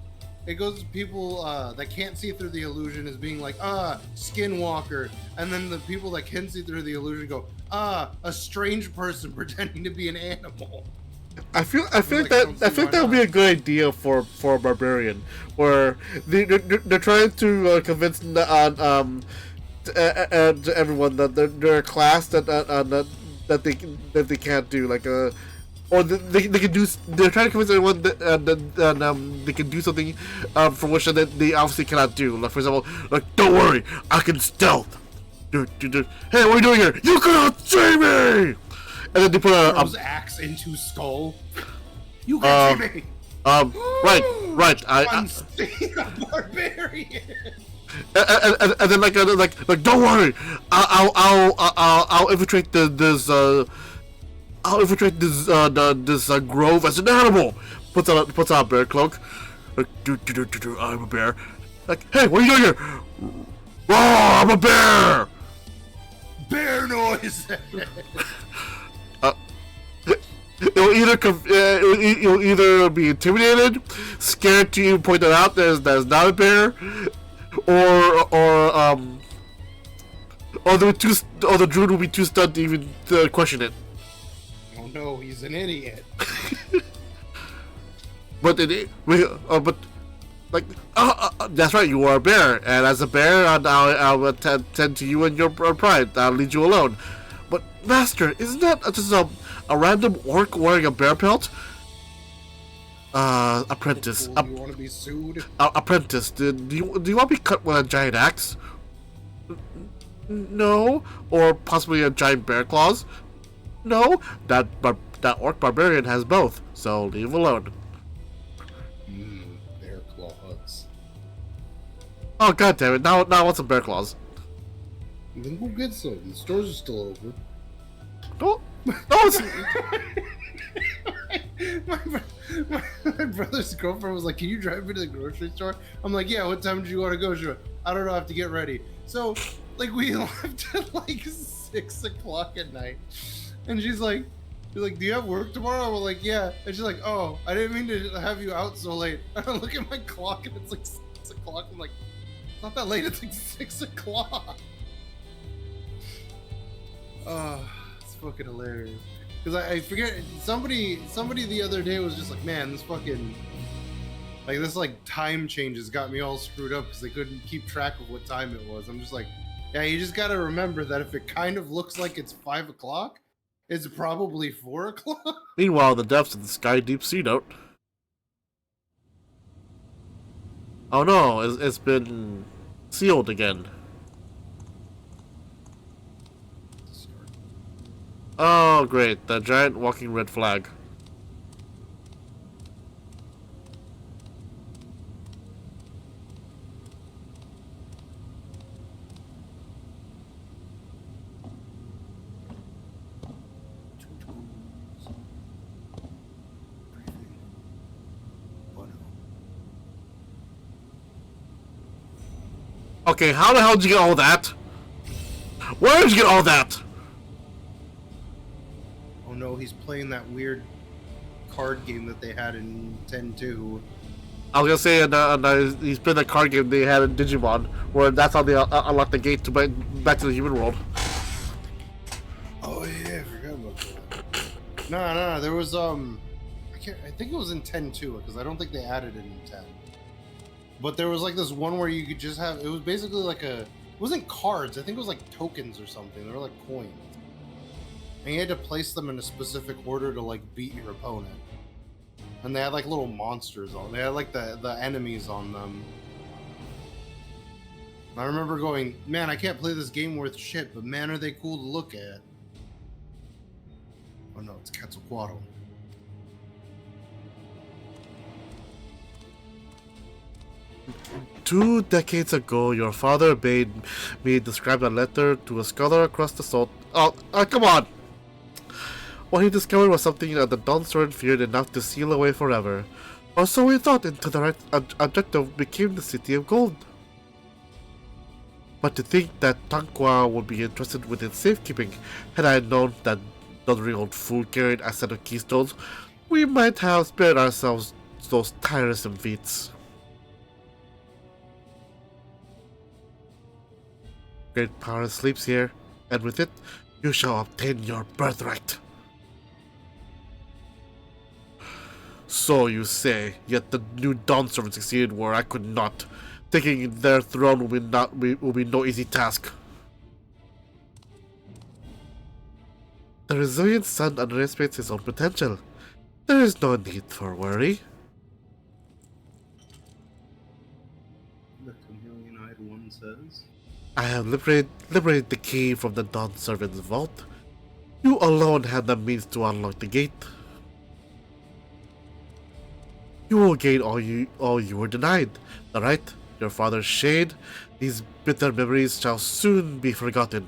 Speaker 10: people that can't see through the illusion as being like, skinwalker. And then the people that can see through the illusion go, a strange person pretending to be an animal.
Speaker 1: I feel like that would be a good idea for a barbarian, where they're trying to convince to everyone that they're a class that they can't do, like or they can do. They're trying to convince everyone that they can do something for which that they obviously cannot do. Like, for example, like, don't worry, I can stealth. Hey, what are you doing here? You cannot see me. And then they put
Speaker 10: a axe into Skull. You can see me.
Speaker 1: Right.
Speaker 10: I'm a barbarian.
Speaker 1: And then like don't worry, I'll infiltrate this grove as an animal. Puts on a bear cloak. Like, I'm a bear. Like, hey, what are you doing here? Roar, I'm a bear.
Speaker 10: Bear noise.
Speaker 1: It'll either be intimidated, scared to even point it out that it's not a bear, or the druid will be too stunned to even question it.
Speaker 10: Oh no, he's an idiot.
Speaker 1: But that's right, you are a bear, and as a bear, I'll attend to you and your pride. I'll leave you alone. But master, isn't that just a random orc wearing a bear pelt? Apprentice.
Speaker 10: You want to be sued?
Speaker 1: Apprentice, do you want to be cut with a giant axe? No. Or possibly a giant bear claws? No. That orc barbarian has both, so leave him alone. Oh god damn it! Now I want some bear claws.
Speaker 10: Then go get some. The stores are still open.
Speaker 1: No, it's...
Speaker 10: my brother's girlfriend was like, "Can you drive me to the grocery store?" I'm like, "Yeah." What time did you want to go? She went, "I don't know. I have to get ready." So, like, we left at like 6 o'clock at night, and she's like, "Do you have work tomorrow?" We're like, "Yeah." And she's like, "Oh, I didn't mean to have you out so late." And I look at my clock, and it's like 6 o'clock. I'm like, "It's not that late. It's like 6 o'clock." It's fucking hilarious. Because I forget, somebody the other day was just like, "Man, this fucking, like, this, like, time changes got me all screwed up because they couldn't keep track of what time it was." I'm just like, yeah, you just gotta remember that if it kind of looks like it's 5 o'clock, it's probably 4 o'clock.
Speaker 1: Meanwhile, the depths of the Sky Deep Sea note. Oh no, it's been sealed again. Oh great, the giant walking red flag. Okay, how the hell did you get all that? Where did you get all that?
Speaker 10: Oh no, he's playing that weird card game that they had in 10-2.
Speaker 1: I was gonna say, and he's playing that card game they had in Digimon, where that's how they unlock the gate to back to the human world.
Speaker 10: Oh yeah, I forgot about that. No, there was I think it was in 10-2 because I don't think they added it in 10. But there was like this one where you could just have, it was basically like it wasn't cards, I think it was like tokens or something. They were like coins. And you had to place them in a specific order to like beat your opponent. And they had like little monsters on. They had like the enemies on them. And I remember going, man, I can't play this game worth shit, but man, are they cool to look at. Oh no, it's Quetzalcoatl.
Speaker 1: Two decades ago, your father made me describe a letter to a scholar across the salt. Oh, come on! What he discovered was something that the Dawn Servant feared enough to seal away forever. Or so he thought, until the right objective became the City of Gold. But to think that Tanqua would be interested with its safekeeping, had I known that the old fool carried a set of keystones, we might have spared ourselves those tiresome feats. Great power sleeps here, and with it, you shall obtain your birthright. So you say, yet the new Dawn Servant succeeded where I could not. Taking their throne will be no easy task. The resilient sun underestimates his own potential. There is no need for worry.
Speaker 10: The chameleon-eyed one says.
Speaker 1: I have liberated the key from the Dawn Servant's vault. You alone have the means to unlock the gate. You will gain all you were denied. The right, your father's shade. These bitter memories shall soon be forgotten.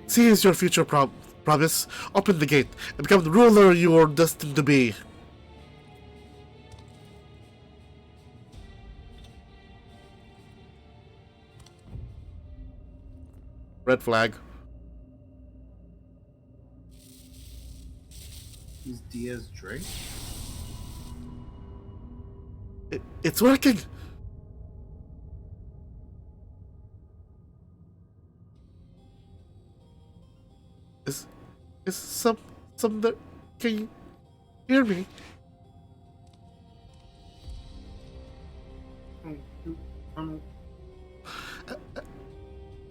Speaker 1: Seize your future promise. Open the gate and become the ruler you are destined to be. Red flag.
Speaker 10: Is Diaz Drake?
Speaker 1: It's working. Is some there? Can you hear me?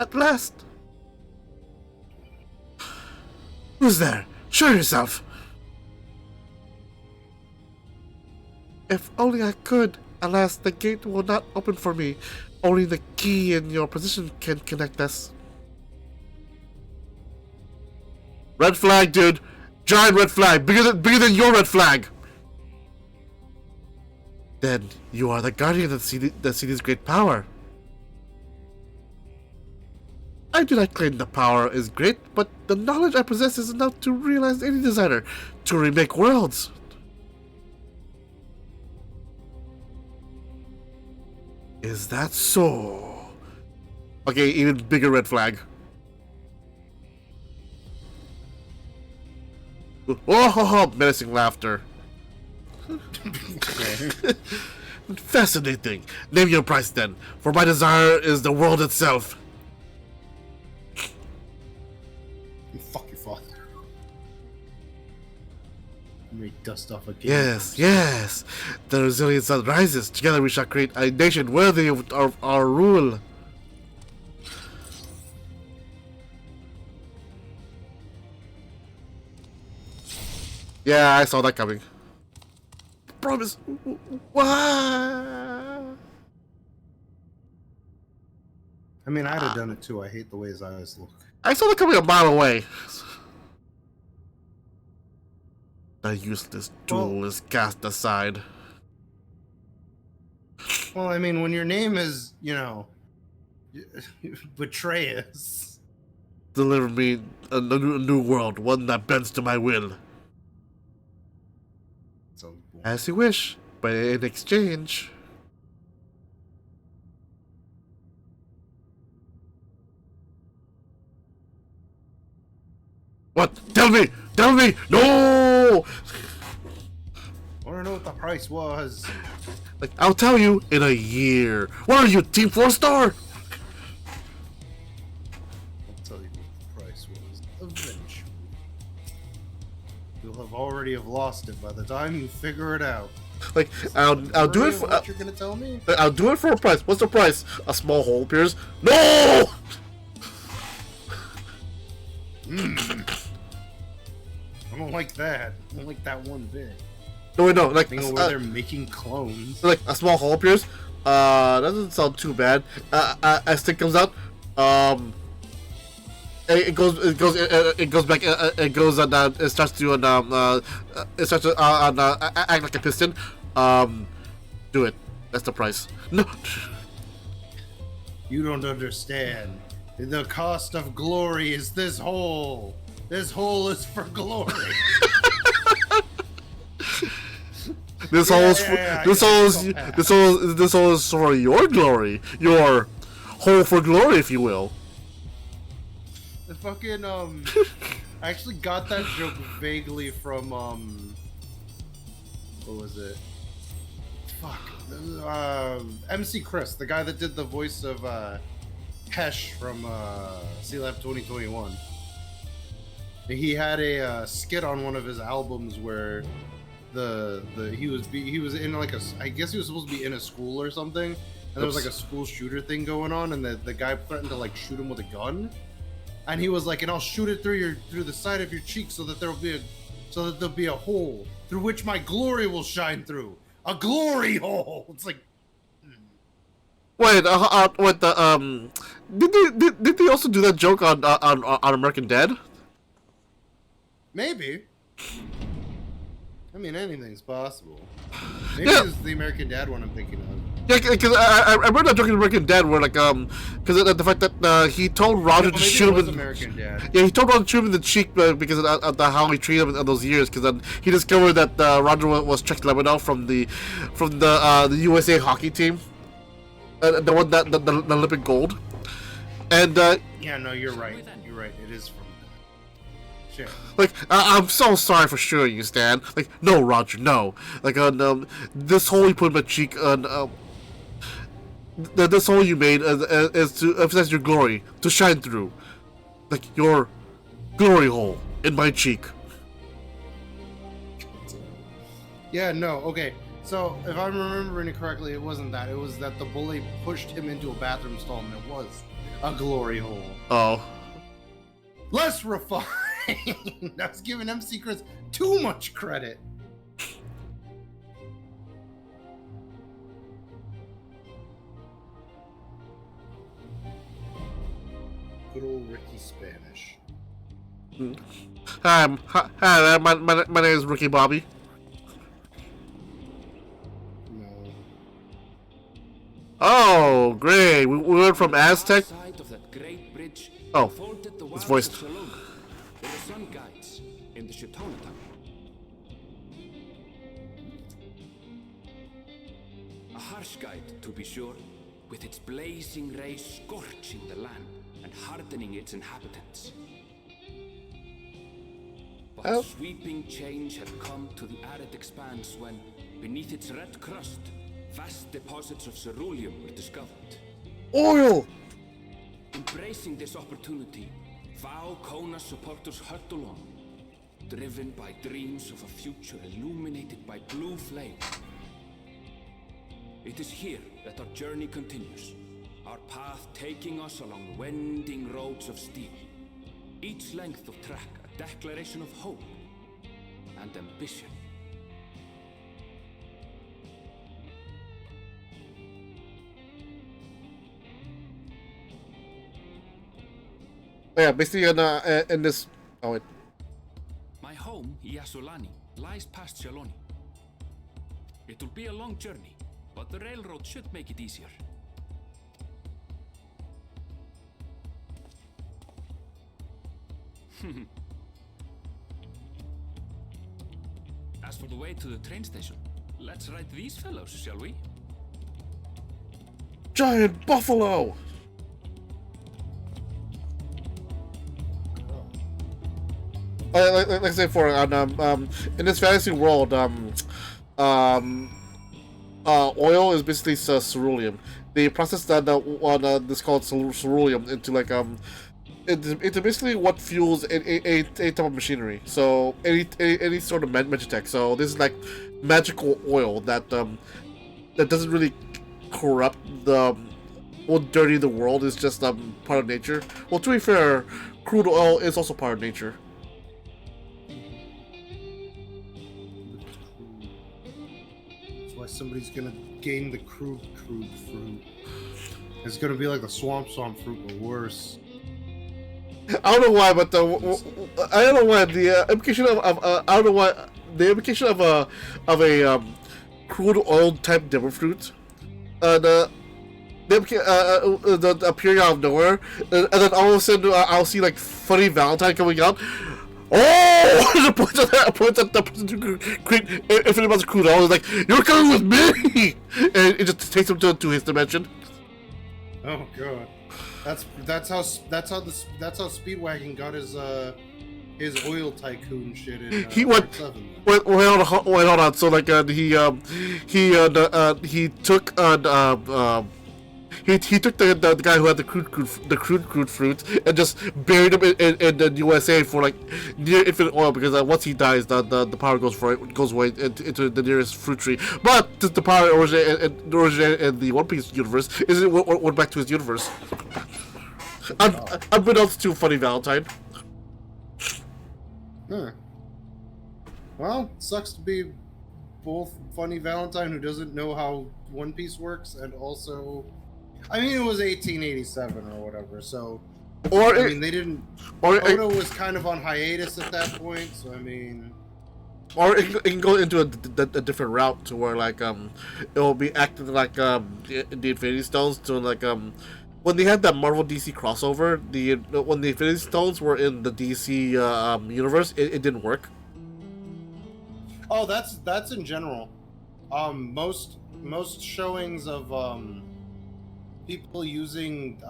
Speaker 1: At last. Who's there? Show yourself! If only I could. Alas, the gate will not open for me. Only the key in your position can connect us. Red flag, dude. Giant red flag. Bigger than your red flag. Then you are the guardian of the city's great power. I do not claim the power is great, but the knowledge I possess is enough to realize any desire to remake worlds. Is that so? Okay, even bigger red flag. Oh, menacing laughter. Fascinating. Name your price then, for my desire is the world itself.
Speaker 10: Fuck your father. Let me dust off again.
Speaker 1: Yes, yes. The resilience that rises. Together we shall create a nation worthy of our rule. Yeah, I saw that coming. Promise. What?
Speaker 10: I mean, I'd have done it too. I hate the way his eyes look.
Speaker 1: I saw that coming a mile away. The useless tool is cast aside.
Speaker 10: Well, I mean, when your name is, you know, Betrayus.
Speaker 1: Deliver me a new world, one that bends to my will. As you wish, but in exchange... What? Tell me! Tell me! No!
Speaker 10: Wanna know what the price was?
Speaker 1: Like, I'll tell you in a year. What are you, Team 4-star?
Speaker 10: I'll tell you what the price was. Eventually. You'll have already lost it by the time you figure it out.
Speaker 1: Like, I'll do it for...
Speaker 10: What you're gonna tell me?
Speaker 1: I'll do it for a price. What's the price? A small hole appears. No!
Speaker 10: I don't like that. I don't like that one bit.
Speaker 1: No, wait, no. Like,
Speaker 10: where they're making clones.
Speaker 1: Like, a small hole appears. That doesn't sound too bad. A stick comes out. It goes back. It goes and it starts to act like a piston. Do it. That's the price. No.
Speaker 10: You don't understand. The cost of glory is this hole. This hole is for glory. This hole
Speaker 1: is for your glory. Your hole for glory, if you will.
Speaker 10: The fucking I actually got that joke vaguely from what was it? Fuck. MC Chris, the guy that did the voice of Hesh from C-Lab 2021. He had a skit on one of his albums where he was in like I guess he was supposed to be in a school or something, and there was like a school shooter thing going on, and the guy threatened to like shoot him with a gun, and he was like, and I'll shoot it through the side of your cheek so that there'll be a hole through which my glory will shine through. A glory hole. It's like.
Speaker 1: Wait, what the did they also do that joke on American Dad?
Speaker 10: Maybe. I mean, anything's possible. Maybe it's the American Dad one I'm thinking of.
Speaker 1: Yeah, because I remember that joke in American Dad where like because the fact that he told Roger to shoot him.
Speaker 10: American Dad.
Speaker 1: Yeah, he told Roger to shoot him in the cheek because of how he treated him in those years. Because then he discovered that Roger was Czech Lebanov from the USA hockey team, the one that the Olympic gold, and
Speaker 10: yeah, no, you're right. You're right. It is from. Sure.
Speaker 1: Like, I'm so sorry for shooting you, Stan. Like, no, Roger, no. Like, this hole you put in my cheek, this hole you made is to emphasize your glory, to shine through. Like, your glory hole in my cheek.
Speaker 10: Yeah, no, okay. So, if I'm remembering it correctly, it wasn't that. It was that the bully pushed him into a bathroom stall, and it was a glory hole.
Speaker 1: Oh.
Speaker 10: Less refined. I was giving MC Chris too much credit. Good old Ricky Spanish.
Speaker 1: Hi, my name is Ricky Bobby.
Speaker 10: No.
Speaker 1: Oh, great. We went from Aztec.
Speaker 2: Side of that great bridge
Speaker 1: Oh,
Speaker 2: unfolded the
Speaker 1: it's
Speaker 2: wilds
Speaker 1: voiced.
Speaker 2: of Salona, where the sun guides in the Shitona town. A harsh guide, to be sure, with its blazing rays scorching the land and hardening its inhabitants. But
Speaker 1: Oh.
Speaker 2: sweeping change had come to the arid expanse when, beneath its red crust, vast deposits of ceruleum were discovered.
Speaker 1: Oil!
Speaker 2: Embracing this opportunity, Vau Kona supporters hurtle on, driven by dreams of a future illuminated by blue flame. It is here that our journey continues, our path taking us along winding roads of steel. Each length of track a declaration of hope and ambition.
Speaker 1: Yeah, basically in this. Oh wait.
Speaker 2: My home, Yasulani, lies past Shaloni. It will be a long journey, but the railroad should make it easier. As for the way to the train station, let's ride these fellows, shall we?
Speaker 1: Giant buffalo! Like I said before, in this fantasy world, oil is basically ceruleum. They process this called ceruleum into like it's basically what fuels a type of machinery. So any sort of magitech. So this is like magical oil that that doesn't really corrupt the won't dirty the world. It's just part of nature. Well, to be fair, crude oil is also part of nature.
Speaker 10: That's why somebody's gonna gain the crude fruit. It's gonna be like the swamp fruit, but worse.
Speaker 1: I don't know why, but I don't know why the implication of I don't know why the implication of a crude oil type devil fruit, the appearing out of nowhere, and then all of a sudden I'll see like funny Valentine coming out. Oh! Points at the person to create infinite amounts of crude oil. It's like, you're coming with me, and it just takes him to his dimension.
Speaker 10: Oh god. That's how Speedwagon got his oil tycoon shit in
Speaker 1: He went.
Speaker 10: 7.
Speaker 1: Wait, hold on. So like he took he took the guy who had the crude fruit and just buried him in the USA for like near infinite oil, because once he dies, the power goes away into the nearest fruit tree. But the power originated in the One Piece universe, is it went back to his universe. Unbeknownst to Funny Valentine.
Speaker 10: Huh. Well, sucks to be both Funny Valentine, who doesn't know how One Piece works, and also, I mean, it was 1887 or whatever, so. I mean, they didn't. Oda was kind of on hiatus at that point, so I mean.
Speaker 1: Or it can go into a different route to where like it will be acting like the Infinity Stones, to like when they had that Marvel DC crossover, when the Infinity Stones were in the DC universe, it didn't work.
Speaker 10: Oh, that's in general. Most showings of people using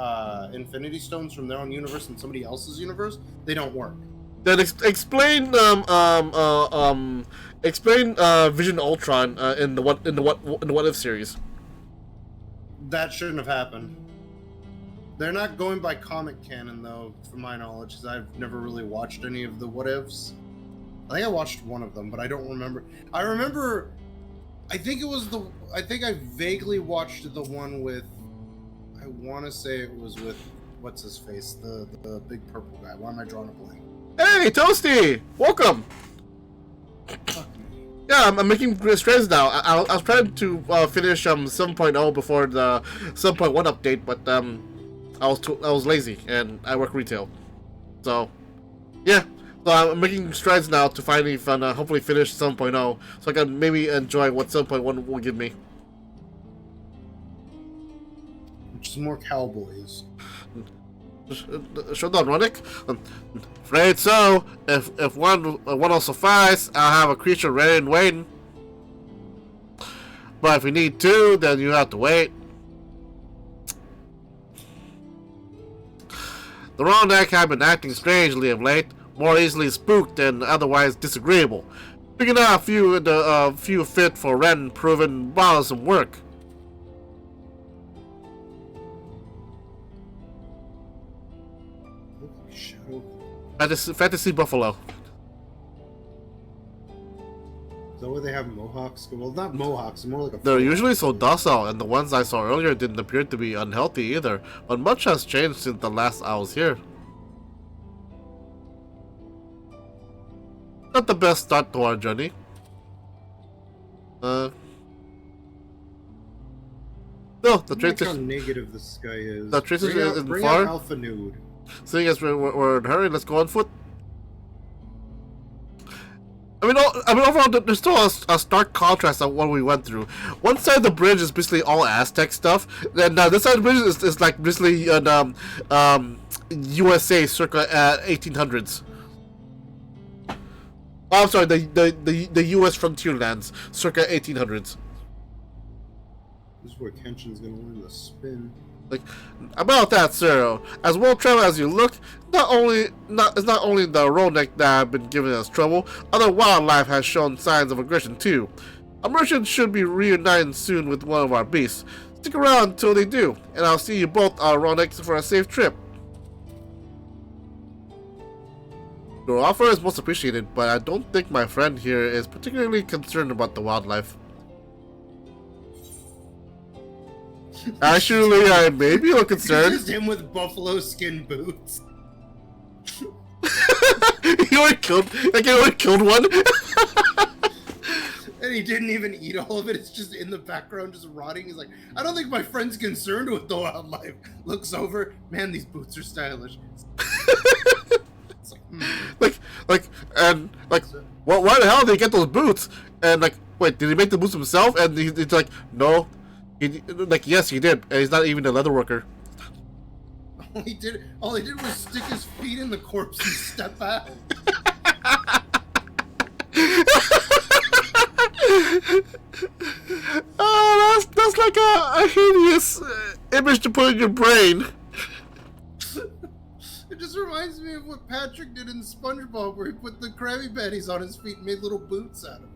Speaker 10: Infinity Stones from their own universe and somebody else's universe, they don't work.
Speaker 1: Then explain Vision Ultron in the What If series.
Speaker 10: That shouldn't have happened. They're not going by comic canon, though, from my knowledge, because I've never really watched any of the What Ifs. I think I watched one of them, but I don't remember. I think I vaguely watched the one with, I want to say it was with, what's his face? The big purple guy. Why am I drawing a blank?
Speaker 1: Hey, Toasty! Welcome! Yeah, I'm making strides now. I was planning to finish 7.0 before the 7.1 update, but I was lazy and I work retail, so yeah. So I'm making strides now to finally hopefully finish 7.0, so I can maybe enjoy what 7.1 will give me.
Speaker 10: Just more cowboys.
Speaker 1: Should not Ronick? Afraid so. If one will suffice, I'll have a creature ready and waiting. But if we need two, then you have to wait. The Rondak have been acting strangely of late, more easily spooked than otherwise disagreeable. Picking out a few fit for Ren proven bothersome work. Fantasy Buffalo.
Speaker 10: Is that why they have mohawks? Well, not mohawks, more like a...
Speaker 1: They're usually so docile, and the ones I saw earlier didn't appear to be unhealthy either. But much has changed since the last I was here. Not the best start to our journey. No, the train
Speaker 10: Look how negative this guy is.
Speaker 1: The train station isn't
Speaker 10: bring
Speaker 1: far.
Speaker 10: out Alpha Nude.
Speaker 1: Seeing as we're in a hurry, let's go on foot. I mean, overall, there's still a stark contrast of what we went through. One side of the bridge is basically all Aztec stuff, and this side of the bridge is like basically USA circa 1800s. Oh, I'm sorry, the U.S. frontier lands circa 1800s.
Speaker 10: This is where Kenshin's gonna learn the spin.
Speaker 1: Like, about that, sir. As well traveled as you look, it's not only the Rondak that have been giving us trouble, other wildlife has shown signs of aggression too. A merchant should be reuniting soon with one of our beasts. Stick around until they do, and I'll see you both Rondak for a safe trip. Your offer is most appreciated, but I don't think my friend here is particularly concerned about the wildlife. Actually, I may be a little concerned.
Speaker 10: It's just him with buffalo skin boots.
Speaker 1: He already killed one.
Speaker 10: And he didn't even eat all of it. It's just in the background, just rotting. He's like, I don't think my friend's concerned with the wildlife. Looks over, man, these boots are stylish. It's like,
Speaker 1: why the hell did he get those boots? And like, wait, did he make the boots himself? And he's like, no. Yes, he did. And he's not even a leather worker.
Speaker 10: All he did was stick his feet in the corpse and step out.
Speaker 1: Oh, that's like a hideous image to put in your brain.
Speaker 10: It just reminds me of what Patrick did in SpongeBob, where he put the Krabby Patties on his feet and made little boots out of them.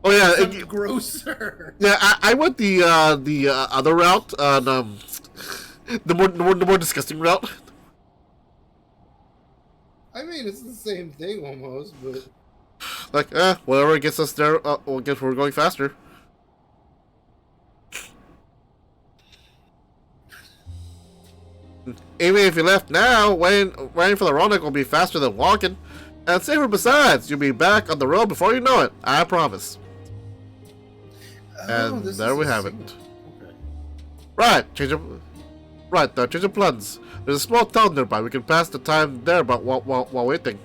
Speaker 1: Oh yeah,
Speaker 10: it's grosser.
Speaker 1: Yeah, I went the other route, the more disgusting route.
Speaker 10: I mean, it's the same thing almost, but
Speaker 1: like, whatever gets us there, we'll get we're going faster. Even if you left now, waiting for the Rondak will be faster than walking, and safer besides. You'll be back on the road before you know it. I promise. And there we have it.
Speaker 10: Okay.
Speaker 1: Right, change of plans. There's a small town nearby. We can pass the time there, but while waiting.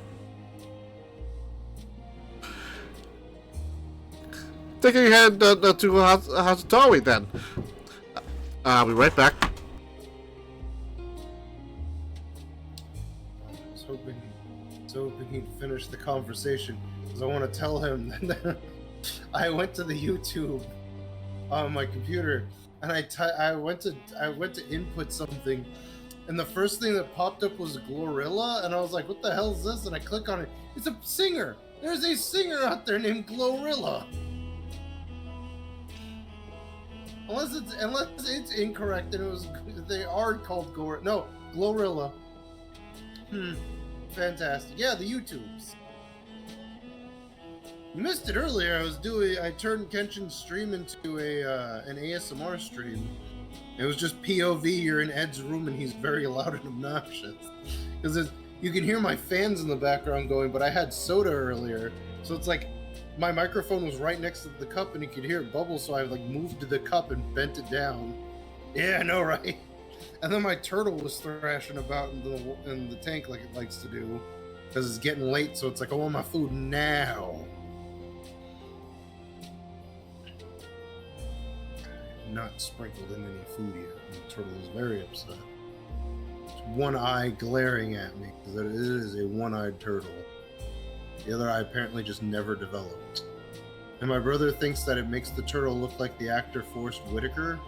Speaker 1: Taking ahead to Hasutawi then. I'll be right back.
Speaker 10: I was hoping he'd finish the conversation, because I want to tell him that I went to the YouTube on my computer, and I went to input something, and the first thing that popped up was Glorilla, and I was like, what the hell is this? And I click on it. It's a singer. There's a singer out there named Glorilla. Unless it's incorrect, and they are called Glorilla. Fantastic. Yeah, the YouTubes. You missed it earlier. I turned Kenshin's stream into an ASMR stream. It was just POV. You're in Ed's room and he's very loud and obnoxious. Because you can hear my fans in the background going, but I had soda earlier, so it's like my microphone was right next to the cup and you could hear it bubble. So I like moved the cup and bent it down. Yeah, I know, right? And then my turtle was thrashing about in the tank like it likes to do, because it's getting late. So it's like, I want my food now. not sprinkled in any food yet. And the turtle is very upset. It's one eye glaring at me because it is a one-eyed turtle. The other eye apparently just never developed. And my brother thinks that it makes the turtle look like the actor Forrest Whitaker.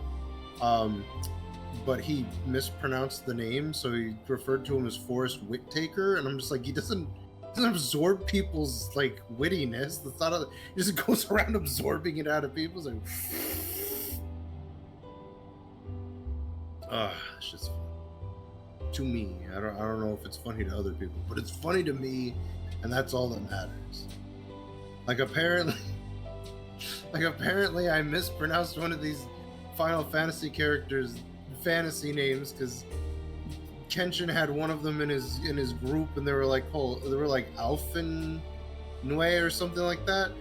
Speaker 10: But he mispronounced the name, so he referred to him as Forrest Whitaker, and I'm just like, he doesn't absorb people's like wittiness. That's not a, he just goes around absorbing it out of people. It's like, it's just to me. I don't know if it's funny to other people, but it's funny to me, and that's all that matters. Like apparently I mispronounced one of these Final Fantasy characters' fantasy names because Kenshin had one of them in his group, and they were like Alphen Nue or something like that.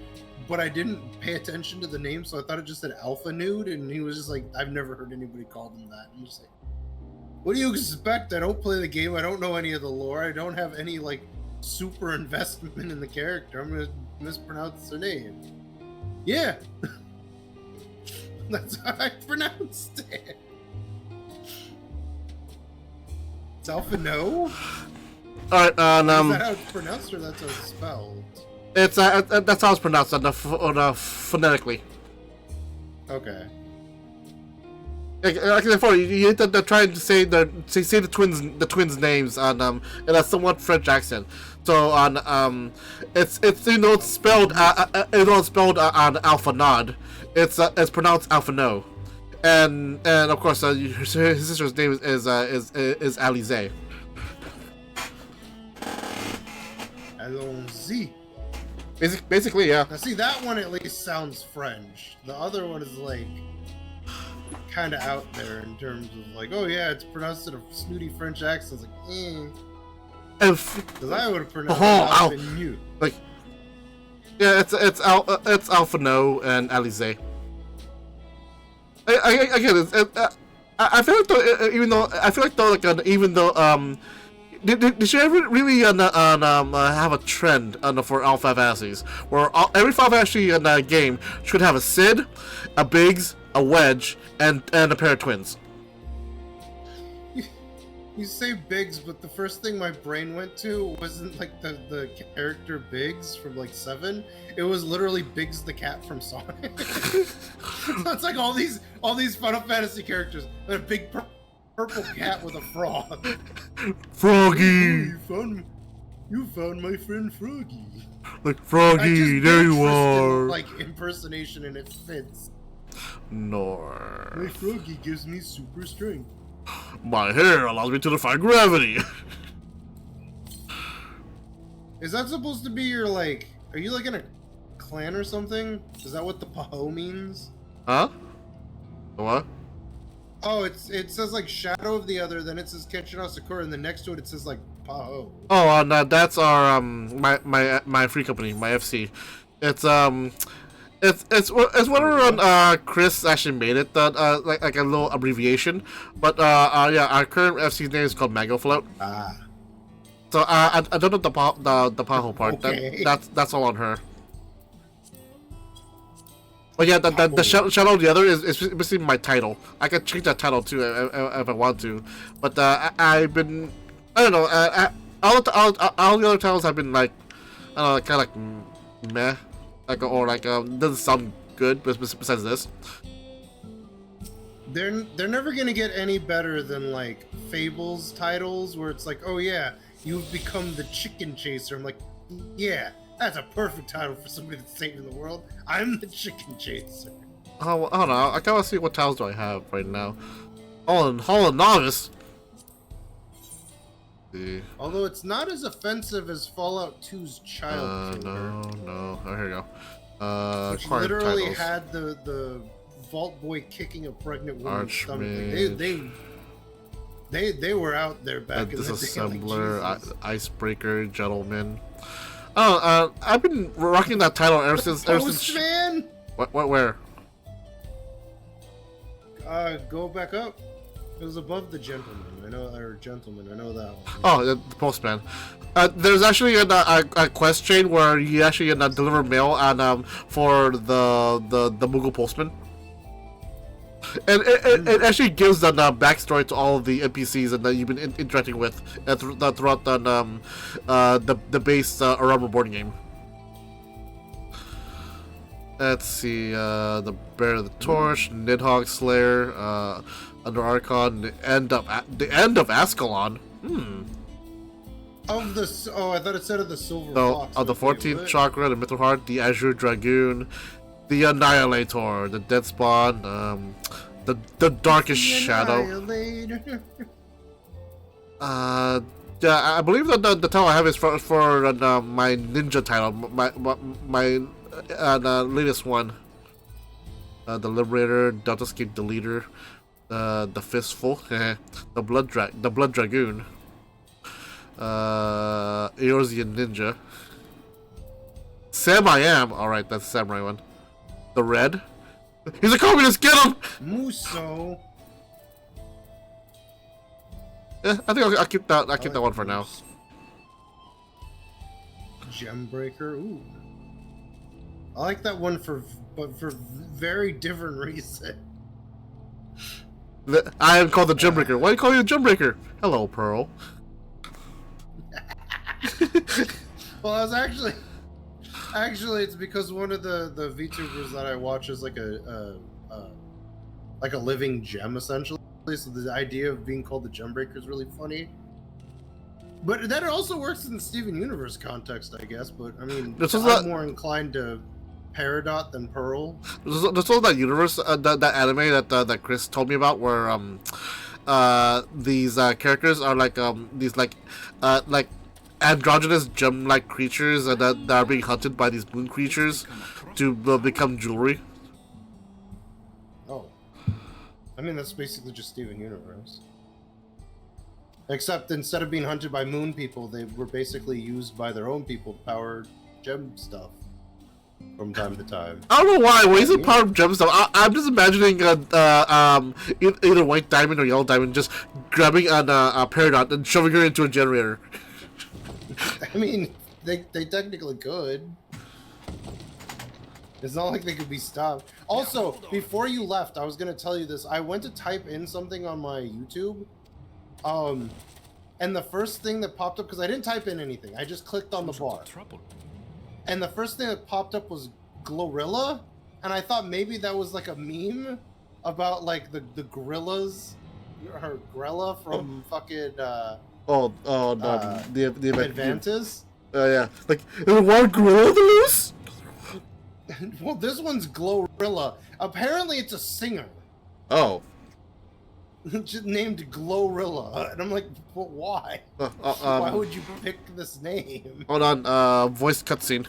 Speaker 10: But I didn't pay attention to the name, so I thought it just said Alpha Nude, and he was just like, I've never heard anybody call him that. I'm just like, what do you expect? I don't play the game. I don't know any of the lore. I don't have any like super investment in the character. I'm gonna mispronounce their name. Yeah. That's how I pronounced it. It's Alpha No?
Speaker 1: Alright,
Speaker 10: Is that how it's pronounced or that's how it's spelled?
Speaker 1: It's that's how it's pronounced phonetically.
Speaker 10: Okay.
Speaker 1: Like before, they're trying to say the twins' names in a somewhat French accent. So it's it's spelled on Alpha Nod. It's pronounced Alpha No, and of course his sister's name is Alize.
Speaker 10: Allons-y.
Speaker 1: Basically, yeah.
Speaker 10: Now see, that one at least sounds French. The other one is like kind of out there in terms of like, oh yeah, it's pronounced in a snooty French accent. It's like, because I would have pronounced it new.
Speaker 1: Like, yeah, it's Alpha No and Alize. I get it. I feel like did she ever really have a trend for all 5 Fantasies where every 5 Fantasy game should have a Cid, a Biggs, a Wedge, and a pair of twins?
Speaker 10: You say Biggs, but the first thing my brain went to wasn't like the character Biggs from like 7. It was literally Biggs the cat from Sonic. It's like all these Final Fantasy characters, and a big purple cat with a frog.
Speaker 1: Froggy!
Speaker 10: You found my friend Froggy.
Speaker 1: Like, Froggy, there you are.
Speaker 10: Like impersonation, and it fits.
Speaker 1: No.
Speaker 10: My Froggy gives me super strength.
Speaker 1: My hair allows me to defy gravity.
Speaker 10: Is that supposed to be your like? Are you like in a clan or something? Is that what the Paho means?
Speaker 1: Huh? What?
Speaker 10: Oh, it says like Shadow of the Other, then it says Kenshin Asakura, and then next to it says like Paho.
Speaker 1: Oh, no, that's our my free company, my FC. It's whatever Chris actually made it that like a little abbreviation, but yeah, our current FC's name is called Mango Float.
Speaker 10: Ah.
Speaker 1: So I don't know the Paho part.
Speaker 10: Okay.
Speaker 1: That's all on her. But yeah, the Shadow of the Other is basically my title. I can change that title too if I want to. But I don't know. All the other titles have been like, I don't know, kind of like meh, doesn't sound good. Besides this,
Speaker 10: they're never gonna get any better than like Fables titles, where it's like, oh yeah, you've become the chicken chaser. I'm like, yeah. That's a perfect title for somebody that's saving the world. I'm the chicken chaser.
Speaker 1: Oh, I don't know. I gotta see what titles do I have right now. Holland Novice. See.
Speaker 10: Although it's not as offensive as Fallout 2's Child Killer.
Speaker 1: No. Oh, here you go.
Speaker 10: Which literally titles. Had the Vault Boy kicking a pregnant woman's stomach. They were out there back in the day.
Speaker 1: Disassembler, like, Icebreaker, Gentleman. Oh, I've been rocking that title ever since.
Speaker 10: Postman?
Speaker 1: What? Where?
Speaker 10: Go back up. It was above the Gentleman. I know that one.
Speaker 1: Oh, the Postman. There's actually a quest chain where you actually deliver mail and for the Moogle Postman. And it actually gives the backstory to all of the NPCs that you've been interacting with throughout the base Arama board game. Let's see, the Bear of the Torch, Nidhogg Slayer, under Archon, the end of Ascalon.
Speaker 10: Of the I thought it said of the Silver
Speaker 1: So,
Speaker 10: Fox.
Speaker 1: of the 14th chakra, the Mithril Heart, the Azure Dragoon, the Annihilator, the Dead Spawn, the Darkest Shadow. Yeah, I believe that the title I have is for my ninja title, my latest one. The Liberator, Deltascape Deleter, the Fistful, the Blood Dragoon, Eorzean Ninja, Sam I Am. All right, that's the samurai one. The Red. He's a communist. Get him.
Speaker 10: Muso.
Speaker 1: Yeah, I think I'll keep that. I'll keep that one for now.
Speaker 10: Gembreaker. Ooh. I like that one for very different reason.
Speaker 1: I am called the Gembreaker. Why do you call you the Gembreaker? Hello, Pearl.
Speaker 10: Well, I was actually it's because one of the VTubers that I watch is like a living gem essentially. So the idea of being called the Gembreaker is really funny. But that also works in the Steven Universe context, I guess. But I mean, I'm more inclined to Peridot than Pearl.
Speaker 1: There's also that universe, that anime that Chris told me about, where these characters are like these like androgynous gem-like creatures that are being hunted by these moon creatures to become jewelry.
Speaker 10: Oh, I mean that's basically just Steven Universe. Except instead of being hunted by moon people, they were basically used by their own people to power gem stuff from time to time.
Speaker 1: I don't know why. Ways of power gem stuff. I'm just imagining either white diamond or yellow diamond just grabbing a Peridot and shoving her into a generator.
Speaker 10: I mean, they technically could. It's not like they could be stopped. Also, before you left, I was gonna tell you this. I went to type in something on my YouTube. And the first thing that popped up, because I didn't type in anything, I just clicked on the bar. And the first thing that popped up was Glorilla, and I thought maybe that was like a meme about like the gorillas, or Grella from fucking
Speaker 1: the
Speaker 10: Advantis.
Speaker 1: Yeah, like one gorilla loose.
Speaker 10: Well, this one's Glorilla. Apparently, it's a singer.
Speaker 1: Oh.
Speaker 10: Just named Glorilla, and I'm like, but why? Why would you pick this name?
Speaker 1: Hold on, voice cutscene.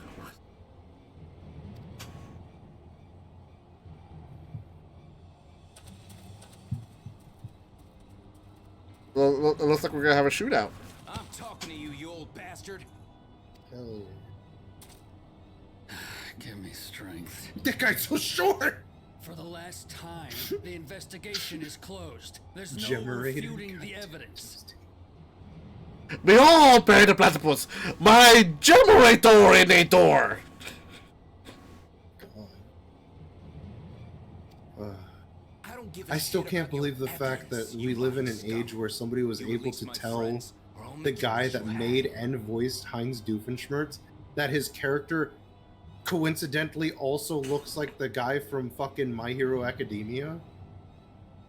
Speaker 1: Well, it looks like we're gonna have a shootout.
Speaker 2: I'm talking to you, you old bastard.
Speaker 10: Hell yeah.
Speaker 2: Give me strength.
Speaker 10: That guy's so short!
Speaker 2: For the last time, the investigation is closed. There's no
Speaker 10: Generated
Speaker 2: refuting the evidence.
Speaker 1: Behold, Perry the Platypus, my generator in a door!
Speaker 10: I still can't believe the fact that we live in an age where somebody was able to tell the guy that made and voiced Heinz Doofenshmirtz that his character coincidentally also looks like the guy from fucking My Hero Academia.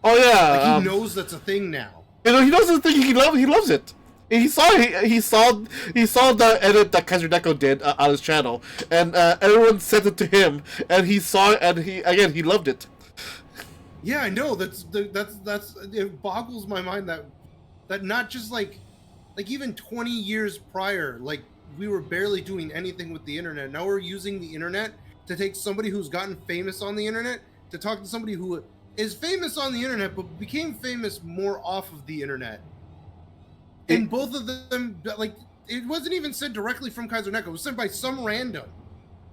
Speaker 1: Oh yeah,
Speaker 10: like he knows that's a thing now.
Speaker 1: You know, he knows the thing. He loves it. He saw the edit that Kaiser Neko did on his channel, and everyone sent it to him, and he saw it, and he loved it.
Speaker 10: Yeah, I know. That's it boggles my mind that not just like even 20 years prior, like we were barely doing anything with the internet. Now we're using the internet to take somebody who's gotten famous on the internet to talk to somebody who is famous on the internet but became famous more off of the internet. And both of them, like, it wasn't even said directly from Kaiser Neko. It was sent by some random.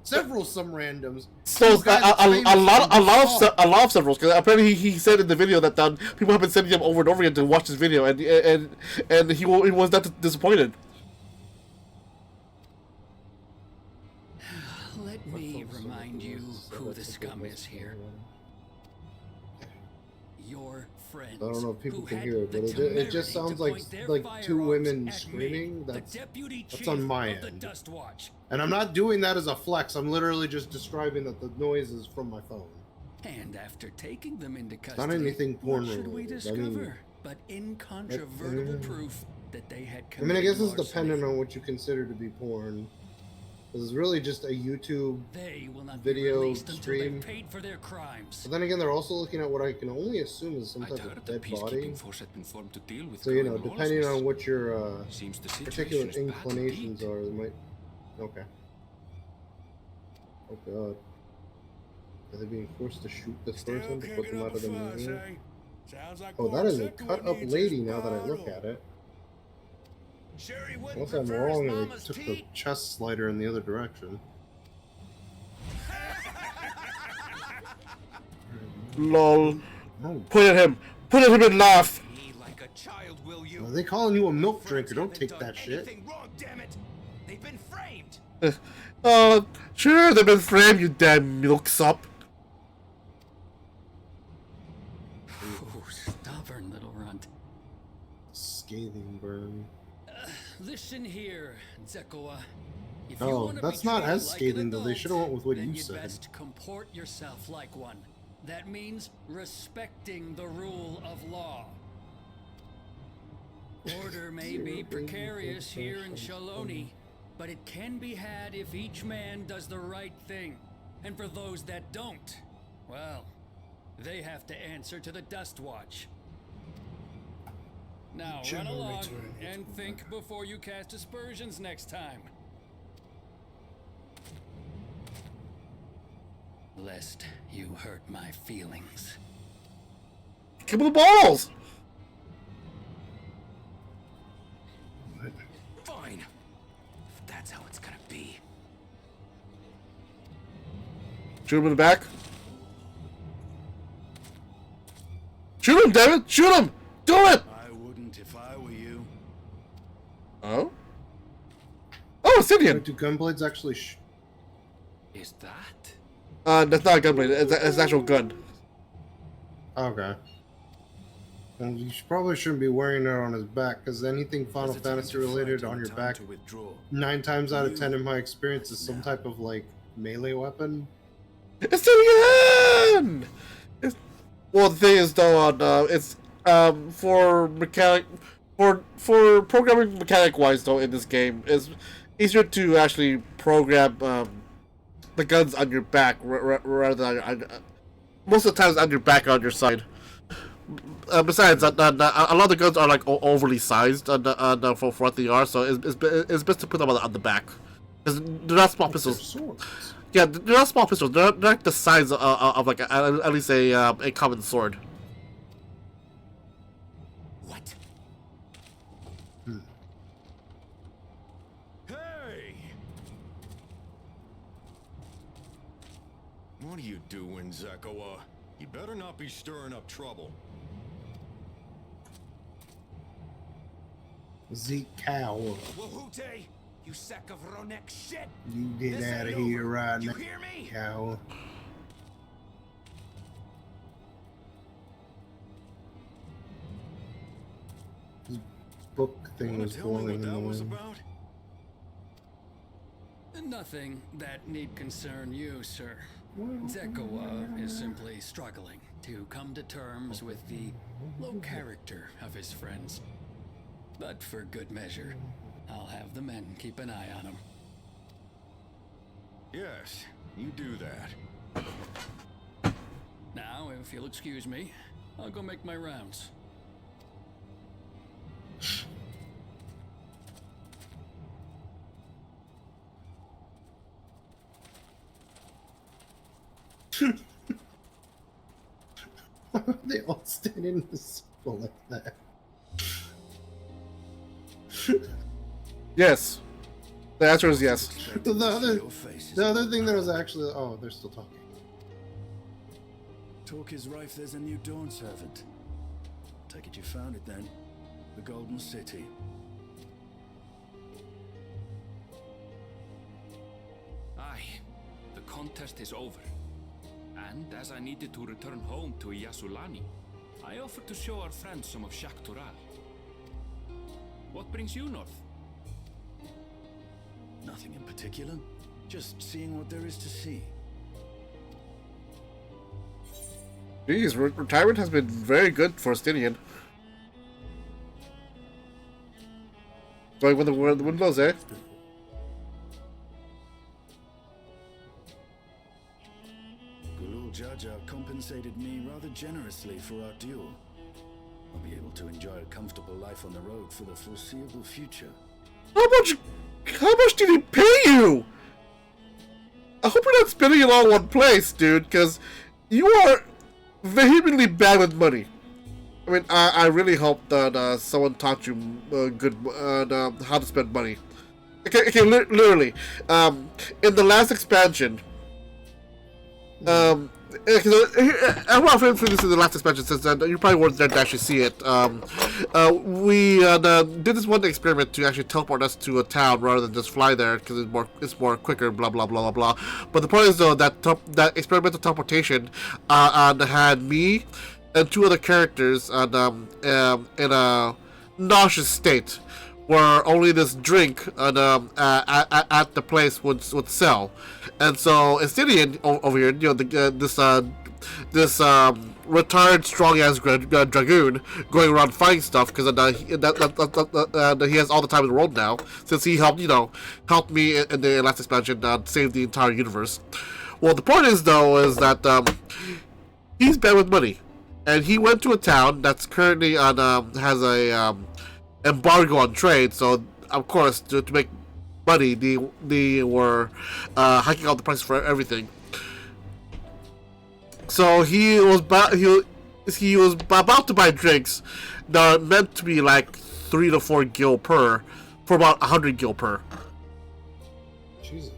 Speaker 10: Some randoms.
Speaker 1: So a lot of several. Because apparently he said in the video that people have been sending him over and over again to watch this video, and he was not disappointed.
Speaker 2: Let me remind you who the scum is here.
Speaker 12: your friends.
Speaker 10: I don't know if people
Speaker 12: who
Speaker 10: can
Speaker 12: had
Speaker 10: hear it,
Speaker 12: the
Speaker 10: but it just
Speaker 12: temerity
Speaker 10: sounds
Speaker 12: to
Speaker 10: like
Speaker 12: point their
Speaker 10: two
Speaker 12: firearms
Speaker 10: women
Speaker 12: at
Speaker 10: screaming.
Speaker 12: me, the
Speaker 10: That's
Speaker 12: deputy
Speaker 10: that's
Speaker 12: chief
Speaker 10: on my
Speaker 12: of the
Speaker 10: end.
Speaker 12: Dust Watch.
Speaker 10: And I'm not doing that as a flex. I'm literally just describing that the noise is from my phone.
Speaker 12: And after taking them into
Speaker 10: It's
Speaker 12: custody,
Speaker 10: not anything porn
Speaker 12: what should we
Speaker 10: related.
Speaker 12: discover but incontrovertible proof that they had
Speaker 10: I mean, I guess it's
Speaker 12: committed
Speaker 10: dependent on what you consider to be porn. This is really just a YouTube
Speaker 12: They will not
Speaker 10: video
Speaker 12: be released until
Speaker 10: stream.
Speaker 12: they've paid for their crimes.
Speaker 10: But then again, they're also looking at what I can only assume is some
Speaker 2: I'd
Speaker 10: type
Speaker 2: heard
Speaker 10: of
Speaker 2: the
Speaker 10: dead body.
Speaker 2: peacekeeping force had been formed to deal with
Speaker 10: So, you know,
Speaker 2: growing
Speaker 10: depending
Speaker 2: lawlessness.
Speaker 10: on what your
Speaker 2: Seems the
Speaker 10: particular
Speaker 2: situation's bad
Speaker 10: inclinations
Speaker 2: indeed.
Speaker 10: are, they might... Okay. Oh god. Are they being forced to shoot this person to put them out of the movie? Oh, that is a cut-up lady now that I look at it. Unless I'm wrong and they took the chest slider in the other direction.
Speaker 1: Lol.
Speaker 10: Oh.
Speaker 1: Point at him. Point at him and laugh.
Speaker 6: Like a child, will you?
Speaker 10: Are they calling you a milk drinker? Don't take that shit.
Speaker 6: Anything wrong, damn it! They've been framed.
Speaker 1: Sure, they've been framed, you damn milksop.
Speaker 12: Oh, stubborn little runt.
Speaker 10: Scathing burn.
Speaker 12: Listen here, Zekoa. If
Speaker 10: Oh,
Speaker 12: you wanna
Speaker 10: that's
Speaker 12: be
Speaker 10: not
Speaker 12: treated
Speaker 10: as
Speaker 12: like
Speaker 10: scathing,
Speaker 12: an
Speaker 10: though. They
Speaker 12: adult,
Speaker 10: should've went with what
Speaker 12: then
Speaker 10: you
Speaker 12: you'd
Speaker 10: said.
Speaker 12: best comport yourself like one. That means respecting the rule of law. Order may be precarious here in Shaloni, but it can be had if each man does the right thing. And for those that don't, well, they have to answer to the Dust Watch. Now run along and think before you cast aspersions next time. Lest you hurt my feelings.
Speaker 1: Give him the balls.
Speaker 6: Fine. If that's how it's gonna be.
Speaker 1: Shoot him in the back. Shoot him, David! Shoot him! Do it!
Speaker 6: I wouldn't if I were you.
Speaker 1: Oh? Oh, Obsidian!
Speaker 10: Do gunblades actually
Speaker 2: Is that?
Speaker 1: That's not a gunblade. It's an actual gun.
Speaker 10: Okay. Well, you probably shouldn't be wearing it on his back, because anything Final Fantasy related on your back, 9 times out of 10 in my experience, is some type of, like, melee weapon.
Speaker 1: Obsidian! Well, the thing is, though, it's for programming mechanic wise, though, in this game, it's easier to actually program the guns on your back rather than most of the times on your back or on your side. Besides, a lot of the guns are like overly sized for what they are, so it's best to put them on the back because they're not small pistols. Yeah, they're not small pistols. They're like the size of like at least a common sword.
Speaker 6: What? Hey!
Speaker 9: What are you doing, Zekoa? You better not be stirring up trouble.
Speaker 10: Zeke Cow.
Speaker 6: Wahute! You sack of Ronek shit!
Speaker 10: You get
Speaker 6: This
Speaker 10: out of
Speaker 6: ain't
Speaker 10: here
Speaker 6: over.
Speaker 10: right
Speaker 6: You
Speaker 10: now,
Speaker 6: hear me?
Speaker 10: Cow. This book thing was
Speaker 9: Tell me
Speaker 10: blowing
Speaker 9: what
Speaker 10: in the
Speaker 9: that was
Speaker 10: wind.
Speaker 9: about?
Speaker 12: Nothing that need concern you, sir. Zekoa is simply struggling to come to terms with the low character of his friends. But for good measure, I'll have the men keep an eye on him.
Speaker 9: Yes, you do that.
Speaker 12: Now, if you'll excuse me, I'll go make my rounds.
Speaker 10: They all stand in a circle like that.
Speaker 1: Yes. The answer is yes.
Speaker 10: The other thing that was actually... Oh, they're still talking.
Speaker 13: Talk is rife, there's a new Dawn servant. Take it you found it then. The Golden City.
Speaker 2: Aye, the contest is over. And as I needed to return home to Yasulani, I offered to show our friends some of Shak Tural. What brings you north?
Speaker 13: Nothing in particular. Just seeing what there is to see.
Speaker 1: Jeez, retirement has been very good for Stinian. Going with the wind blows, eh?
Speaker 13: Gulul Jaja compensated me rather generously for our duel. I'll be able to enjoy a comfortable life on the road for the foreseeable future.
Speaker 1: How much did he pay you? I hope you're not spending it all in one place, dude, because you are vehemently bad with money. I mean, I really hope that someone taught you good how to spend money. Okay, literally. In the last expansion, I'm not referring to this in the last expansion since you probably weren't there to actually see it. We did this one experiment to actually teleport us to a town rather than just fly there because it's more quicker. Blah blah blah blah blah. But the point is though that experimental teleportation had me and two other characters in a nauseous state, where only this drink at the place would sell. And so Estidian over here, you know, this retired strong ass dragoon going around fighting stuff because he has all the time in the world now since he helped me in the last expansion save the entire universe. Well, the point is though is that he's bad with money, and he went to a town that's currently on has a embargo on trade. So of course to make money, they were hiking up the prices for everything. So he was about to buy drinks that are meant to be like 3 to 4 gil per, for about 100 gil per.
Speaker 10: Jesus.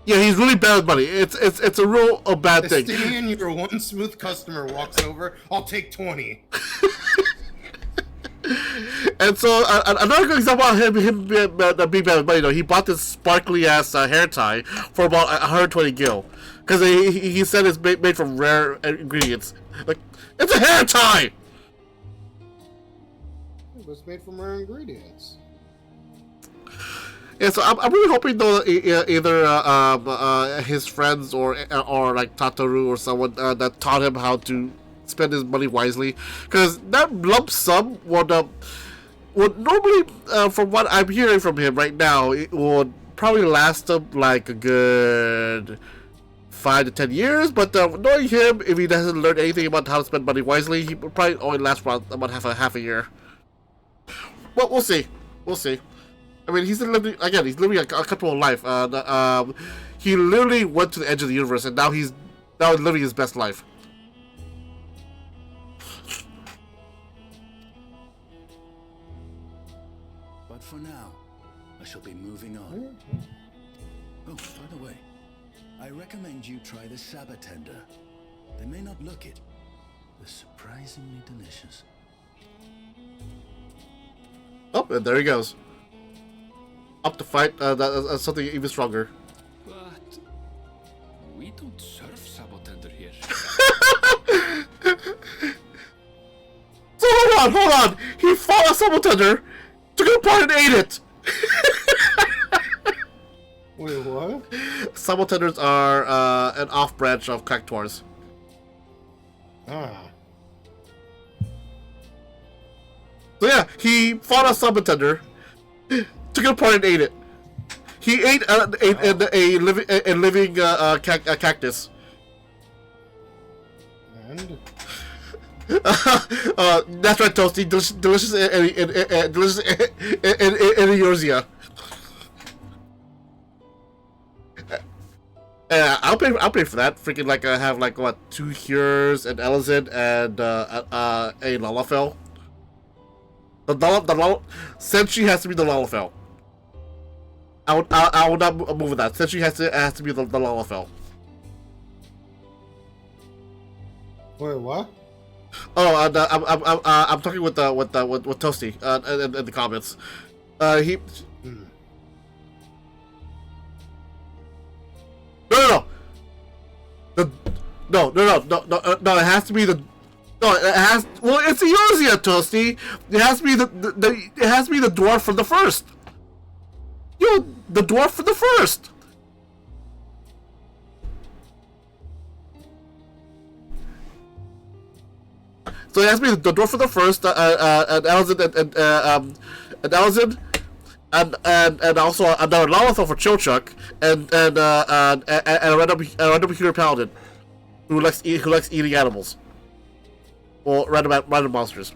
Speaker 1: Yeah, he's really bad with money. It's a real bad thing.
Speaker 10: Estidian, your one smooth customer walks over. I'll take 20.
Speaker 1: And so another good example of him being bad with money, though, he bought this sparkly ass hair tie for about 120 gil. Because he said it's made from rare ingredients. Like, it's a hair tie!
Speaker 10: It was made from rare ingredients.
Speaker 1: Yeah, so I'm really hoping though either his friends or like Tataru or someone that taught him how to spend his money wisely, because that lump sum would normally, from what I'm hearing from him right now, it would probably last him like a good 5 to 10 years, but knowing him, if he doesn't learn anything about how to spend money wisely, he would probably only last about half a year. Well, we'll see. I mean, he's living a comfortable life. He literally went to the edge of the universe, and now he's living his best life.
Speaker 13: But for now, I shall be moving on. Oh, by the way, I recommend you try the Sabatender. They may not look it, they're surprisingly delicious.
Speaker 1: Oh, and there he goes. Up to fight something even stronger.
Speaker 2: But we don't serve Sabatender here.
Speaker 1: So hold on! He fought a Sabatender, took it apart and ate it!
Speaker 10: Wait, what?
Speaker 1: Sabatenders are an off-branch of Cactuars.
Speaker 10: Ah.
Speaker 1: So yeah, he fought a Sabatender, took it apart and ate it. He ate a living cactus.
Speaker 10: And?
Speaker 1: That's right, Toasty. Delicious in Eorzea. I'll pay for that. Freaking like I have like what 2 Cures, an Elizin, and a Lalafell. Sentry has to be the Lalafell. I would not move with that. Sentry has to be the Lalafell.
Speaker 10: Wait, what?
Speaker 1: Oh, I'm talking with Toasty in the comments. He. No. No. It has to be the No, it has. Well, it's a Eorzea, Toasty. It has to be it has to be the dwarf from the first. Yo, the dwarf from the first. So it has to be the dwarf from the first, and Elzin and Elzin, and also another Lavathor for Chilchuk, and a random Hero Paladin who likes eating animals. Well, random monsters.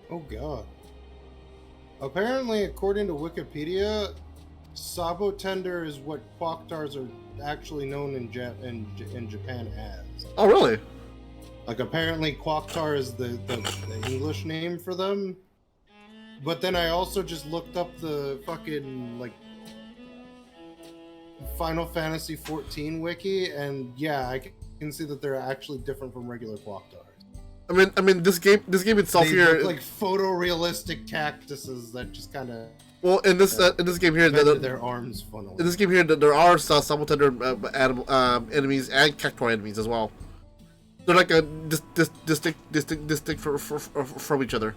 Speaker 10: Oh god. Apparently, according to Wikipedia, Sabotender is what Quaktars are actually known in Japan as.
Speaker 1: Oh, really?
Speaker 10: Like, apparently Quaktar is the English name for them. But then I also just looked up the fucking, like, Final Fantasy XIV wiki, and yeah, I can see that they're actually different from regular Quaktars.
Speaker 1: I mean, this game itself
Speaker 10: they
Speaker 1: here,
Speaker 10: look like photorealistic cactuses that just kind of.
Speaker 1: Well, in this game here,
Speaker 10: their arms funnel.
Speaker 1: In this game here, there are Sabotender enemies and Cactuar enemies as well. They're like a distinct from each other.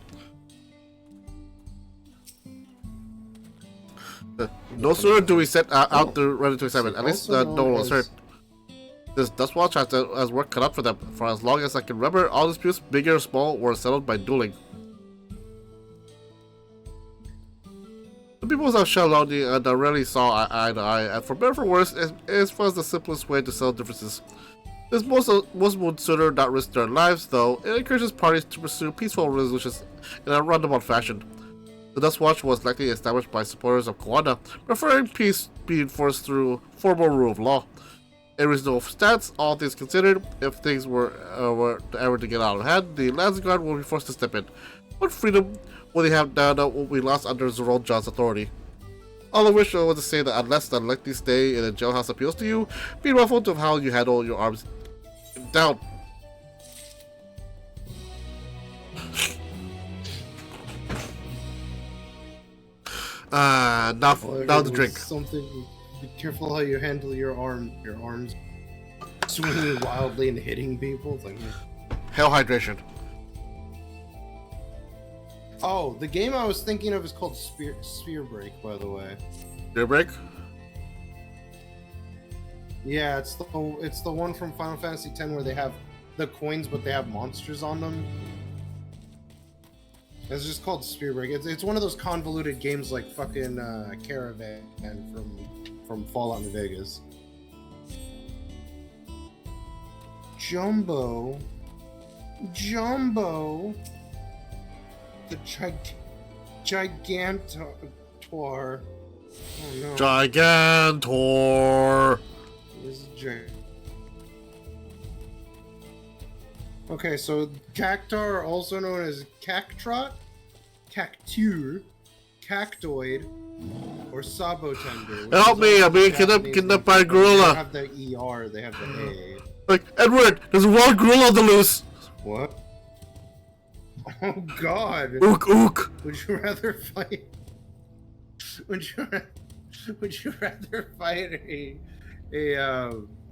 Speaker 1: No sooner do we set out the ready to examine. At least no one was hurt. This Dustwatch has work cut out for them. For as long as I can remember, all disputes, big or small, were settled by dueling. The people of Shaloni rarely saw eye to eye, and for better or for worse, it was the simplest way to settle differences. This most would sooner not risk their lives, though. It encourages parties to pursue peaceful resolutions in a roundabout fashion. The Dustwatch was likely established by supporters of Kawada, preferring peace be enforced through formal rule of law. In reasonable stats, all things considered, if things were ever to get out of hand, the Landsguard will be forced to step in. What freedom will they have now that will be lost under Zorodjan's authority? All I wish was to say that unless the lengthy stay in a jailhouse appeals to you, be mindful of how you handle your arms down. Now the drink.
Speaker 10: Something. Be careful how you handle your arms swinging wildly and hitting people. It's like,
Speaker 1: Hell hydration.
Speaker 10: Oh, the game I was thinking of is called Sphere Break, by the way.
Speaker 1: Sphere Break?
Speaker 10: Yeah, it's the one from Final Fantasy X where they have the coins, but they have monsters on them. It's just called Sphere Break. It's one of those convoluted games like fucking Caravan from Fallout New Vegas. Jumbo, the Gigantor. Oh no.
Speaker 1: Gigantor.
Speaker 10: This is Okay, so Cactuar, also known as Cactrot, Cactuar, Cactoid, or Sabotender.
Speaker 1: Help me! I'm being kidnapped by a gorilla.
Speaker 10: They have the ER, they have the A.
Speaker 1: Like, Edward, there's a wild gorilla on the loose!
Speaker 10: What? Oh god!
Speaker 1: Ook, ook!
Speaker 10: Would you rather fight? Would you rather fight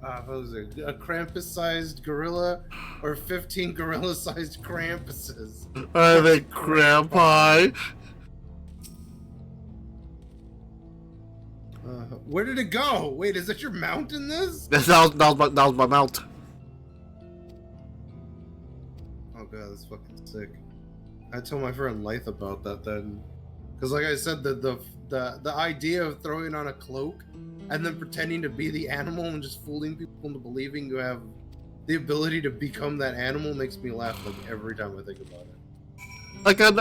Speaker 10: what was it? A Krampus-sized gorilla, or 15 gorilla-sized Krampuses?
Speaker 1: Are they Krampi?
Speaker 10: Where did it go? Wait, is that your mount in this?
Speaker 1: That was my mount.
Speaker 10: Oh god, that's fucking sick. I told my friend Lyth about that then, because like I said, the idea of throwing on a cloak and then pretending to be the animal and just fooling people into believing you have the ability to become that animal makes me laugh like every time I think about it.
Speaker 1: Like that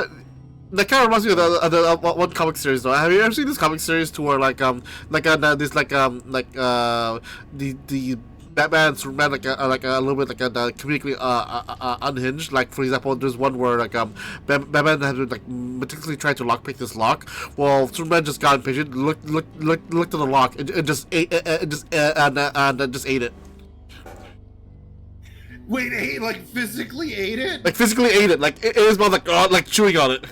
Speaker 1: kind of reminds me of the one comic series though. Have you ever seen this comic series to where the Batman and Superman like a little bit comedically unhinged. Like for example, there's one where Batman had to meticulously try to lockpick this lock. Well, Superman just got impatient, looked at the lock, and just ate it.
Speaker 10: Wait, like physically ate it?
Speaker 1: Like physically ate it. Like it was about like chewing on it.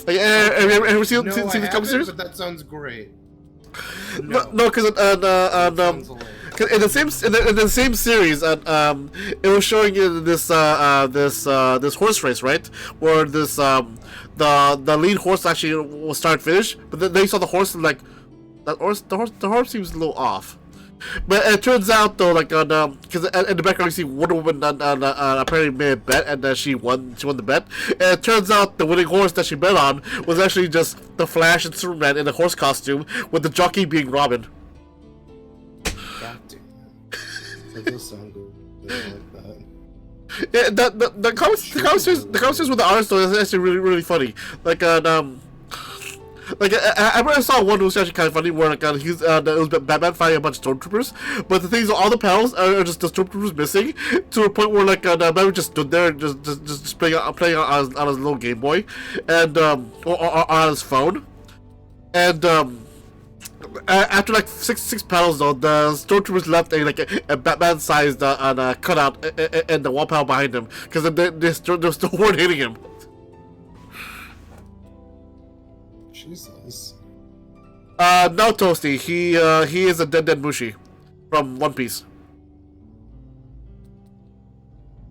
Speaker 1: Like have you ever seen this comic series?
Speaker 10: But that sounds great.
Speaker 1: No, because 'Cause in the same series, it was showing you this horse race, right? Where this the lead horse actually was start finish, but then they saw the horse and like the horse seems a little off. But it turns out though, like on because in the background you see Wonder Woman apparently made a bet and she won the bet. And it turns out the winning horse that she bet on was actually just the Flash and Superman in a horse costume, with the jockey being Robin.
Speaker 10: God damn. That does sound good. I like that.
Speaker 1: Yeah, the conversations with the artist though is actually really funny. Like I remember I saw one that was actually kind of funny where like it was Batman fighting a bunch of stormtroopers, but the thing is all the panels are just the stormtroopers missing to a point where like Batman just stood there just playing on his little Game Boy and or on his phone, and after like six panels though, the stormtroopers left a Batman-sized cutout in the wall panel behind him because they still weren't hitting him.
Speaker 10: Jesus.
Speaker 1: No, Toasty. He is a dead Mushi from One Piece.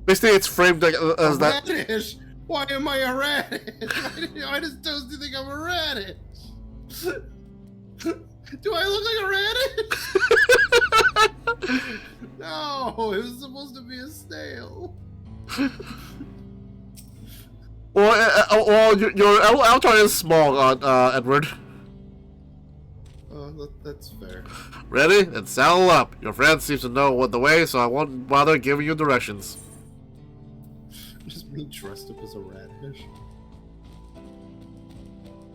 Speaker 1: Basically, it's framed like as that.
Speaker 10: Radish. Why am I a radish? Why does Toasty think I'm a radish? Do I look like a radish? No, it was supposed to be a snail.
Speaker 1: Well, your avatar is small, Edward.
Speaker 10: That's fair.
Speaker 1: Ready? Then saddle up. Your friend seems to know what the way, so I won't bother giving you directions.
Speaker 10: Just me dressed up as a radish.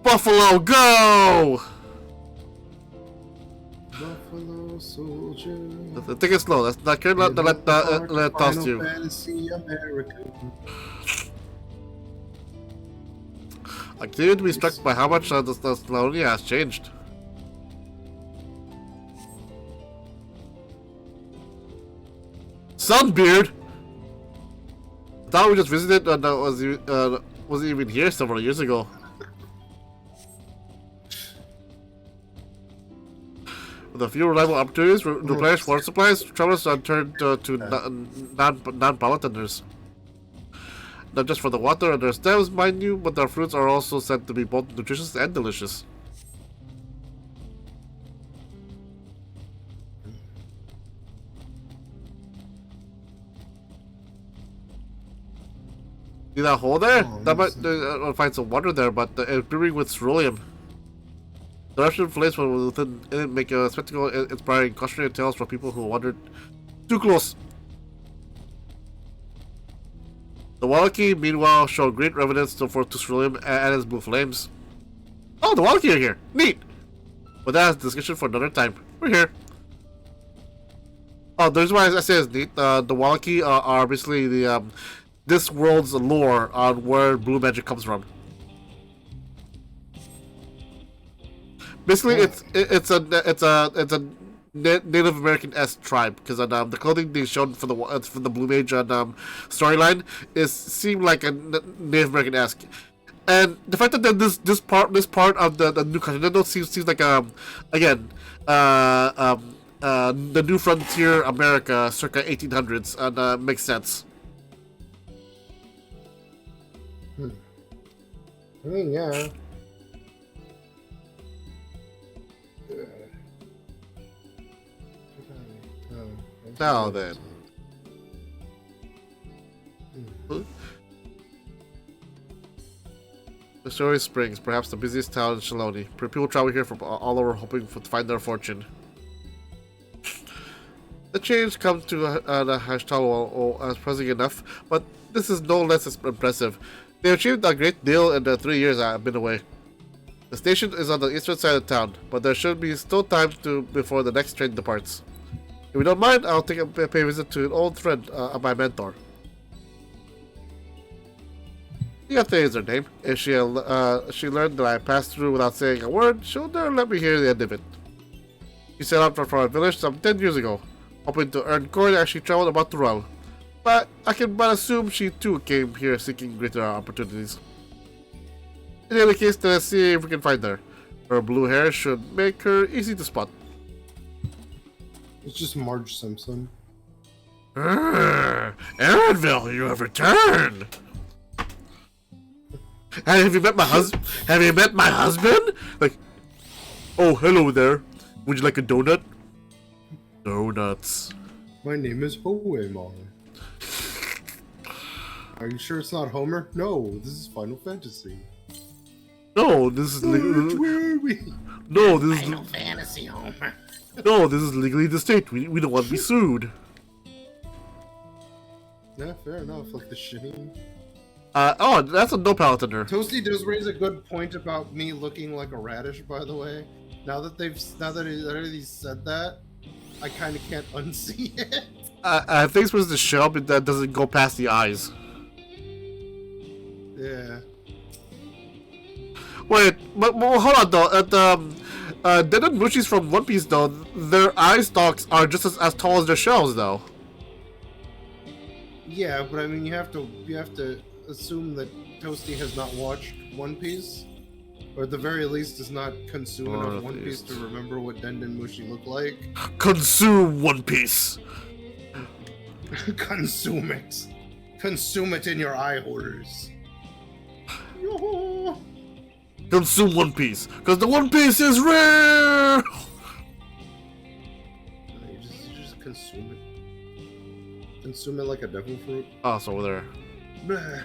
Speaker 1: Buffalo, go!
Speaker 10: Buffalo soldier.
Speaker 1: Take it slow. Let's not let it toss you.
Speaker 10: Fantasy America.
Speaker 1: I continue to be struck by how much the Slavonia has changed. Sunbeard! I thought we just visited and wasn't even here several years ago. With a few reliable opportunities to replenish water supplies, travelers turned to non-pollinators. Not just for the water and their stems, mind you, but their fruits are also said to be both nutritious and delicious. See that hole there? That might find some water there, but it's brewing with ceruleum. The Russian flames from within it make a spectacle inspiring cautionary tales for people who wandered too close. The Wallachie, meanwhile, show great evidence to ceruleum and its blue flames. Oh, the Wallachie are here! Neat! But that's a discussion for another time. We're here. Oh, the reason why I say it's neat, the Wallachie are basically the this world's lore on where blue magic comes from. Basically, it's a Native American-esque tribe because the clothing they showed for the Blue Mage storyline seemed like a Native American-esque, and the fact that this part of the new continental seems like again the New Frontier America circa 1800s and makes sense.
Speaker 10: I mean, yeah.
Speaker 1: Now then. The Story Springs, perhaps the busiest town in Shaloni. People travel here from all over hoping to find their fortune. The change comes to the Hashtal as pressing enough, but this is no less impressive. They achieved a great deal in the 3 years I have been away. The station is on the eastern side of town, but there should be still time before the next train departs. If you don't mind, I'll pay a visit to an old friend of my mentor. Yate is her name. If she learned that I passed through without saying a word, she'll never let me hear the end of it. She set out from our village some 10 years ago, hoping to earn coin as she traveled about the realm. But I can but assume she too came here seeking greater opportunities. In any case, let's see if we can find her. Her blue hair should make her easy to spot.
Speaker 10: It's just Marge Simpson.
Speaker 1: Aaronville, you have returned. Have you met my husband? Have you met my husband? Like, oh, hello there. Would you like a donut? Donuts.
Speaker 10: My name is Hoemon. Are you sure it's not Homer? No, this is Final Fantasy.
Speaker 1: No, this is
Speaker 10: Where are we?
Speaker 1: No, this is
Speaker 10: Final Fantasy, Homer.
Speaker 1: No, this is legally distinct. We don't want to be sued.
Speaker 10: Yeah, fair enough. Like the shitting.
Speaker 1: Oh, that's a no palatiner.
Speaker 10: Toasty does raise a good point about me looking like a radish, by the way. Now that he's said that, I kind of can't unsee it.
Speaker 1: I think it's supposed to show up, but that doesn't go past the eyes.
Speaker 10: Yeah.
Speaker 1: Wait, but hold on though. Den and Mushis from One Piece though, their eye stalks are just as tall as their shells though.
Speaker 10: Yeah, but I mean, you have to assume that Toasty has not watched One Piece, or at the very least does not consume enough One Piece to remember what Denden Mushi looked like.
Speaker 1: Consume One Piece.
Speaker 10: Consume it. Consume it in your eye holders. Yo.
Speaker 1: Consume One Piece, because the One Piece is rare.
Speaker 10: You just consume it. Consume it like a devil fruit.
Speaker 1: Oh, it's over there.
Speaker 10: Bleh.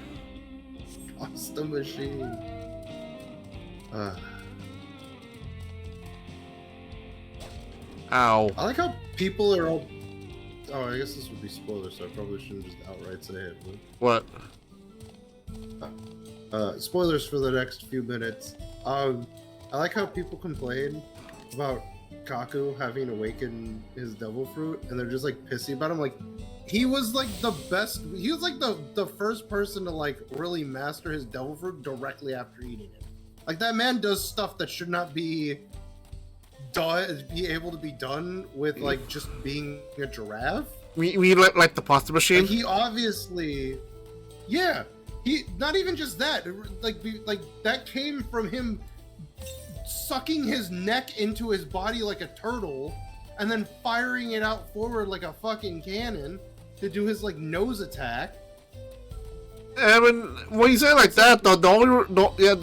Speaker 10: Pasta machine.
Speaker 1: Ow.
Speaker 10: I like how people are all. Oh, I guess this would be spoilers, so I probably shouldn't just outright say it.
Speaker 1: What?
Speaker 10: Spoilers for the next few minutes. I like how people complain about Kaku having awakened his devil fruit, and they're just like pissy about him. Like, he was like the best. He was like the first person to like really master his devil fruit directly after eating it. Like, that man does stuff that should not be able to be done with like just being a giraffe.
Speaker 1: We like the pasta machine.
Speaker 10: Like, he obviously, yeah. He not even just that. Like that came from him sucking his neck into his body like a turtle, and then firing it out forward like a fucking cannon to do his like nose attack.
Speaker 1: I mean, when you say it like that, though, the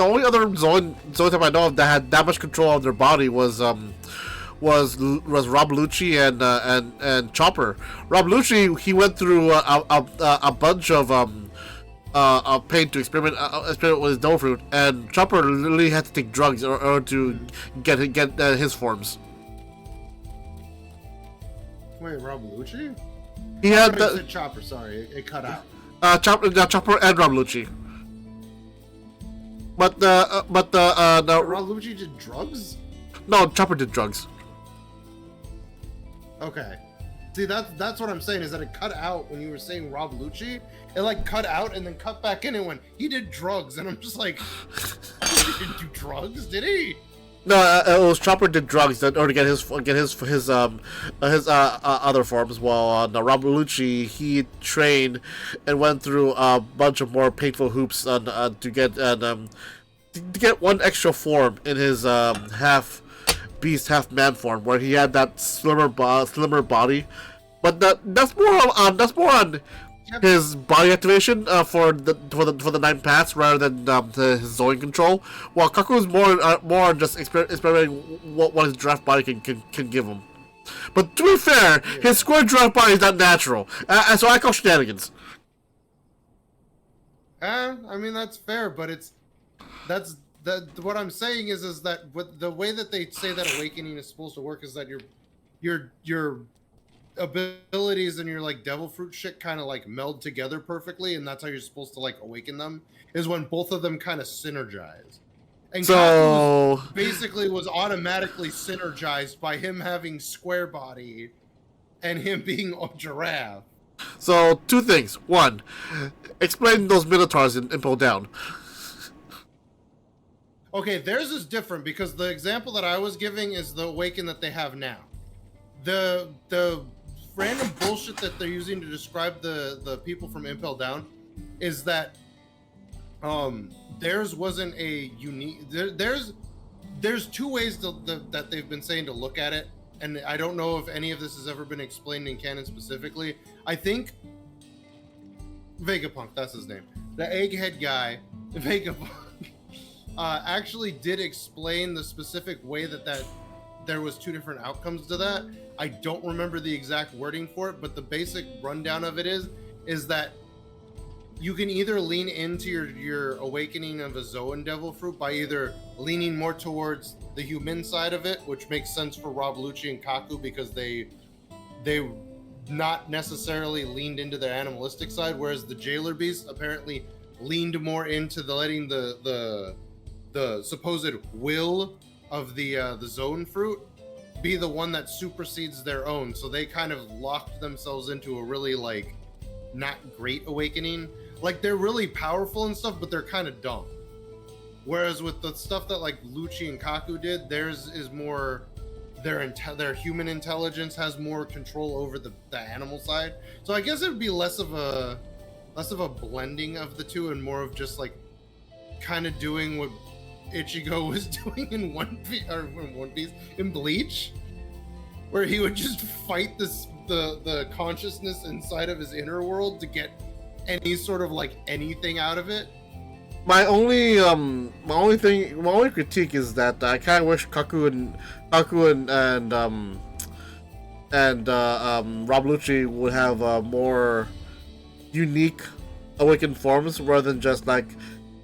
Speaker 1: only other Zoan type I know of that had that much control of their body was Rob Lucci and Chopper. Rob Lucci, he went through a bunch of pain to experiment with his devil fruit, and Chopper literally had to take drugs in order to get his forms.
Speaker 10: Wait, Rob Lucci?
Speaker 1: He had
Speaker 10: Chopper. Sorry, it cut out.
Speaker 1: Chopper and Rob Lucci. But Rob
Speaker 10: Lucci did drugs?
Speaker 1: No, Chopper did drugs.
Speaker 10: Okay. See, that's what I'm saying, is that it cut out when you were saying Rob Lucci. It like cut out and then cut back in and went, he did drugs, and I'm just like, he didn't do drugs, did he?
Speaker 1: No, it was Chopper did drugs in order to get his other forms. While Rob Lucci, he trained and went through a bunch of more painful hoops to get one extra form in his half beast, half man form, where he had that slimmer body. But that's more on his body activation for the 9 paths rather than his Zoan control. While Kaku is more on just experimenting what his draft body can give him. But to be fair, his square draft body is not natural, and so I call shenanigans.
Speaker 10: I mean, that's fair, but what I'm saying is that the way that they say that awakening is supposed to work is that your abilities and your like devil fruit shit kind of like meld together perfectly, and that's how you're supposed to like awaken them, is when both of them kind of synergize. And
Speaker 1: so
Speaker 10: basically was automatically synergized by him having square body and him being a giraffe.
Speaker 1: So 2 things. 1, explain those minotaurs in Impel Down.
Speaker 10: Okay, theirs is different because the example that I was giving is the awaken that they have now. The random bullshit that they're using to describe the people from Impel Down is that theirs wasn't a unique. There's 2 ways that they've been saying to look at it. and I don't know if any of this has ever been explained in canon specifically. I think Vegapunk, that's his name. The egghead guy, Vegapunk, actually did explain the specific way that there was 2 different outcomes to that. I don't remember the exact wording for it, but the basic rundown of it is that you can either lean into your awakening of a Zoan Devil Fruit by either leaning more towards the human side of it, which makes sense for Rob Lucci and Kaku because they not necessarily leaned into their animalistic side, whereas the Jailer Beast apparently leaned more into letting the supposed will of the Zone Fruit be the one that supersedes their own. So they kind of locked themselves into a really like not great awakening. Like they're really powerful and stuff, but they're kind of dumb. Whereas with the stuff that like Lucci and Kaku did, theirs is more their human intelligence has more control over the animal side. So I guess it would be less of a blending of the two and more of just like kind of doing what Ichigo was doing in One Piece in Bleach, where he would just fight the consciousness inside of his inner world to get any sort of like anything out of it.
Speaker 1: My only critique is that I kind of wish Kaku and Rob Lucci would have more unique awakened forms rather than just like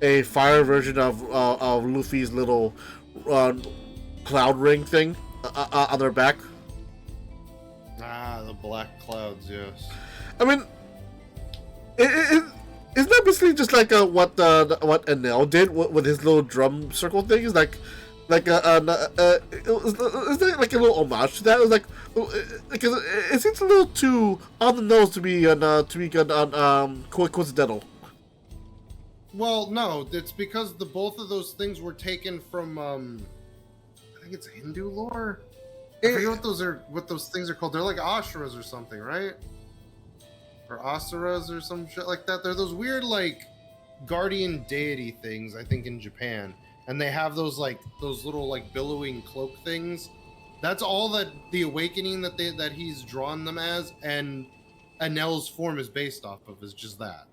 Speaker 1: a fire version of Luffy's little cloud ring thing on their back.
Speaker 10: The black clouds, yes.
Speaker 1: I mean, isn't that basically just like what Enel did with his little drum circle thing? Is like is there like a little homage to that? It was like it seems a little too on the nose to be coincidental.
Speaker 10: Well, no, it's because both of those things were taken from I think it's Hindu lore. I forget what those things are called. They're like Ashuras or something, right? Or Asuras or some shit like that. They're those weird like guardian deity things, I think, in Japan. And they have those little like billowing cloak things. That's all that the awakening that he's drawn them as, and Enel's form is based off of, is just that.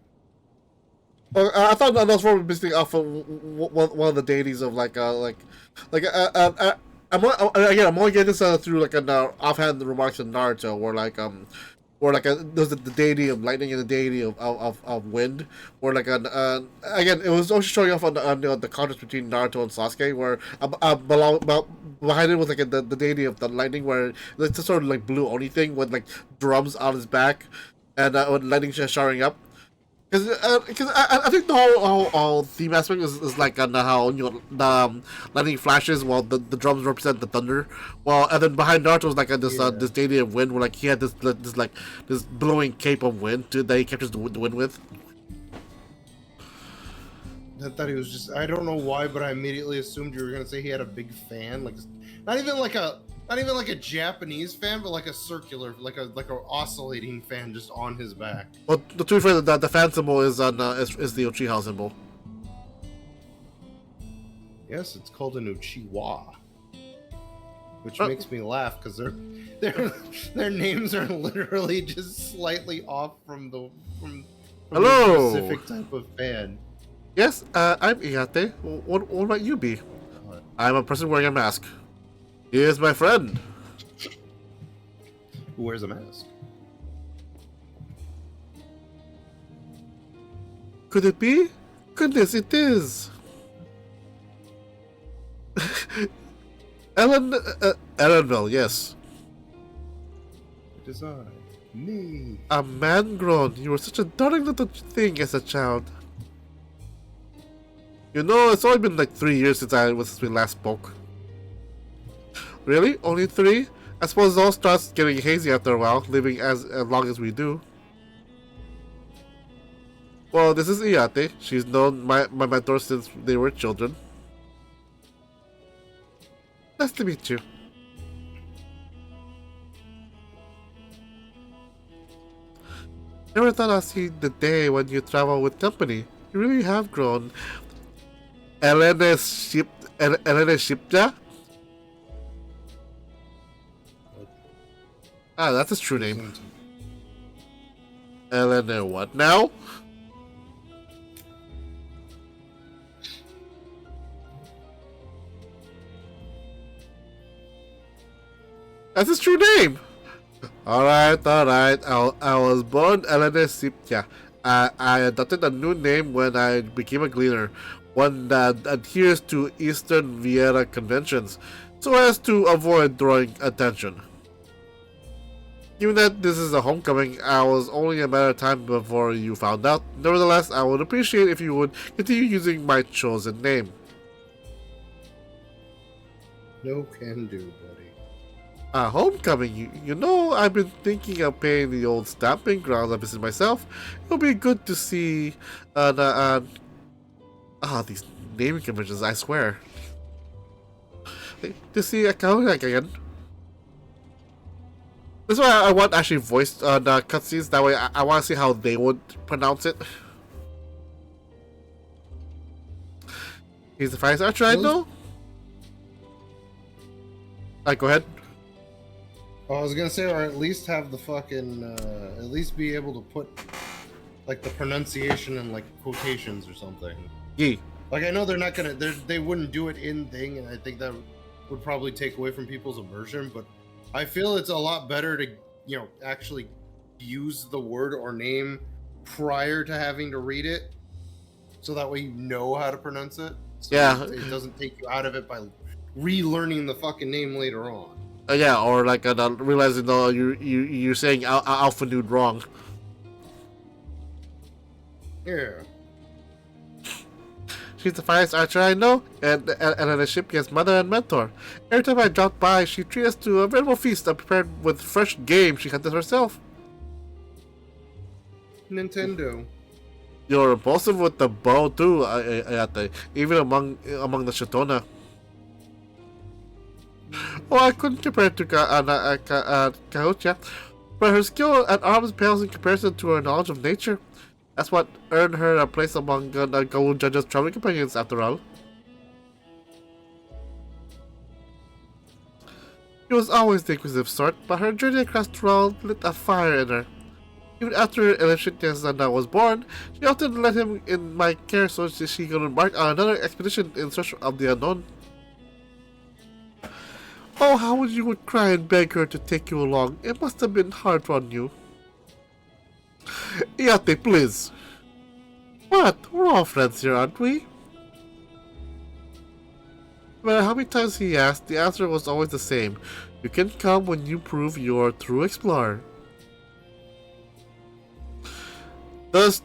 Speaker 1: I thought Enel's form was basically off of one of the deities of I'm only getting this through like an offhand remarks in Naruto, where there's the deity of lightning and the deity of wind, where again it was also showing off on the contrast between Naruto and Sasuke, where behind it was like the deity of the lightning, where it's a sort of like blue oni thing with like drums on his back, and with lightning just showering up. Because I think the whole theme aspect is like how the lightning flashes while the drums represent the thunder, and then behind Naruto was like this deity of wind, where like he had this blowing cape of wind that he captures the wind with.
Speaker 10: I thought he was just, I don't know why, but I immediately assumed you were gonna say he had a big fan, like not even like a Japanese fan, but like a circular, like a oscillating fan just on his back.
Speaker 1: Well, to be fair, the fan symbol is the Uchiha symbol.
Speaker 10: Yes, it's called an Uchiwa, which makes me laugh because their names are literally just slightly off from the
Speaker 1: Hello.
Speaker 10: specific type of fan.
Speaker 1: Yes, I'm Iyate. What might you be? I'm a person wearing a mask. Here's my friend.
Speaker 10: Who wears a mask?
Speaker 1: Could it be? Goodness, it is. Ellenville, yes.
Speaker 10: It is I. Me.
Speaker 1: A man grown. You were such a darling little thing as a child. You know, it's only been like 3 years since we last spoke. Really? Only 3? I suppose it all starts getting hazy after a while, living as long as we do. Well, this is Iyate. She's known my mentor since they were children. Nice to meet you. Never thought I'd see the day when you travel with company. You really have grown. Elena Shipja? Ah, that's his true name. Eleanor what now? That's his true name. Alright. I was born Eleanor Siptia. I adopted a new name when I became a gleaner, one that adheres to Eastern Vienna conventions, so as to avoid drawing attention. Given that this is a homecoming, I was only a matter of time before you found out. Nevertheless, I would appreciate if you would continue using my chosen name.
Speaker 10: No can do, buddy.
Speaker 1: Homecoming, you know, I've been thinking of paying the old stamping grounds a visit myself. It'll be good to see, these naming conventions, I swear. To see a Kahuna again. That's why I want actually voiced the cutscenes. That way, I want to see how they would pronounce it. He's the finest archer I know. Go ahead.
Speaker 10: I was gonna say, or at least have the fucking, at least be able to put, like, the pronunciation in, like, quotations or something.
Speaker 1: Yeah.
Speaker 10: Like, I know they're not gonna, they wouldn't do it in thing, and I think that would probably take away from people's immersion, but I feel it's a lot better to, you know, actually use the word or name prior to having to read it, so that way you know how to pronounce it. So
Speaker 1: yeah.
Speaker 10: It doesn't take you out of it by relearning the fucking name later on.
Speaker 1: Yeah, or like realizing you're saying Alpha Nude wrong.
Speaker 10: Yeah.
Speaker 1: She's the finest archer I know, and a Shipki's mother and mentor. Every time I drop by, she treats us to a veritable feast prepared with fresh game she hunted herself.
Speaker 10: Nintendo.
Speaker 1: You're impulsive with the bow too, Ayate, even among the Shatona. Oh, I couldn't compare to Kahucha, but her skill at arms pales in comparison to her knowledge of nature. That's what earned her a place among the Gold Judge's traveling companions, after all. She was always the inquisitive sort, but her journey across Tyrell lit a fire in her. Even after Elishitias was born, she often let him in my care so she could embark on another expedition in search of the unknown. Oh, how you would cry and beg her to take you along. It must have been hard on you. Yate, please. What? We're all friends here, aren't we? No matter how many times he asked, the answer was always the same. You can come when you prove you're a true explorer. Thus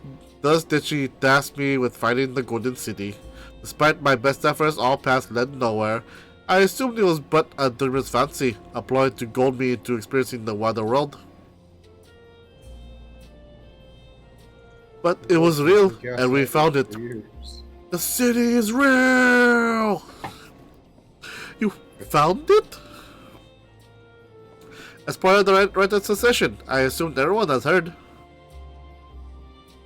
Speaker 1: did she task me with finding the Golden City. Despite my best efforts, all paths led nowhere. I assumed it was but a dreamer's fancy, a ploy to goad me into experiencing the wider world. But it was real, and we found it. The city is real! You found it? As part of the right of secession, I assumed everyone has heard.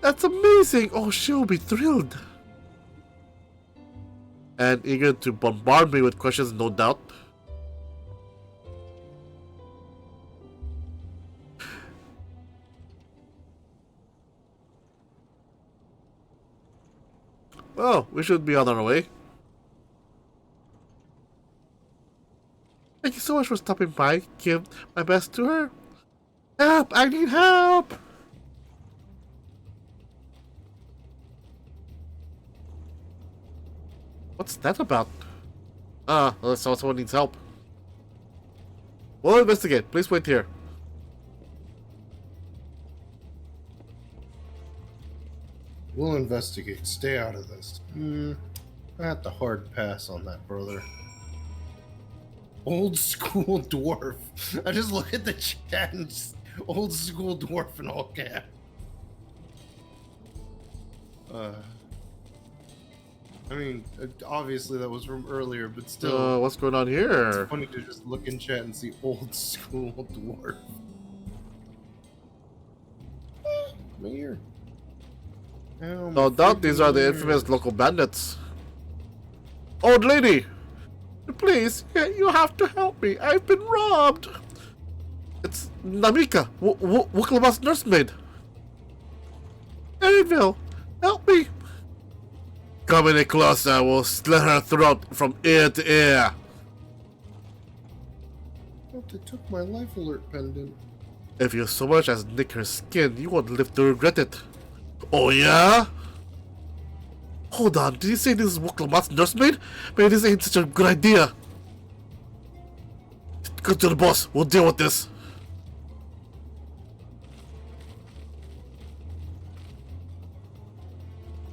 Speaker 1: That's amazing! Oh, she'll be thrilled. And eager to bombard me with questions, no doubt. Well, we should be on our way. Thank you so much for stopping by. Give my best to her. Help! I need help! What's that about? So someone needs help. We'll investigate. Please wait here.
Speaker 10: We'll investigate. Stay out of this. I have to hard pass on that, brother. Old school dwarf. I just look at the chat and just, old school dwarf in all caps. I mean, obviously that was from earlier, but still.
Speaker 1: What's going on here?
Speaker 10: It's funny to just look in chat and see old school dwarf. Come here.
Speaker 1: No doubt these are the infamous local bandits. Old lady! Please, you have to help me. I've been robbed. It's Namika, Wookalabat's nursemaid. Erenville, help me. Come any closer, I will slit her throat from ear to ear.
Speaker 10: Oh, they took my life alert pendant.
Speaker 1: If you so much as nick her skin, you won't live to regret it. Oh yeah? Hold on, did you say this is Wookalabat's nursemaid? Maybe this ain't such a good idea. Go to the boss, we'll deal with this.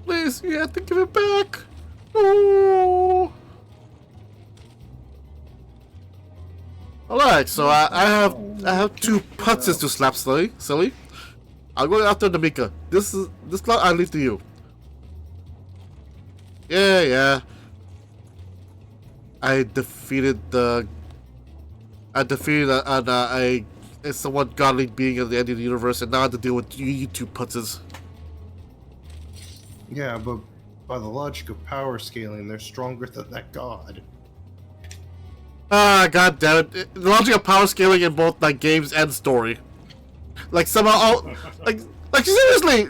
Speaker 1: Please, you have to give it back. Oh. Alright, so I have 2 putzes to slap silly. I'll go after Namika. This cloud I leave to you. Yeah. I defeated a somewhat godly being at the end of the universe, and now I have to deal with you 2 putzes.
Speaker 10: Yeah, but by the logic of power scaling, they're stronger than that god.
Speaker 1: Ah, god damn it. The logic of power scaling in both like games and story. Like somehow like seriously,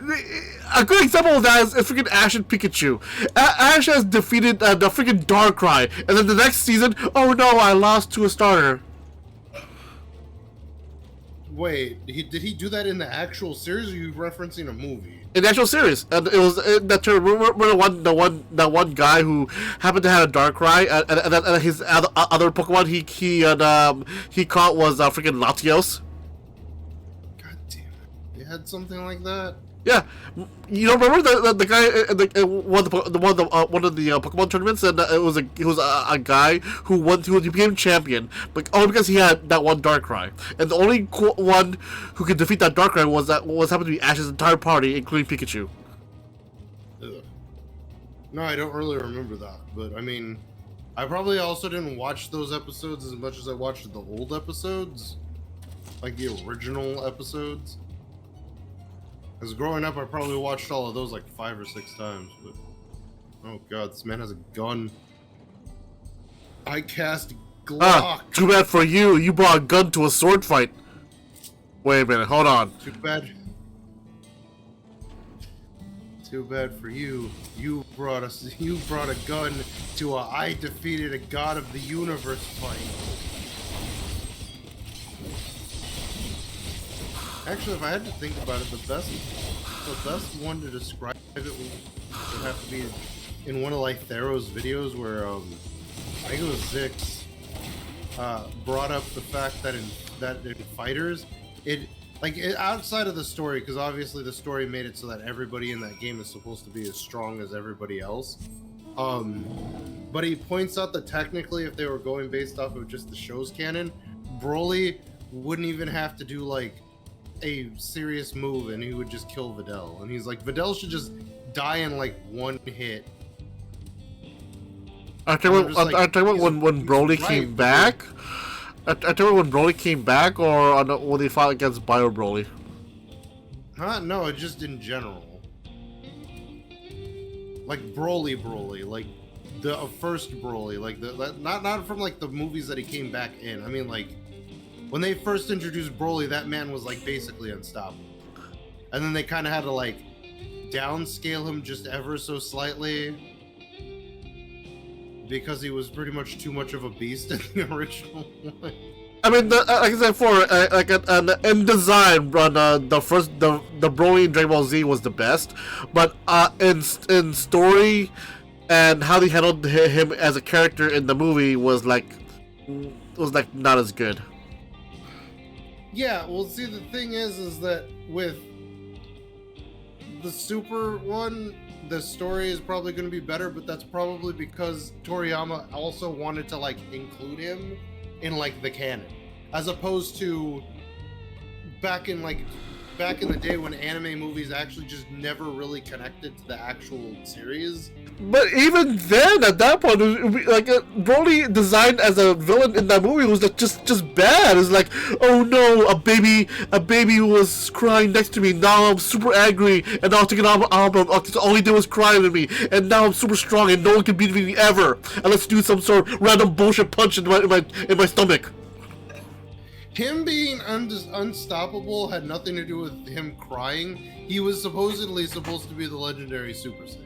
Speaker 1: a good example of that is freaking Ash and Pikachu. Ash has defeated the freaking Darkrai, and then the next season, oh no, I lost to a starter.
Speaker 10: Wait, did he do that in the actual series, or are you referencing a movie?
Speaker 1: In the actual series, and it was that term. Remember the one guy who happened to have a Darkrai, and his other Pokemon he caught was freaking Latios.
Speaker 10: God damn it! They had something like that.
Speaker 1: Yeah, you don't remember the guy one of the Pokemon tournaments, and it was a guy who became champion, but only because he had that one Darkrai, and the only one who could defeat that Darkrai was happened to be Ash's entire party, including Pikachu.
Speaker 10: Ugh. No, I don't really remember that, but I mean, I probably also didn't watch those episodes as much as I watched the old episodes, like the original episodes. As growing up, I probably watched all of those like 5 or 6 times, but oh god, this man has a gun. I cast Glock.
Speaker 1: Ah, too bad for you. You brought a gun to a sword fight. Wait a minute, hold on.
Speaker 10: Too bad. Too bad for you. You brought a gun to a I defeated a god of the universe fight. Actually, if I had to think about it, the best one to describe it would have to be in one of like Thero's videos where I think it was Zix brought up the fact that in fighters, outside of the story, because obviously the story made it so that everybody in that game is supposed to be as strong as everybody else. But he points out that technically, if they were going based off of just the show's canon, Broly wouldn't even have to do like a serious move, and he would just kill Videl. And he's like, Videl should just die in like 1 hit.
Speaker 1: I tell you when Broly came back. I tell you when Broly came back, or when they fought against Bio Broly.
Speaker 10: Huh? No, just in general. Like Broly, like the first Broly, like not from like the movies that he came back in. I mean, like when they first introduced Broly, that man was like basically unstoppable, and then they kind of had to like downscale him just ever so slightly because he was pretty much too much of a beast in the original one.
Speaker 1: I mean, like I said before, in design, the Broly in Dragon Ball Z was the best, but in story and how they handled him as a character in the movie was like not as good.
Speaker 10: Yeah, well, see, the thing is that with the Super one, the story is probably going to be better, but that's probably because Toriyama also wanted to like include him in like the canon, as opposed to back in the day when anime movies actually just never really connected to the actual series.
Speaker 1: But even then, at that point, like Broly designed as a villain in that movie was like just bad. It's like, oh no, a baby was crying next to me. Now I'm super angry, and now I'm taking an album. All he did was cry with me, and now I'm super strong, and no one can beat me ever unless you do some sort of random bullshit punch in my stomach.
Speaker 10: him being unstoppable had nothing to do with him crying. He was supposedly supposed to be the legendary Super Saiyan.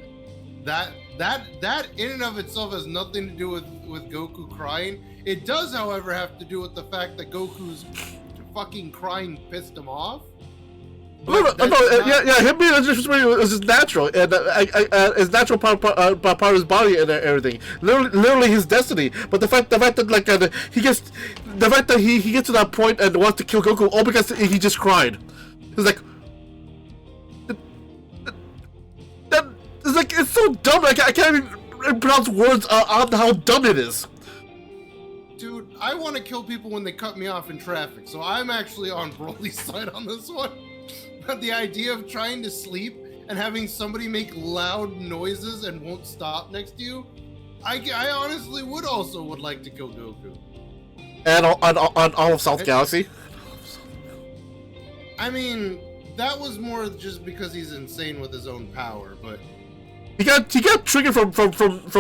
Speaker 10: That in and of itself has nothing to do with Goku crying. It does, however, have to do with the fact that Goku's fucking crying pissed him off.
Speaker 1: Yeah, him being is just natural, and it's natural part of his body and everything. Literally his destiny. But the fact that like he gets to that point and wants to kill Goku all because he just cried. It's like it's so dumb. Like I can't even pronounce words on how dumb it is.
Speaker 10: Dude, I want to kill people when they cut me off in traffic, so I'm actually on Broly's side on this one. The idea of trying to sleep and having somebody make loud noises and won't stop next to you, I honestly would like to kill Goku.
Speaker 1: And on all of South Galaxy?
Speaker 10: I mean, that was more just because he's insane with his own power, but...
Speaker 1: He got triggered from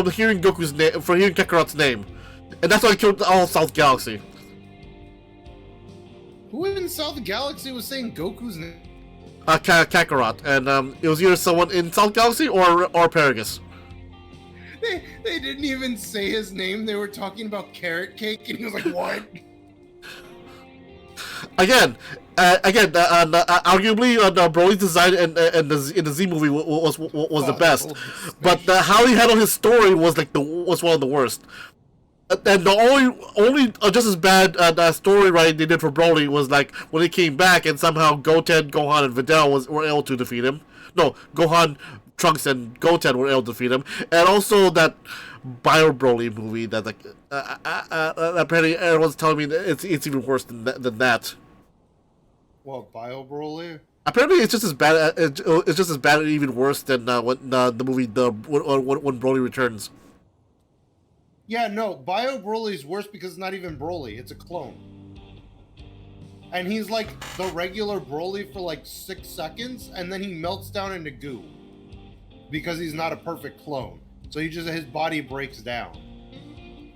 Speaker 1: hearing Goku's name, from hearing Kakarot's name. And that's why he killed all of South Galaxy.
Speaker 10: Who in South Galaxy was saying Goku's name?
Speaker 1: Kakarot, and it was either someone in South Galaxy or Paragus.
Speaker 10: They didn't even say his name. They were talking about carrot cake, and he was like, "What?"
Speaker 1: Again, arguably, Broly's design in the Z movie was the best, but how he handled his story was was one of the worst. And the only just as bad story writing they did for Broly was like when he came back and somehow Goten, Gohan, and Videl were able to defeat him. No, Gohan, Trunks, and Goten were able to defeat him, and also that Bio Broly movie that apparently everyone's telling me that it's even worse than that.
Speaker 10: What, Bio Broly?
Speaker 1: Apparently, it's just as bad. It's just as bad, or even worse than when the movie when Broly returns.
Speaker 10: Yeah, no, Bio Broly's worse because it's not even Broly, it's a clone. And he's like the regular Broly for like 6 seconds, and then he melts down into goo. Because he's not a perfect clone. So his body breaks down.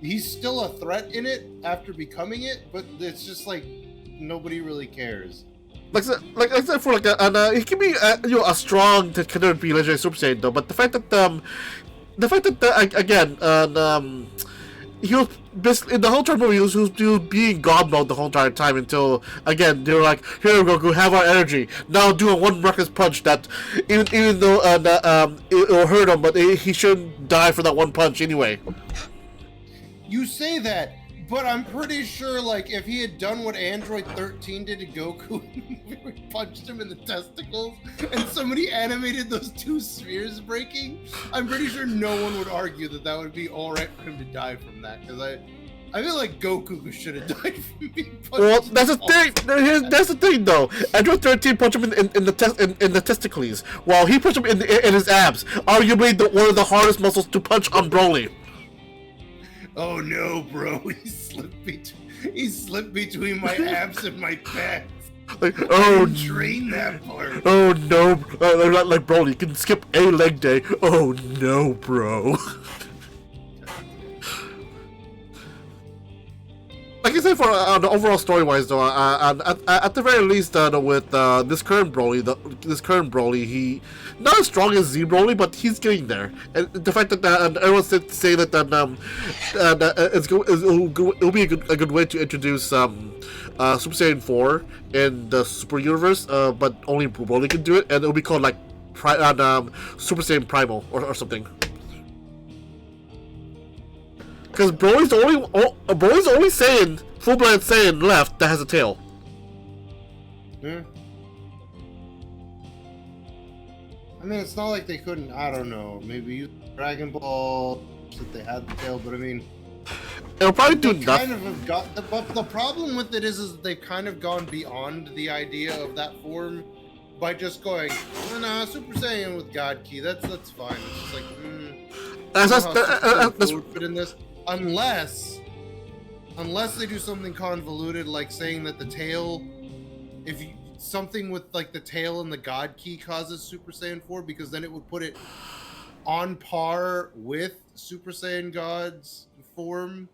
Speaker 10: He's still a threat in it after becoming it, but it's just like, nobody really cares.
Speaker 1: Like for he can be a strong to kind of be legendary Super Saiyan though, but the fact that again, he was basically in the whole entire movie. He was being God mode the whole entire time until again they were like, "Here, Goku, have our energy." Now do a one reckless punch that even though it will hurt him, but he shouldn't die for that one punch anyway.
Speaker 10: You say that, but I'm pretty sure like if he had done what Android 13 did to Goku, punched him in the testicles, and somebody animated those 2 spheres breaking, I'm pretty sure no one would argue that would be all right for him to die from that. Because I feel like Goku should have died from being punched.
Speaker 1: Well, that's the thing. That's the thing, though. Android 13 punched him in the testicles, while he punched him in his abs. Arguably one of the hardest muscles to punch on Broly.
Speaker 10: Oh no, bro! He slipped between my abs and my pants.
Speaker 1: Like, oh,
Speaker 10: train that part.
Speaker 1: Oh no, like Broly, you can skip a leg day. Oh no, bro. Like I said, for the overall story-wise, though, at the very least, with this current Broly, he not as strong as Z Broly, but he's getting there. And the fact that everyone's saying that it'll be a good way to introduce Super Saiyan 4 in the Super Universe, but only Broly can do it, and it'll be called like Super Saiyan Primal or something. Because Broly's the only Saiyan, full-blooded Saiyan left that has a tail.
Speaker 10: Yeah. I mean, it's not like they couldn't, I don't know, maybe use Dragon Ball that they had the tail, but I mean...
Speaker 1: It'll probably do nothing.
Speaker 10: But the problem with it is they've kind of gone beyond the idea of that form by just going, oh, nah, Super Saiyan with God Ki, that's fine. It's just like, that's in this. Unless they do something convoluted, like saying that the tail, something with like the tail and the God Ki causes Super Saiyan 4, because then it would put it on par with Super Saiyan God's form.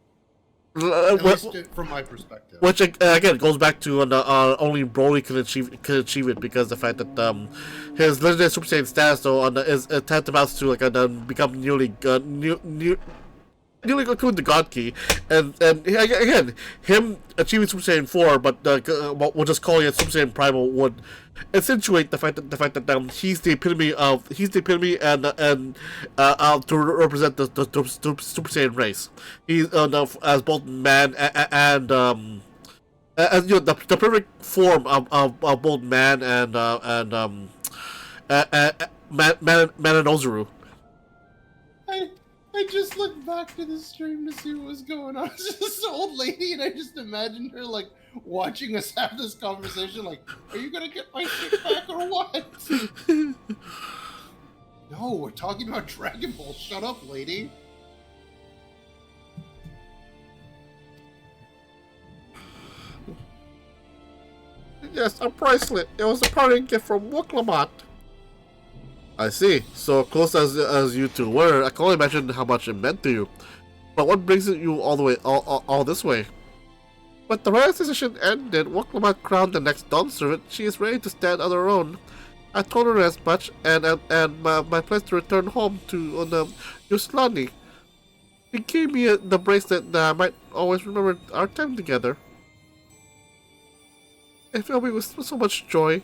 Speaker 10: At least from my perspective.
Speaker 1: Which again goes back to only Broly can achieve it, because the fact that his legendary Super Saiyan status though is tantamount to like become nearly equivalent to God Key, and again him achieving Super Saiyan 4, but we'll just call it Super Saiyan Primal would accentuate the fact that he's the epitome and to represent the Super Saiyan race. He's as both man and as the perfect form of both man and man and Ozaru.
Speaker 10: I just looked back to the stream to see what was going on. It's just this old lady, and I just imagined her like watching us have this conversation. Like, are you gonna get my shit back or what? No, we're talking about Dragon Ball. Shut up, lady.
Speaker 1: Yes, a bracelet. It was a parting gift from Woklamat. I see. So close as you two were, I can only imagine how much it meant to you. But what brings you all the way, all this way? With the Raya session ended, Woklamat crowned the next Dawn Servant. She is ready to stand on her own. I told her as much, and my plans to return home to Yuslani. He gave me the bracelet that I might always remember our time together. It filled me with so much joy.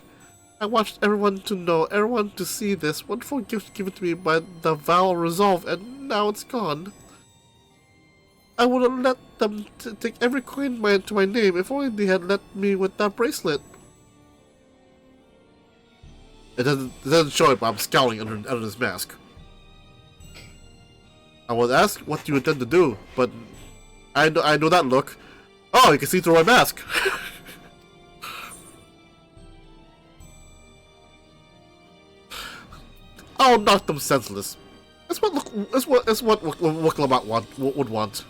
Speaker 1: I watched everyone to see this wonderful gift given to me by the Vow Resolve, and now it's gone. I would have let them take every coin to my name if only they had let me with that bracelet. It doesn't show it, but I'm scowling under this mask. I was asked what you intend to do, but I know that look. Oh, you can see through my mask. I'll knock them senseless. That's what Woklamat would want.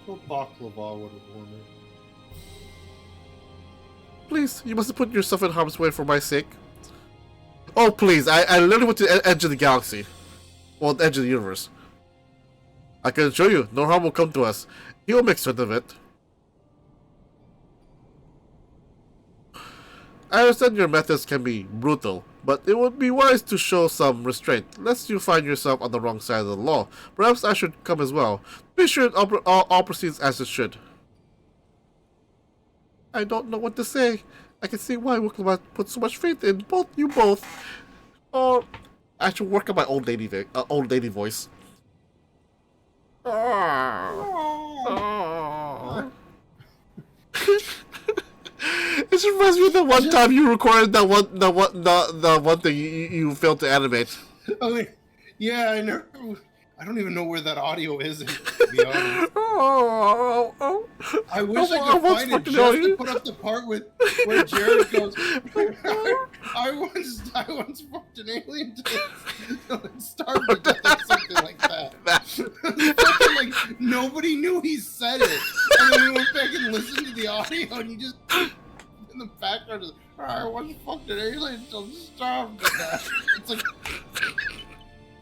Speaker 10: What Baklava would have wanted.
Speaker 1: Please, you mustn't put yourself in harm's way for my sake. Oh, please, I literally went to the edge of the galaxy. Well, the edge of the universe. I can assure you, no harm will come to us. He will make certain of it. I understand your methods can be brutal, but it would be wise to show some restraint, lest you find yourself on the wrong side of the law. Perhaps I should come as well. Be sure all proceeds as it should. I don't know what to say. I can see why Woklamat put so much faith in you both. Or I should work on my old lady voice. It reminds me of the one time you recorded the one thing you failed to animate.
Speaker 10: Oh, yeah, I know. I don't even know where that audio is, to be honest. I wish I could find it just to put up the part where Jared goes, I once fucked an alien to starve to death or something like that. Fucking, like, nobody knew he said it. And then we went back and listened to the audio, and you just in the background is, I once fucked an alien until starved to death. It's like...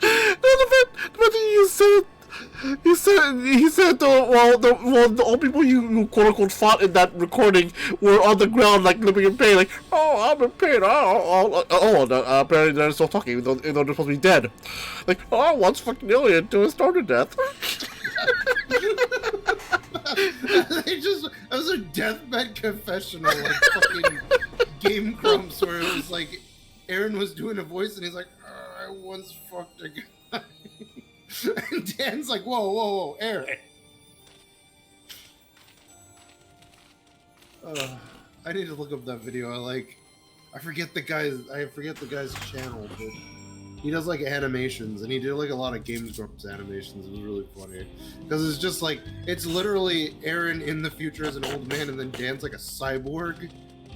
Speaker 1: But he said the old people you quote unquote fought in that recording were on the ground like living in pain, like, oh, I'm in pain, apparently they're still talking even though they're supposed to be dead, like, oh, I once fucking alien to starve to death.
Speaker 10: That was a deathbed confessional, like fucking Game Grumps, where it was like Aaron was doing a voice and he's like, I once fucked a guy. And Dan's like, whoa, Aaron. I need to look up that video. I forget the guy's channel, but he does like animations, and he did like a lot of Games Grumps animations. It was really funny because it's just like, it's literally Aaron in the future as an old man, and then Dan's like a cyborg,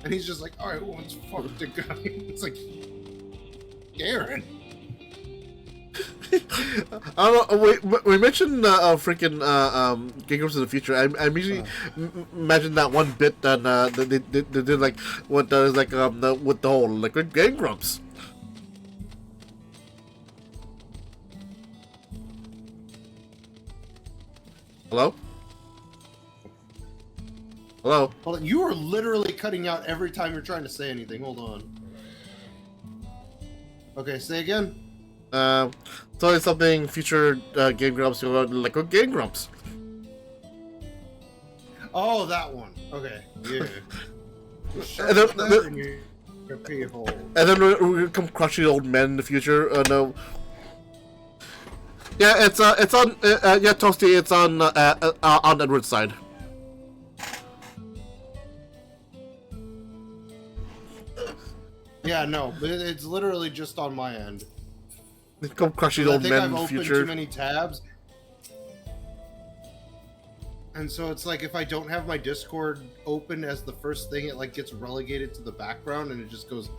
Speaker 10: and he's just like, I once fucked a guy. It's like, Aaron.
Speaker 1: I don't know. We mentioned freaking Game Grumps in the future. I immediately imagine that one bit that they did like what is like with the whole like Game Grumps. Hello? Hello?
Speaker 10: Hold on. You are literally cutting out every time you're trying to say anything. Hold on. Okay, say again.
Speaker 1: So something future Game Grumps, like a Game Grumps.
Speaker 10: Oh, that one. Okay, yeah.
Speaker 1: And then we come crushing old men in the future. No. Yeah, it's on. Yeah, Toasty. It's on Edward's side.
Speaker 10: Yeah, no, but it's literally just on my end.
Speaker 1: Come crushing old men in the
Speaker 10: I've
Speaker 1: future.
Speaker 10: opened too many tabs. And so it's like if I don't have my Discord open as the first thing, it like gets relegated to the background and it just goes,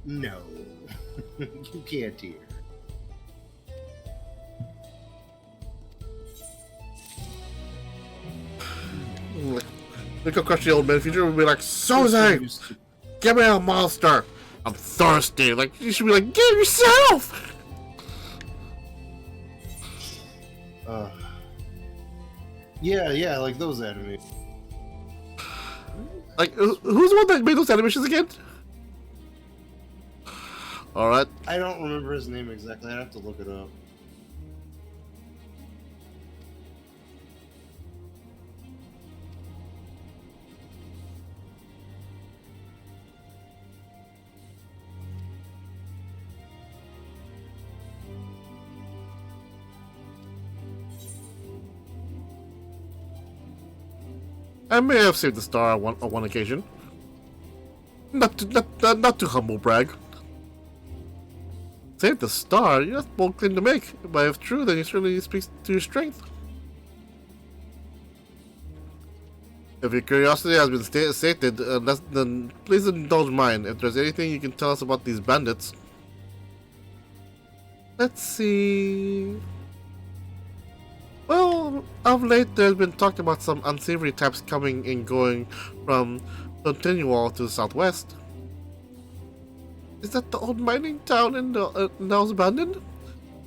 Speaker 10: no, you can't hear.
Speaker 1: We could crush the old man in the future. We'd be like, Susie, give me a monster. I'm thirsty. Like, you should be like, get it yourself.
Speaker 10: Yeah, like those enemies.
Speaker 1: Like, who's the one that made those animations again? Alright.
Speaker 10: I don't remember his name exactly. I'd have to look it up.
Speaker 1: I may have saved the star on one occasion. Not to humble brag. Save the star? That's a bold claim to make. But if true, then it certainly speaks to your strength. If your curiosity has been sated, then please indulge mine. If there's anything you can tell us about these bandits. Let's see... Well, of late there's been talk about some unsavory types coming and going from Continual to the southwest. Is that the old mining town in the now abandoned?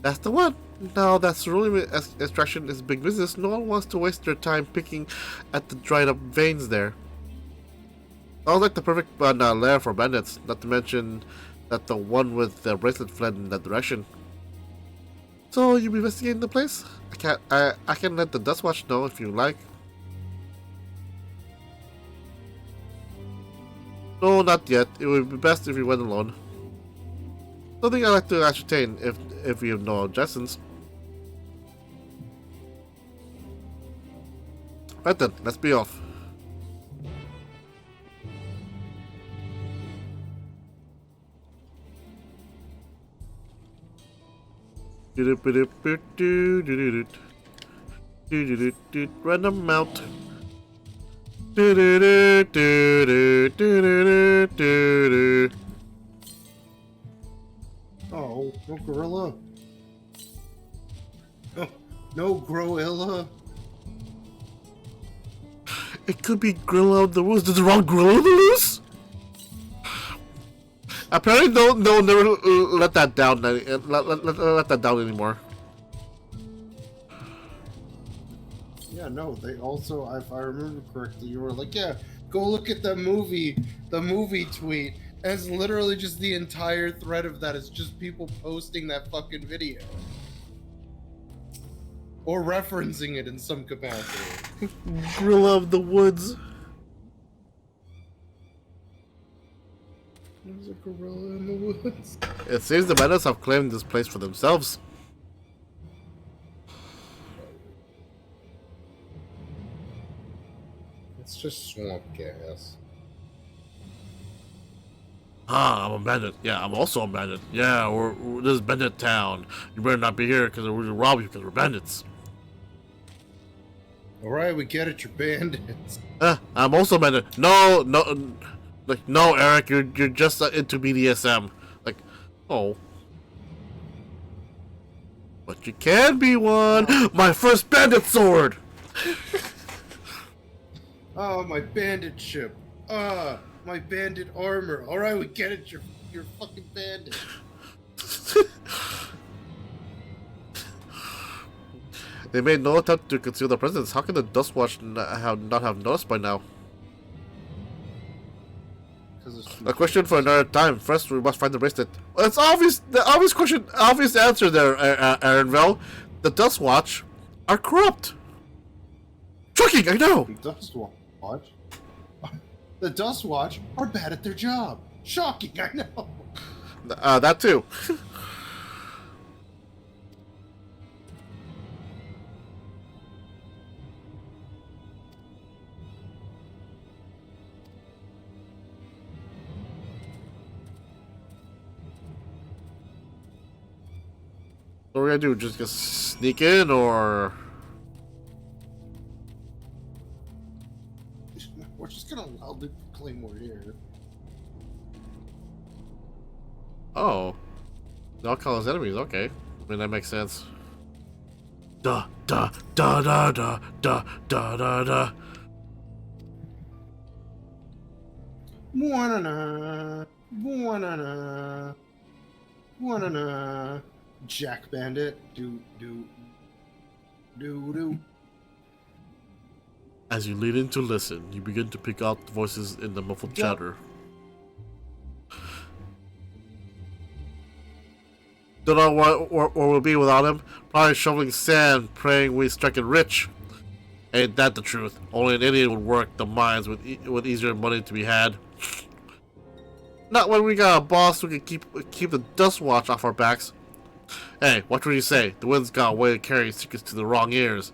Speaker 1: That's the one. Now that cerulean extraction is big business, no one wants to waste their time picking at the dried up veins there. Sounds like the perfect lair for bandits, not to mention that the one with the bracelet fled in that direction. So you be investigating the place? I can let the Dust Watch know if you like. No, not yet. It would be best if you went alone. Something I'd like to ascertain if you have no objections. Right then, let's be off. Random mount.
Speaker 10: Oh, no gorilla. Oh, no Growilla.
Speaker 1: It could be Gorilla of the Woods. Did the wrong Gorilla of the Loose? Apparently, they'll never let that down. Let that down anymore.
Speaker 10: Yeah, no. They also, if I remember correctly, you were like, "Yeah, go look at the movie tweet." And it's literally just the entire thread of that. It's just people posting that fucking video or referencing it in some capacity.
Speaker 1: Gorilla of the Woods.
Speaker 10: There's a gorilla in the woods.
Speaker 1: It seems the bandits have claimed this place for themselves.
Speaker 10: It's just swamp gas.
Speaker 1: Ah, I'm a bandit. Yeah, I'm also a bandit. Yeah, this is Bandit Town. You better not be here because we're gonna rob you because we're bandits.
Speaker 10: Alright, we get it, you're bandits.
Speaker 1: I'm also a bandit. No, like, no, Eric, you're just into BDSM. Like, oh. But you can be one! My first bandit sword!
Speaker 10: Oh, my bandit ship. My bandit armor. Alright, we get it, you're fucking bandit.
Speaker 1: They made no attempt to conceal their presence. How can the Dustwatch not have noticed by now? A question for another time. First, we must find the bracelet. Well, it's obvious. The obvious question, obvious answer there, Aaronville. The Dustwatch are corrupt. Shocking, I know.
Speaker 10: The Dustwatch. The Dustwatch are bad at their job. Shocking, I know.
Speaker 1: That too. What are we gonna do? Just sneak in, or
Speaker 10: we're just gonna loudly proclaim we're here.
Speaker 1: oh, they'll call us enemies. Okay, I mean that makes sense. Da da da da da da da da da.
Speaker 10: Buonana, buonana, buonana. Jack Bandit, do.
Speaker 1: As you lean in to listen, you begin to pick out the voices in the muffled chatter. Don't know where we'll be without him. Probably shoveling sand, praying we strike it rich. Ain't that the truth? Only an idiot would work the mines with easier money to be had. Not when we got a boss who can keep the Dustwatch off our backs. Hey, what would you say? The wind's got a way of carrying secrets to the wrong ears.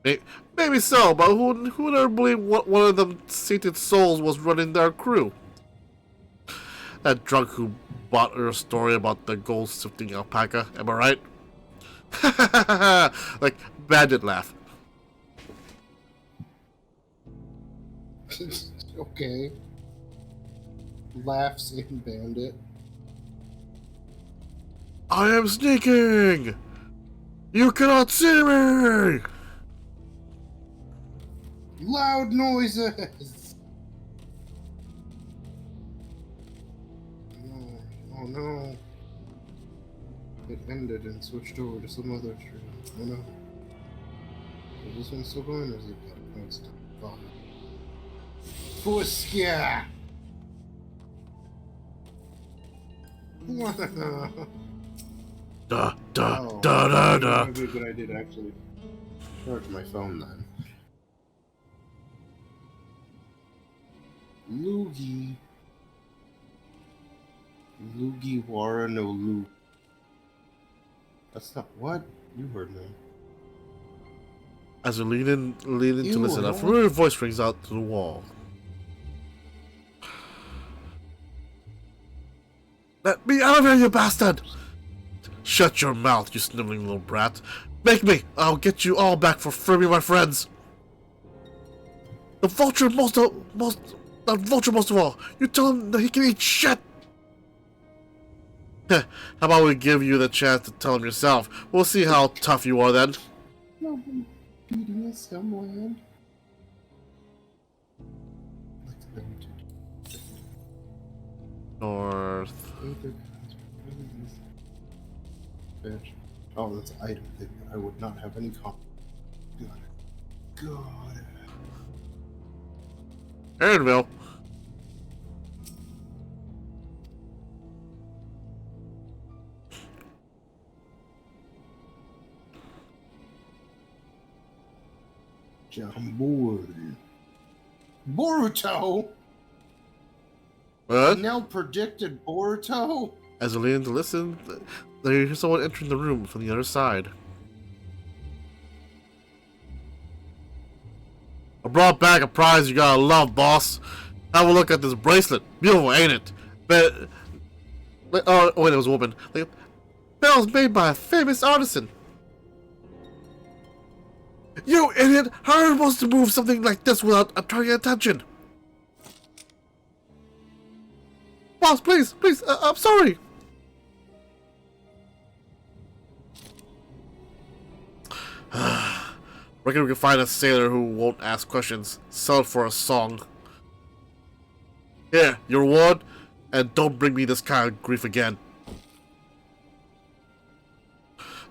Speaker 1: Maybe so, but who would ever believe one of them sainted souls was running their crew? That drunk who bought her a story about the gold-sifting alpaca, am I right? Like, bandit laugh.
Speaker 10: Okay. Laughs in Bandit.
Speaker 1: I am sneaking! You cannot see me!
Speaker 10: Loud noises! Oh no. It ended and switched over to some other stream. Oh no. Is this one still going or is it done? No, it's done. Oh. Fuskia!
Speaker 1: Da da da da da.
Speaker 10: Maybe a good idea to actually charge my phone then. Loogie. Loogie Wara no Loo. That's not what? You heard me.
Speaker 1: As you lean in to listen, a familiar voice rings out to the wall. Let me out of here, you bastard! Shut your mouth, you sniveling little brat. Make me! I'll get you all back for freeing my friends! The vulture most of all! You tell him that he can eat shit! How about we give you the chance to tell him yourself? We'll see how tough you are then.
Speaker 10: Nobody beating us somewhere.
Speaker 1: North.
Speaker 10: Oh, that's an item thing. I would not have any comment. Got it.
Speaker 1: Aaronville.
Speaker 10: Jamboard. Boruto!
Speaker 1: What?
Speaker 10: Now predicted Boruto?
Speaker 1: As you lean in to listen, they hear someone entering the room from the other side. I brought back a prize you gotta love, boss. Have a look at this bracelet. Beautiful, ain't it? But oh wait, it was a woman. Like, that was made by a famous artisan. You idiot! How are you supposed to move something like this without attracting attention? Boss, please, I'm sorry. Reckon we can find a sailor who won't ask questions. Sell it for a song. Here, your reward, and don't bring me this kind of grief again.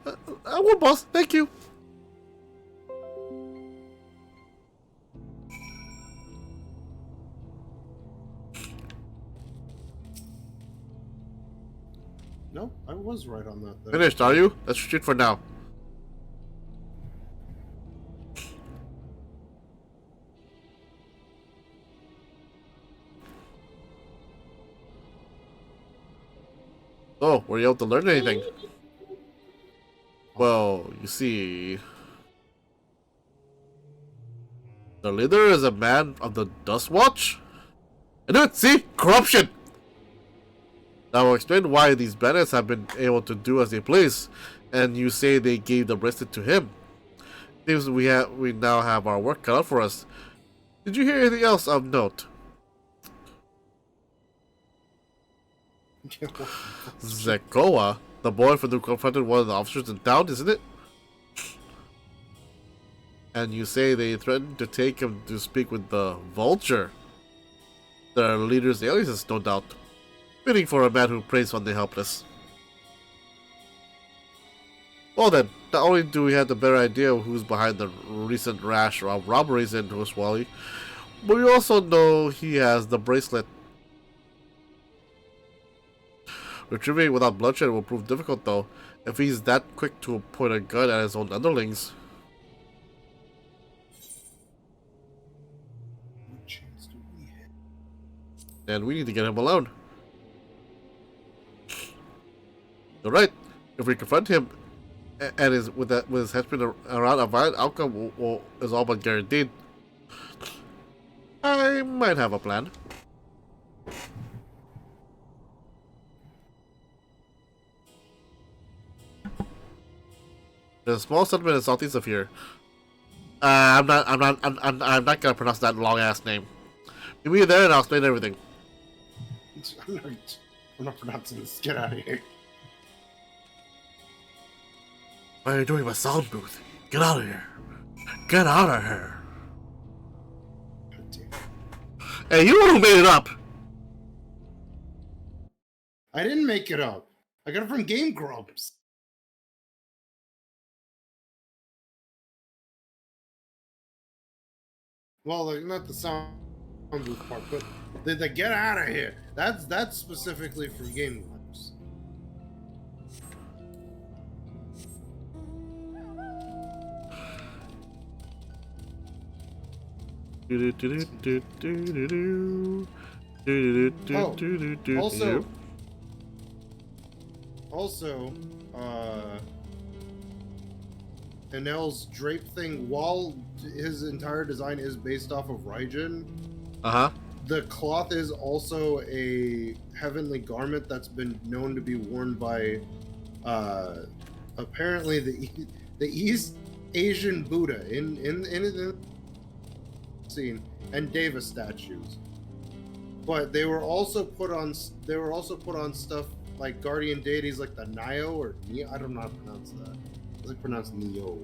Speaker 1: I won't, boss. Thank you.
Speaker 10: No, I was right on that. Though.
Speaker 1: Finished, are you? Let's shoot for now. Oh, were you able to learn anything? Well, you see... The leader is a man of the Dust Watch? I knew it! See? Corruption! That will explain why these bandits have been able to do as they please, and you say they gave the bracelet to him. Seems we now have our work cut out for us. Did you hear anything else of note? Zekoa, the boy from who confronted one of the officers in town, isn't it? And you say they threatened to take him to speak with the Vulture. Their leader's aliases, no doubt. Fitting for a man who preys on the helpless. Well then, not only do we have the better idea of who's behind the recent rash of robberies in Hoswali, but we also know he has the bracelet. Retrieving it without bloodshed will prove difficult though, if he's that quick to point a gun at his own underlings.
Speaker 10: What chance do we have?
Speaker 1: And we need to get him alone. You're right. If we confront him and with his henchmen around, a violent outcome is all but guaranteed. I might have a plan. There's a small settlement in southeast of here. I'm not gonna pronounce that long ass name. Meet me there and I'll explain everything.
Speaker 10: I'm not pronouncing this. Get out of here.
Speaker 1: What are you doing in my sound booth? Get out of here. Get out of here. Hey, you're the one who made it up.
Speaker 10: I didn't make it up. I got it from Game Grumps. Well, like, not the sound booth part, but the get out of here. That's specifically for Game Grumps. Also, Enel's drape thing, while his entire design is based off of Raijin, the cloth is also a heavenly garment that's been known to be worn by apparently the East Asian Buddha in the scene and Deva statues. But they were also put on stuff like guardian deities like the Nio or Neo. I don't know how to pronounce that. It's like pronounced Neo.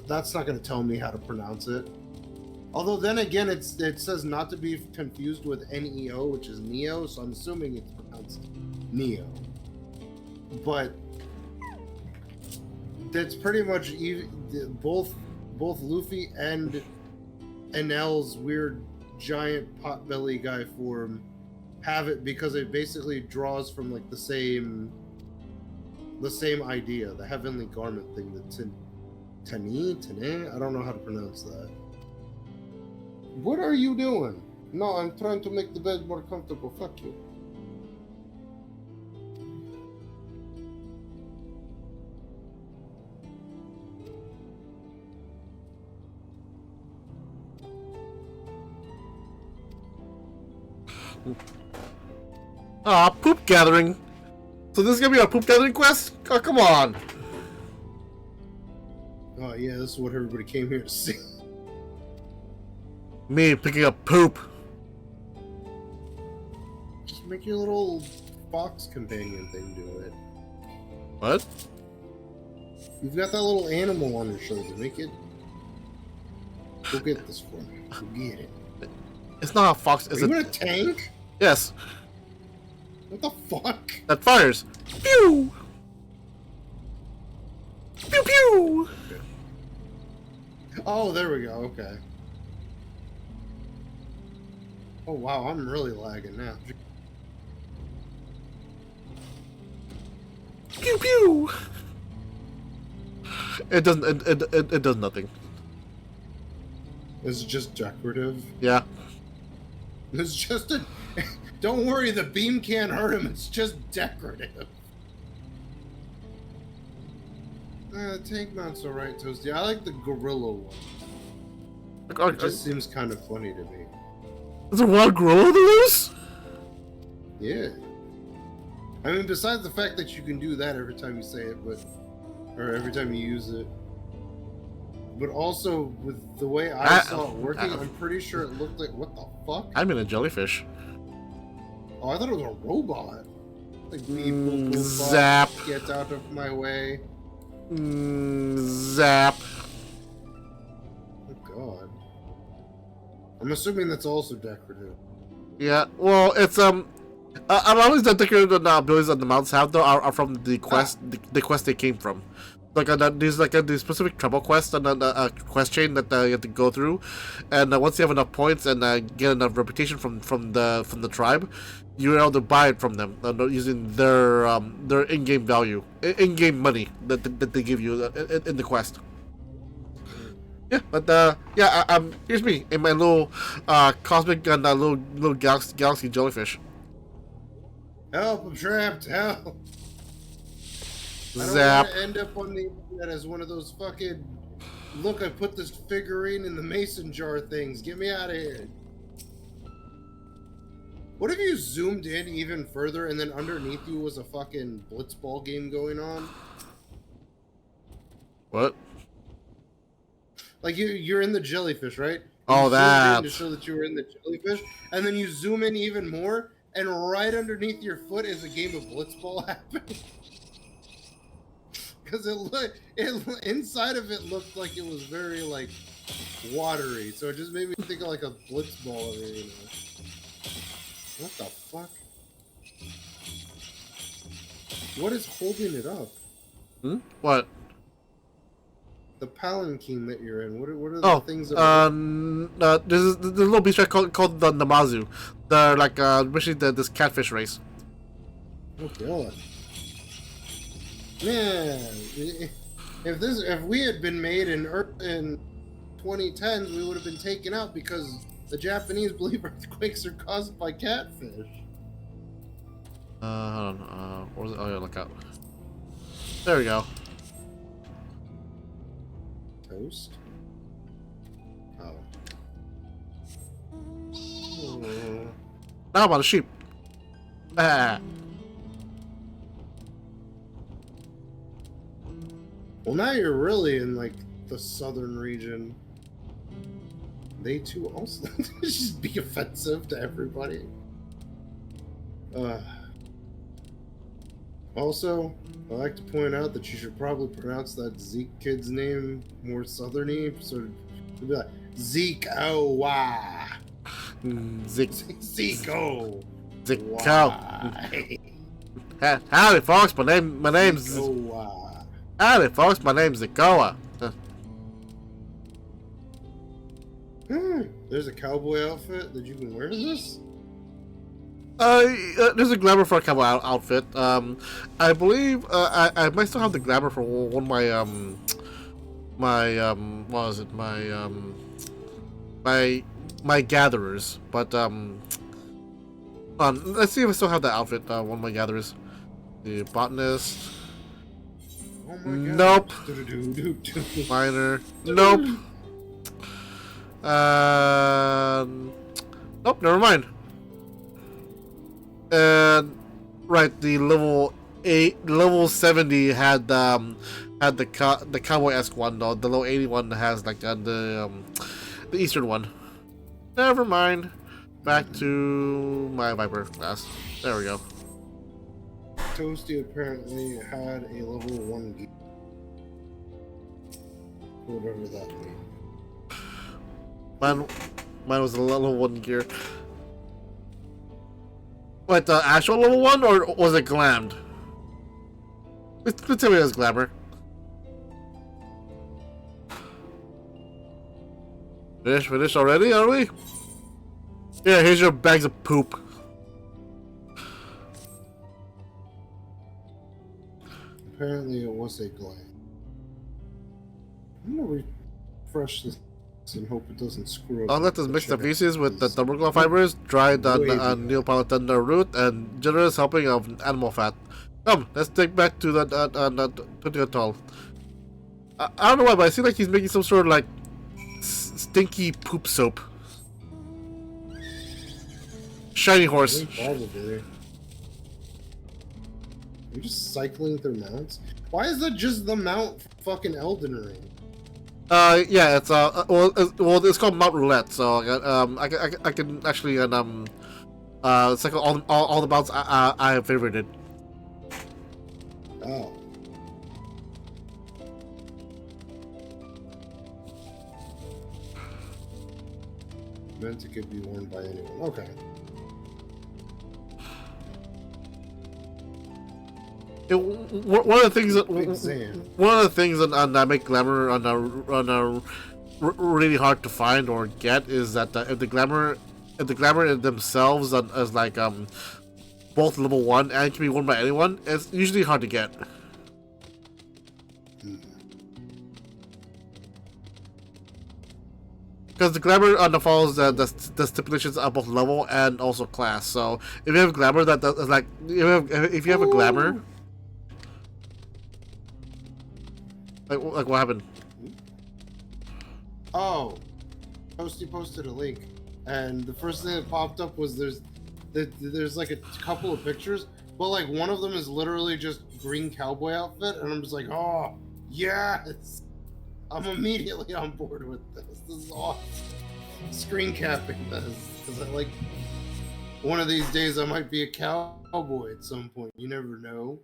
Speaker 10: That's not going to tell me how to pronounce it. Although then again, it says not to be confused with Neo, which is Neo, so I'm assuming it's pronounced Neo. But that's pretty much both Luffy and Enel's weird giant potbelly guy form have it because it basically draws from like the same idea, the heavenly garment thing, the Tene? I don't know how to pronounce that. What are you doing? No, I'm trying to make the bed more comfortable. Fuck you.
Speaker 1: Poop gathering. So this is gonna be our poop gathering quest? Oh, come on.
Speaker 10: Oh yeah, this is what everybody came here to see.
Speaker 1: Me picking up poop.
Speaker 10: Just make your little fox companion thing do it.
Speaker 1: What?
Speaker 10: You've got that little animal on your shoulder. Make it. Go get this for me. Go get it.
Speaker 1: It's not a fox.
Speaker 10: Are you in a tank?
Speaker 1: Yes.
Speaker 10: What the fuck?
Speaker 1: That fires. Pew! Pew pew!
Speaker 10: Oh, there we go. Okay. Oh wow, I'm really lagging now.
Speaker 1: pew pew. It doesn't. It does nothing.
Speaker 10: It's just decorative.
Speaker 1: Yeah.
Speaker 10: It's just a. Don't worry, the beam can't hurt him. It's just decorative. The tank mount's alright, Toasty. I like the gorilla one. It just seems kind of funny to me.
Speaker 1: There's a wild gorilla loose?
Speaker 10: Yeah. I mean, besides the fact that you can do that every time you say it, or every time you use it. But also, with the way I saw it working, I'm pretty sure it looked like, what the fuck?
Speaker 1: I'm in a jellyfish.
Speaker 10: Oh, I thought it was a robot. Like, people,
Speaker 1: zap.
Speaker 10: Get out of my way.
Speaker 1: Zap.
Speaker 10: Oh, God. I'm assuming that's also decorative.
Speaker 1: Yeah, well, it's, a lot of the decorative abilities that the mounts have, though, are from the quest, the quest they came from. Like there's the specific trouble quest and a quest chain that you have to go through, and once you have enough points and get enough reputation from the tribe, you're able to buy it from them using their in-game value, in-game money that they give you in the quest. Yeah, but yeah, here's me in my little cosmic and little galaxy jellyfish.
Speaker 10: Help! I'm trapped! Help! I don't
Speaker 1: Zap.
Speaker 10: want to end up on the internet as one of those fucking, look, I put this figurine in the mason jar things. Get me out of here. What if you zoomed in even further and then underneath you was a fucking blitzball game going on?
Speaker 1: What?
Speaker 10: Like you're in the jellyfish, right?
Speaker 1: Oh, that.
Speaker 10: To show that you were in the jellyfish, and then you zoom in even more, and right underneath your foot is a game of blitzball happening. Because inside of it looked like it was very like watery, so it just made me think of like a blitzball arena. What the fuck? What is holding it up?
Speaker 1: What?
Speaker 10: The palanquin that you're in. What are the things that
Speaker 1: there's a little beast called the Namazu. They're like basically this catfish race.
Speaker 10: Oh god. Man, if we had been made in 2010s, we would have been taken out because the Japanese believe earthquakes are caused by catfish.
Speaker 1: Hold on. What was it? Oh yeah, look out. There we go.
Speaker 10: Toast? Oh.
Speaker 1: Now I'm on a sheep. Ah.
Speaker 10: Well, now you're really in like the southern region. They too also just be offensive to everybody. Also, I like to point out that you should probably pronounce that Zeke kid's name more southerny, so it'd be like Zeke oh wah.
Speaker 1: Zeke.
Speaker 10: Zeke-o.
Speaker 1: Zeke-o. Howdy folks, my name's Howdy folks, my name's Zikoa.
Speaker 10: There's a cowboy outfit that you can wear to this?
Speaker 1: There's a glamour for a cowboy outfit. I believe I might still have the glamour for one of what was it? My gatherers. But let's see if I still have that outfit. One of my gatherers, the botanist.
Speaker 10: Oh my
Speaker 1: God.
Speaker 10: Nope.
Speaker 1: Miner. Nope. Nope. Never mind. And right, the level 70 had the cowboy-esque one, though. The level 80 one has like the eastern one. Never mind. Back to my Viper class. There we go.
Speaker 10: Toasty apparently had a level 1 gear. Whatever that means.
Speaker 1: Mine was a level 1 gear. What, the actual level 1, or was it glammed? Let's tell me it was glamour. Finish already, are we? Yeah, here's your bags of poop.
Speaker 10: apparently it was a gland. I'm gonna refresh this and hope it doesn't screw up.
Speaker 1: I'll let this mix the feces with the tubercle fibers, dried Neapolitan root, and generous helping of animal fat. Come, let's take back to the atoll. I don't know why, but I feel like he's making some sort of like stinky poop soap. Shiny horse.
Speaker 10: Probably. You're just cycling through mounts. Why is that just the mount for fucking Elden Ring?
Speaker 1: Yeah, it's it's called Mount Roulette. So I can actually cycle all the mounts I have favorited.
Speaker 10: Oh. Meant it could be worn by anyone. Okay.
Speaker 1: One of the things that make glamour really hard to find or get is that if the glamour themselves is like both level 1 and can be worn by anyone, it's usually hard to get. Because the glamour follows the stipulations of both level and also class. So if you have glamour that is like if you have a glamour. Like what happened?
Speaker 10: Oh, Toasty posted a link, and the first thing that popped up was there's like a couple of pictures, but like one of them is literally just green cowboy outfit, and I'm just like, oh yes, I'm immediately on board with this. This is awesome. Screen capping this because I like. One of these days I might be a cowboy at some point. You never know.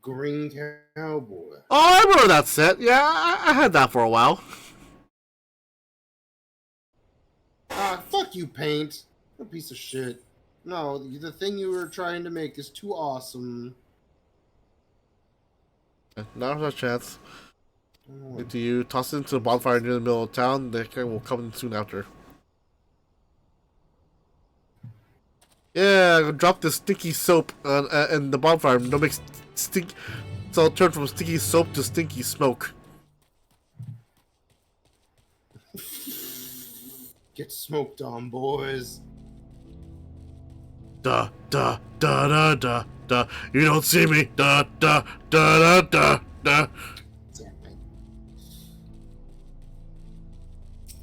Speaker 10: Green cowboy.
Speaker 1: Oh, I remember that set. Yeah, I had that for a while.
Speaker 10: Fuck you, Paint. What a piece of shit. No, the thing you were trying to make is too awesome.
Speaker 1: Now's our chance. Do you toss it into the bonfire near the middle of town? The guy will come in soon after. Yeah, drop the sticky soap in the bonfire. Don't make stink. So I'll turn from sticky soap to stinky smoke.
Speaker 10: Get smoked on, boys.
Speaker 1: Da da da da da da. You don't see me. Da da da da da da.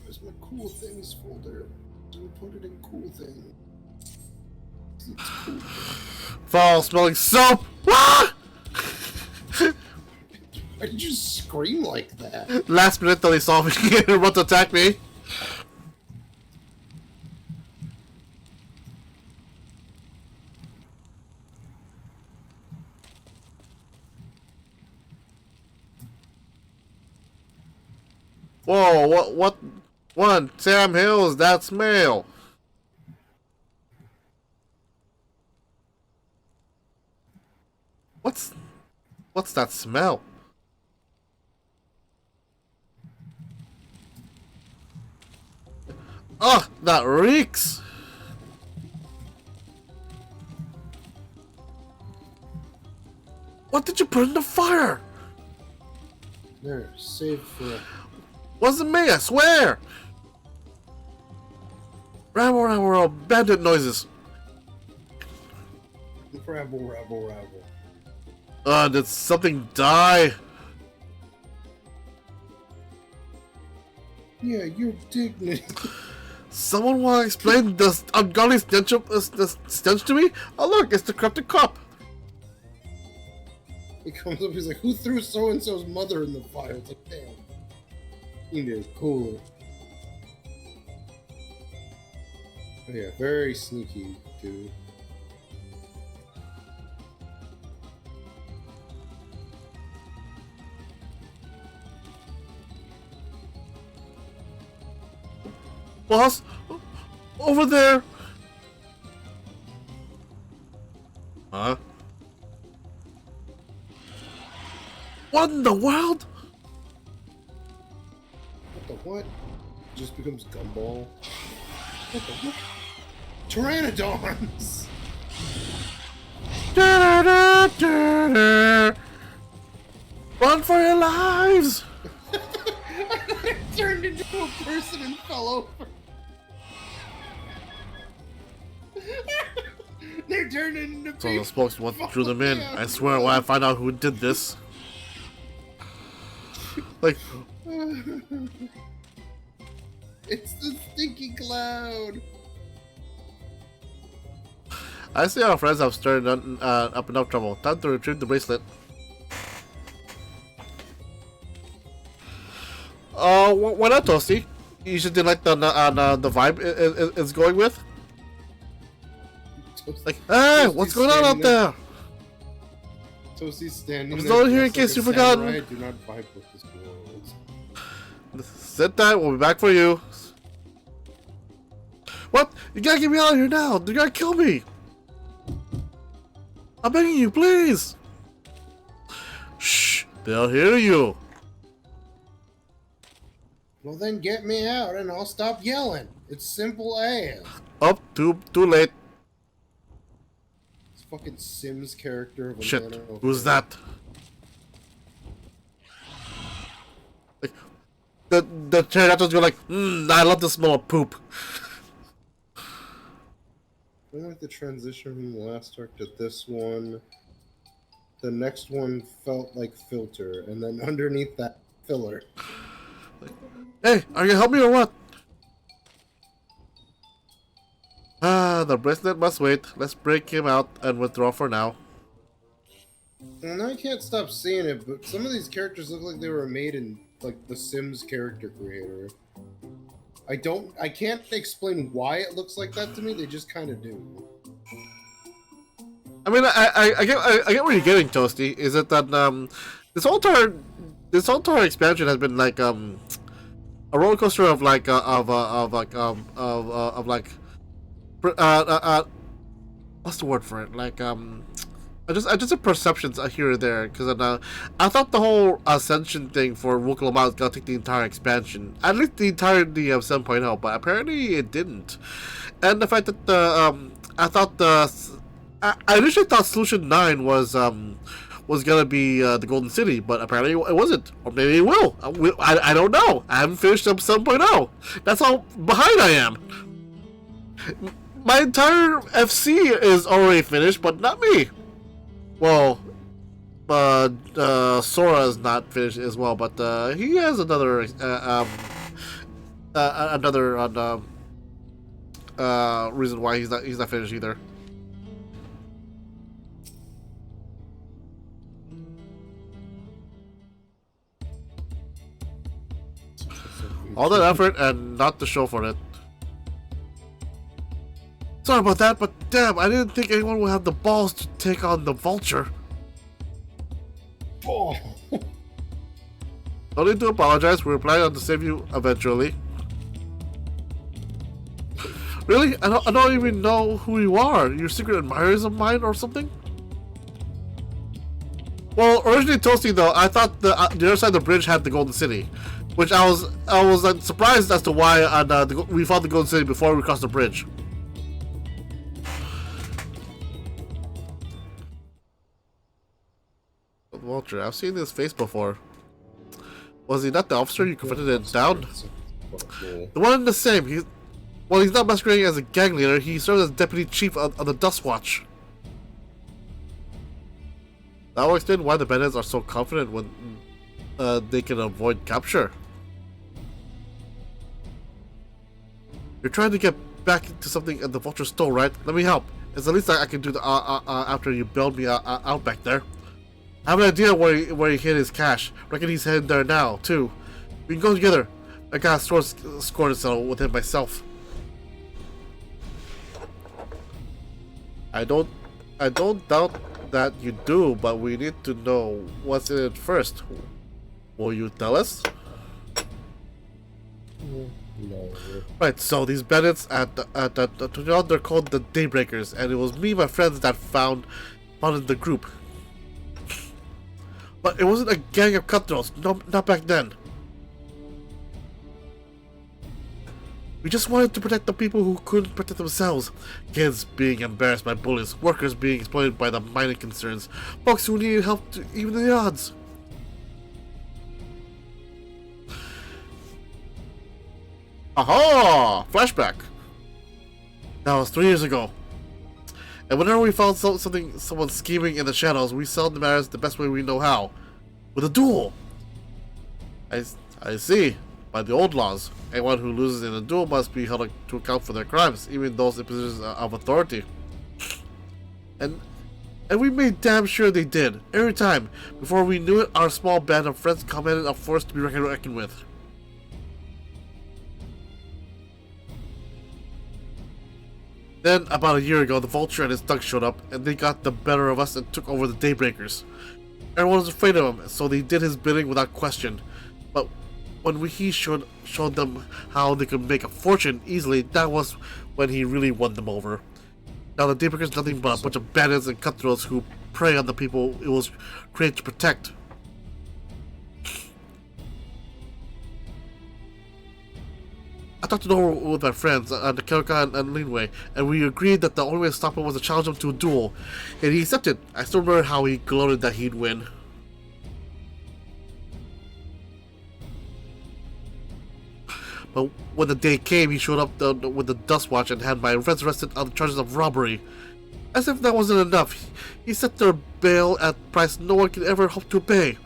Speaker 10: Where's my cool things folder? Do we put it in cool things? Cool.
Speaker 1: Foul smelling soap. Ah!
Speaker 10: Why did you scream like that?
Speaker 1: Last minute, though, he saw me and about to attack me. Whoa! What? One Sam Hills. That's male. What's that smell? Ugh, that reeks! What did you put in the fire?
Speaker 10: There, save for.
Speaker 1: Wasn't me, I swear! Rabble, rabble, rabble, bandit noises.
Speaker 10: Rabble, rabble, rabble.
Speaker 1: Did something die?
Speaker 10: Yeah, your dignity.
Speaker 1: Someone want to explain this ungodly stench to me? Oh look, it's the corrupted cop.
Speaker 10: He comes up, he's like, who threw so-and-so's mother in the fire? It's like, damn. He did cool. Oh, yeah, very sneaky, dude.
Speaker 1: Boss, over there. Huh? What in the world?
Speaker 10: What the what? Just becomes Gumball. What the what? Pteranodons!
Speaker 1: Run for your lives!
Speaker 10: It turned into a person and fell over. They turned into
Speaker 1: So the spokesman drew them in. I swear when I find out who did this. Like...
Speaker 10: It's the stinky cloud.
Speaker 1: I see our friends have stirred up enough trouble. Time to retrieve the bracelet. Why not, Toasty? You should like the vibe it's going with. Like, hey, what's going on out there?
Speaker 10: Toasty's standing
Speaker 1: I'm
Speaker 10: there.
Speaker 1: still here in
Speaker 10: dressed
Speaker 1: case
Speaker 10: like
Speaker 1: you've
Speaker 10: a
Speaker 1: forgotten.
Speaker 10: samurai. Do not vibe with this world.
Speaker 1: Sit tight, we'll be back for you. What? You gotta get me out of here now! They're gonna kill me! I'm begging you, please! Shh! They'll hear you!
Speaker 10: Well then get me out and I'll stop yelling. It's simple as.
Speaker 1: Up, too late.
Speaker 10: This fucking Sims character of a
Speaker 1: Shit,
Speaker 10: nano-
Speaker 1: who's that? Like, the pterodactyls go like, I love the smell of poop.
Speaker 10: I like the transition from the last arc to this one. The next one felt like filter, and then underneath that, filler.
Speaker 1: Hey, are you helping me or what? The bracelet must wait. Let's break him out and withdraw for now.
Speaker 10: And I can't stop seeing it, but some of these characters look like they were made in like the Sims character creator. I can't explain why it looks like that to me. They just kind of do.
Speaker 1: I mean, I get where you're getting, Toasty. Is it that this whole entire expansion has been like a roller coaster of like what's the word for it? Like just a perceptions here and there, because I thought the whole ascension thing for Wookalamat was gonna take the entire expansion, at least the entirety of 7.0, but apparently it didn't. And the fact that I initially thought Solution 9 was gonna be the Golden City, but apparently it wasn't, or maybe it will. I don't know. I haven't finished up 7.0. That's how behind I am. My entire FC is already finished, but not me. Well, Sora is not finished as well, but he has another reason why he's not finished either. All that effort and not the show for it. Sorry about that, but damn, I didn't think anyone would have the balls to take on the Vulture.
Speaker 10: Oh.
Speaker 1: Don't need to apologize, we were planning on to save you eventually. Really? I don't even know who you are. You're secret admirers of mine or something? Well, originally Toasty though, I thought the other side of the bridge had the Golden City, which I was surprised as to why we found the Golden City before we crossed the bridge. Vulture, I've seen his face before. Was he not the officer you confronted in town? The one and the same. He's not masquerading as a gang leader. He serves as deputy chief of the Dust Watch. That will explain why the bandits are so confident when they can avoid capture. You're trying to get back into something at the Vulture stole, right? Let me help. It's the least I can do after you bailed me out back there. I have an idea where he hid his cash. Reckon he's heading there now, too. We can go together. I got a score to settle with him myself. I don't doubt that you do, but we need to know what's in it first. Will you tell us?
Speaker 10: No.
Speaker 1: Right, so these bandits at the they're called the Daybreakers, and it was me and my friends that founded the group. But it wasn't a gang of cutthroats, no, not back then. We just wanted to protect the people who couldn't protect themselves. Kids being embarrassed by bullies, workers being exploited by the mining concerns, folks who needed help to even the odds. Aha! Flashback. That was 3 years ago. And whenever we found someone scheming in the shadows, we settled the matters the best way we know how. With a duel. I see. By the old laws, anyone who loses in a duel must be held to account for their crimes, even those in positions of authority. And we made damn sure they did. Every time. Before we knew it, our small band of friends commanded a force to be reckoned with. Then, about a year ago, the Vulture and his thugs showed up, and they got the better of us and took over the Daybreakers. Everyone was afraid of him, so they did his bidding without question. But when he showed them how they could make a fortune easily, that was when he really won them over. Now the Daybreakers is nothing but a bunch of bandits and cutthroats who prey on the people it was created to protect. I talked it over with my friends, Nakelka and Linway, and we agreed that the only way to stop him was to challenge him to a duel. And he accepted. I still remember how he gloated that he'd win. But when the day came, he showed up with the Dust Watch and had my friends arrested on the charges of robbery. As if that wasn't enough, he set their bail at a price no one could ever hope to pay.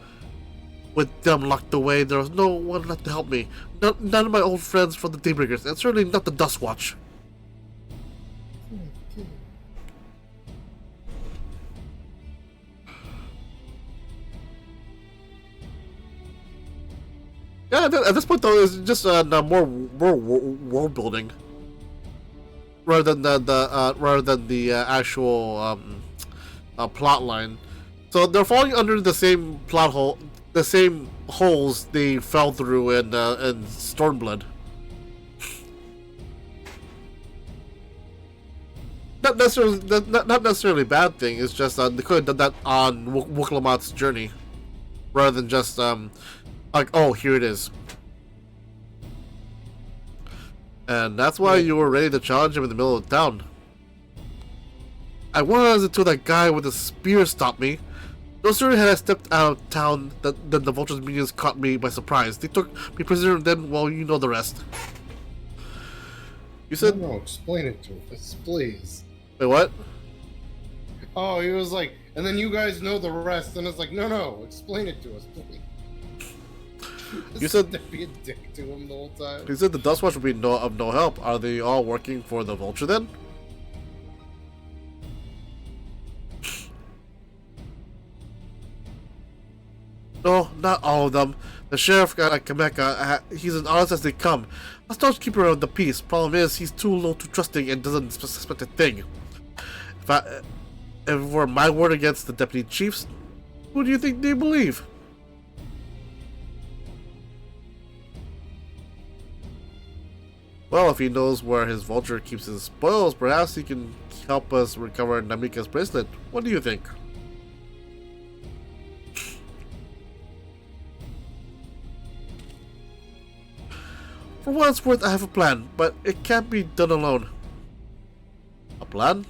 Speaker 1: With them locked away, there was no one left to help me. None of my old friends from the Daybreakers, and certainly not the Dust Watch. Yeah, at this point though, it's just more world building rather than the actual plot line. So they're falling under the same plot hole. The same holes they fell through in Stormblood. Not necessarily a bad thing. It's just they could have done that on Woklamat's journey, rather than just like, oh, here it is. And that's why you were ready to challenge him in the middle of town. I was until that guy with the spear stopped me. No sooner had I stepped out of town than the Vulture's minions caught me by surprise. They took me prisoner, and then, well, you know the rest. You said...
Speaker 10: No, explain it to us, please.
Speaker 1: Wait, what?
Speaker 10: Oh, he was like, and then you guys know the rest, and it's like, no, explain it to us, please.
Speaker 1: You said...
Speaker 10: be a dick to him the whole time.
Speaker 1: You said the Dust Watch would be of no help. Are they all working for the Vulture, then? No, not all of them. The sheriff guy at Kameka, he's as honest as they come. A staunch keeper of the peace. Problem is, he's too low, too trusting, and doesn't suspect a thing. If it were my word against the deputy chiefs, who do you think they believe? Well, if he knows where his Vulture keeps his spoils, perhaps he can help us recover Namika's bracelet. What do you think? For what it's worth, I have a plan, but it can't be done alone. A plan?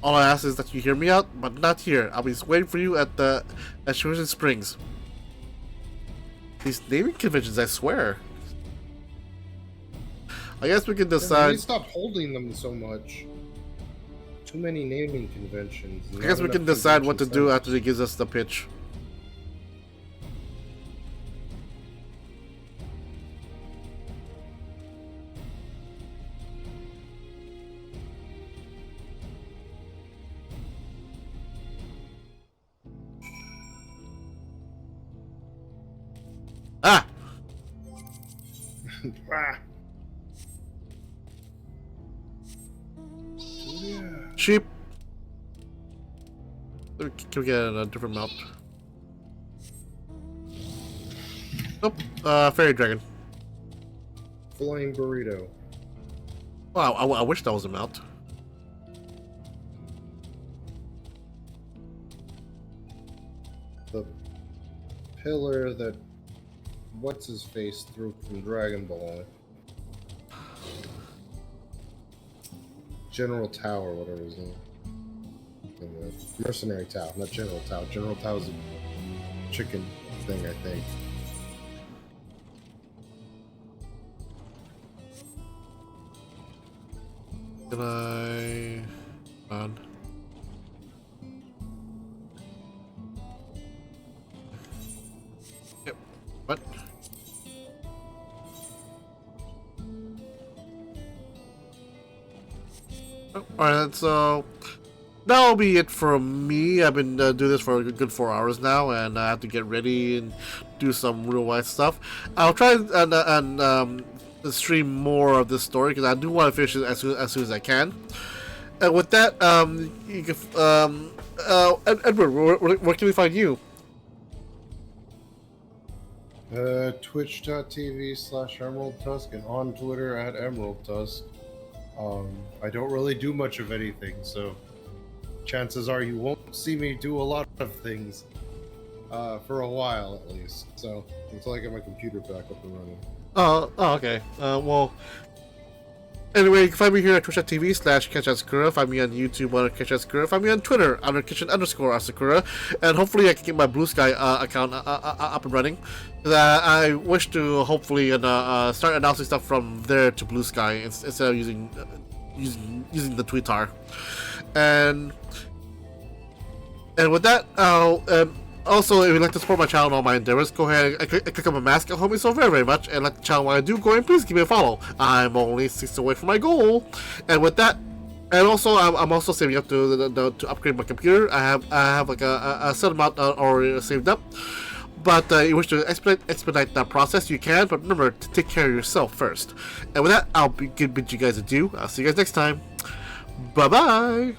Speaker 1: All I ask is that you hear me out, but not here. I'll be waiting for you at Shuriken Springs. These naming conventions, I swear. I guess we can decide...
Speaker 10: They stopped holding them so much. Too many naming conventions.
Speaker 1: I guess we can decide what to do after he gives us the pitch. Ah! Sheep. Can we get a different mount? Nope. Fairy dragon.
Speaker 10: Flying burrito.
Speaker 1: Wow, I wish that was a mount.
Speaker 10: The pillar that what's his face threw from Dragon Ball. General Tao or whatever his name. Mercenary Tao, not General Tao. General Tao's a chicken thing, I think.
Speaker 1: Can I... on. Yep. What? Oh, alright, so that'll be it from me. I've been doing this for a good 4 hours now, and I have to get ready and do some real life stuff. I'll try and stream more of this story because I do want to finish it as soon as I can. And with that, you can, Edward, where can we find you?
Speaker 10: Twitch.tv/EmeraldTusk and on Twitter @EmeraldTusk. I don't really do much of anything, so chances are you won't see me do a lot of things for a while at least. So until I get my computer back up and running.
Speaker 1: Oh, okay. Well, anyway, you can find me here at twitch.tv/KetchUpSakura. Find me on YouTube under KetchUpSakura. Find me on Twitter under Kitchen_Asakura. And hopefully I can get my Blue Sky account up and running. I wish to hopefully start announcing stuff from there to Blue Sky instead of using the Twitter. And with that, also, if you'd like to support my channel and all my endeavors, go ahead and click on my mask. It'll help me so very, very much. And like the channel when I do, go ahead and please give me a follow. I'm only 6 away from my goal. And with that, and also, I'm also saving up to upgrade my computer. I have like a set amount already saved up. But if you wish to expedite that process, you can. But remember to take care of yourself first. And with that, I'll bid you guys adieu. I'll see you guys next time. Bye-bye.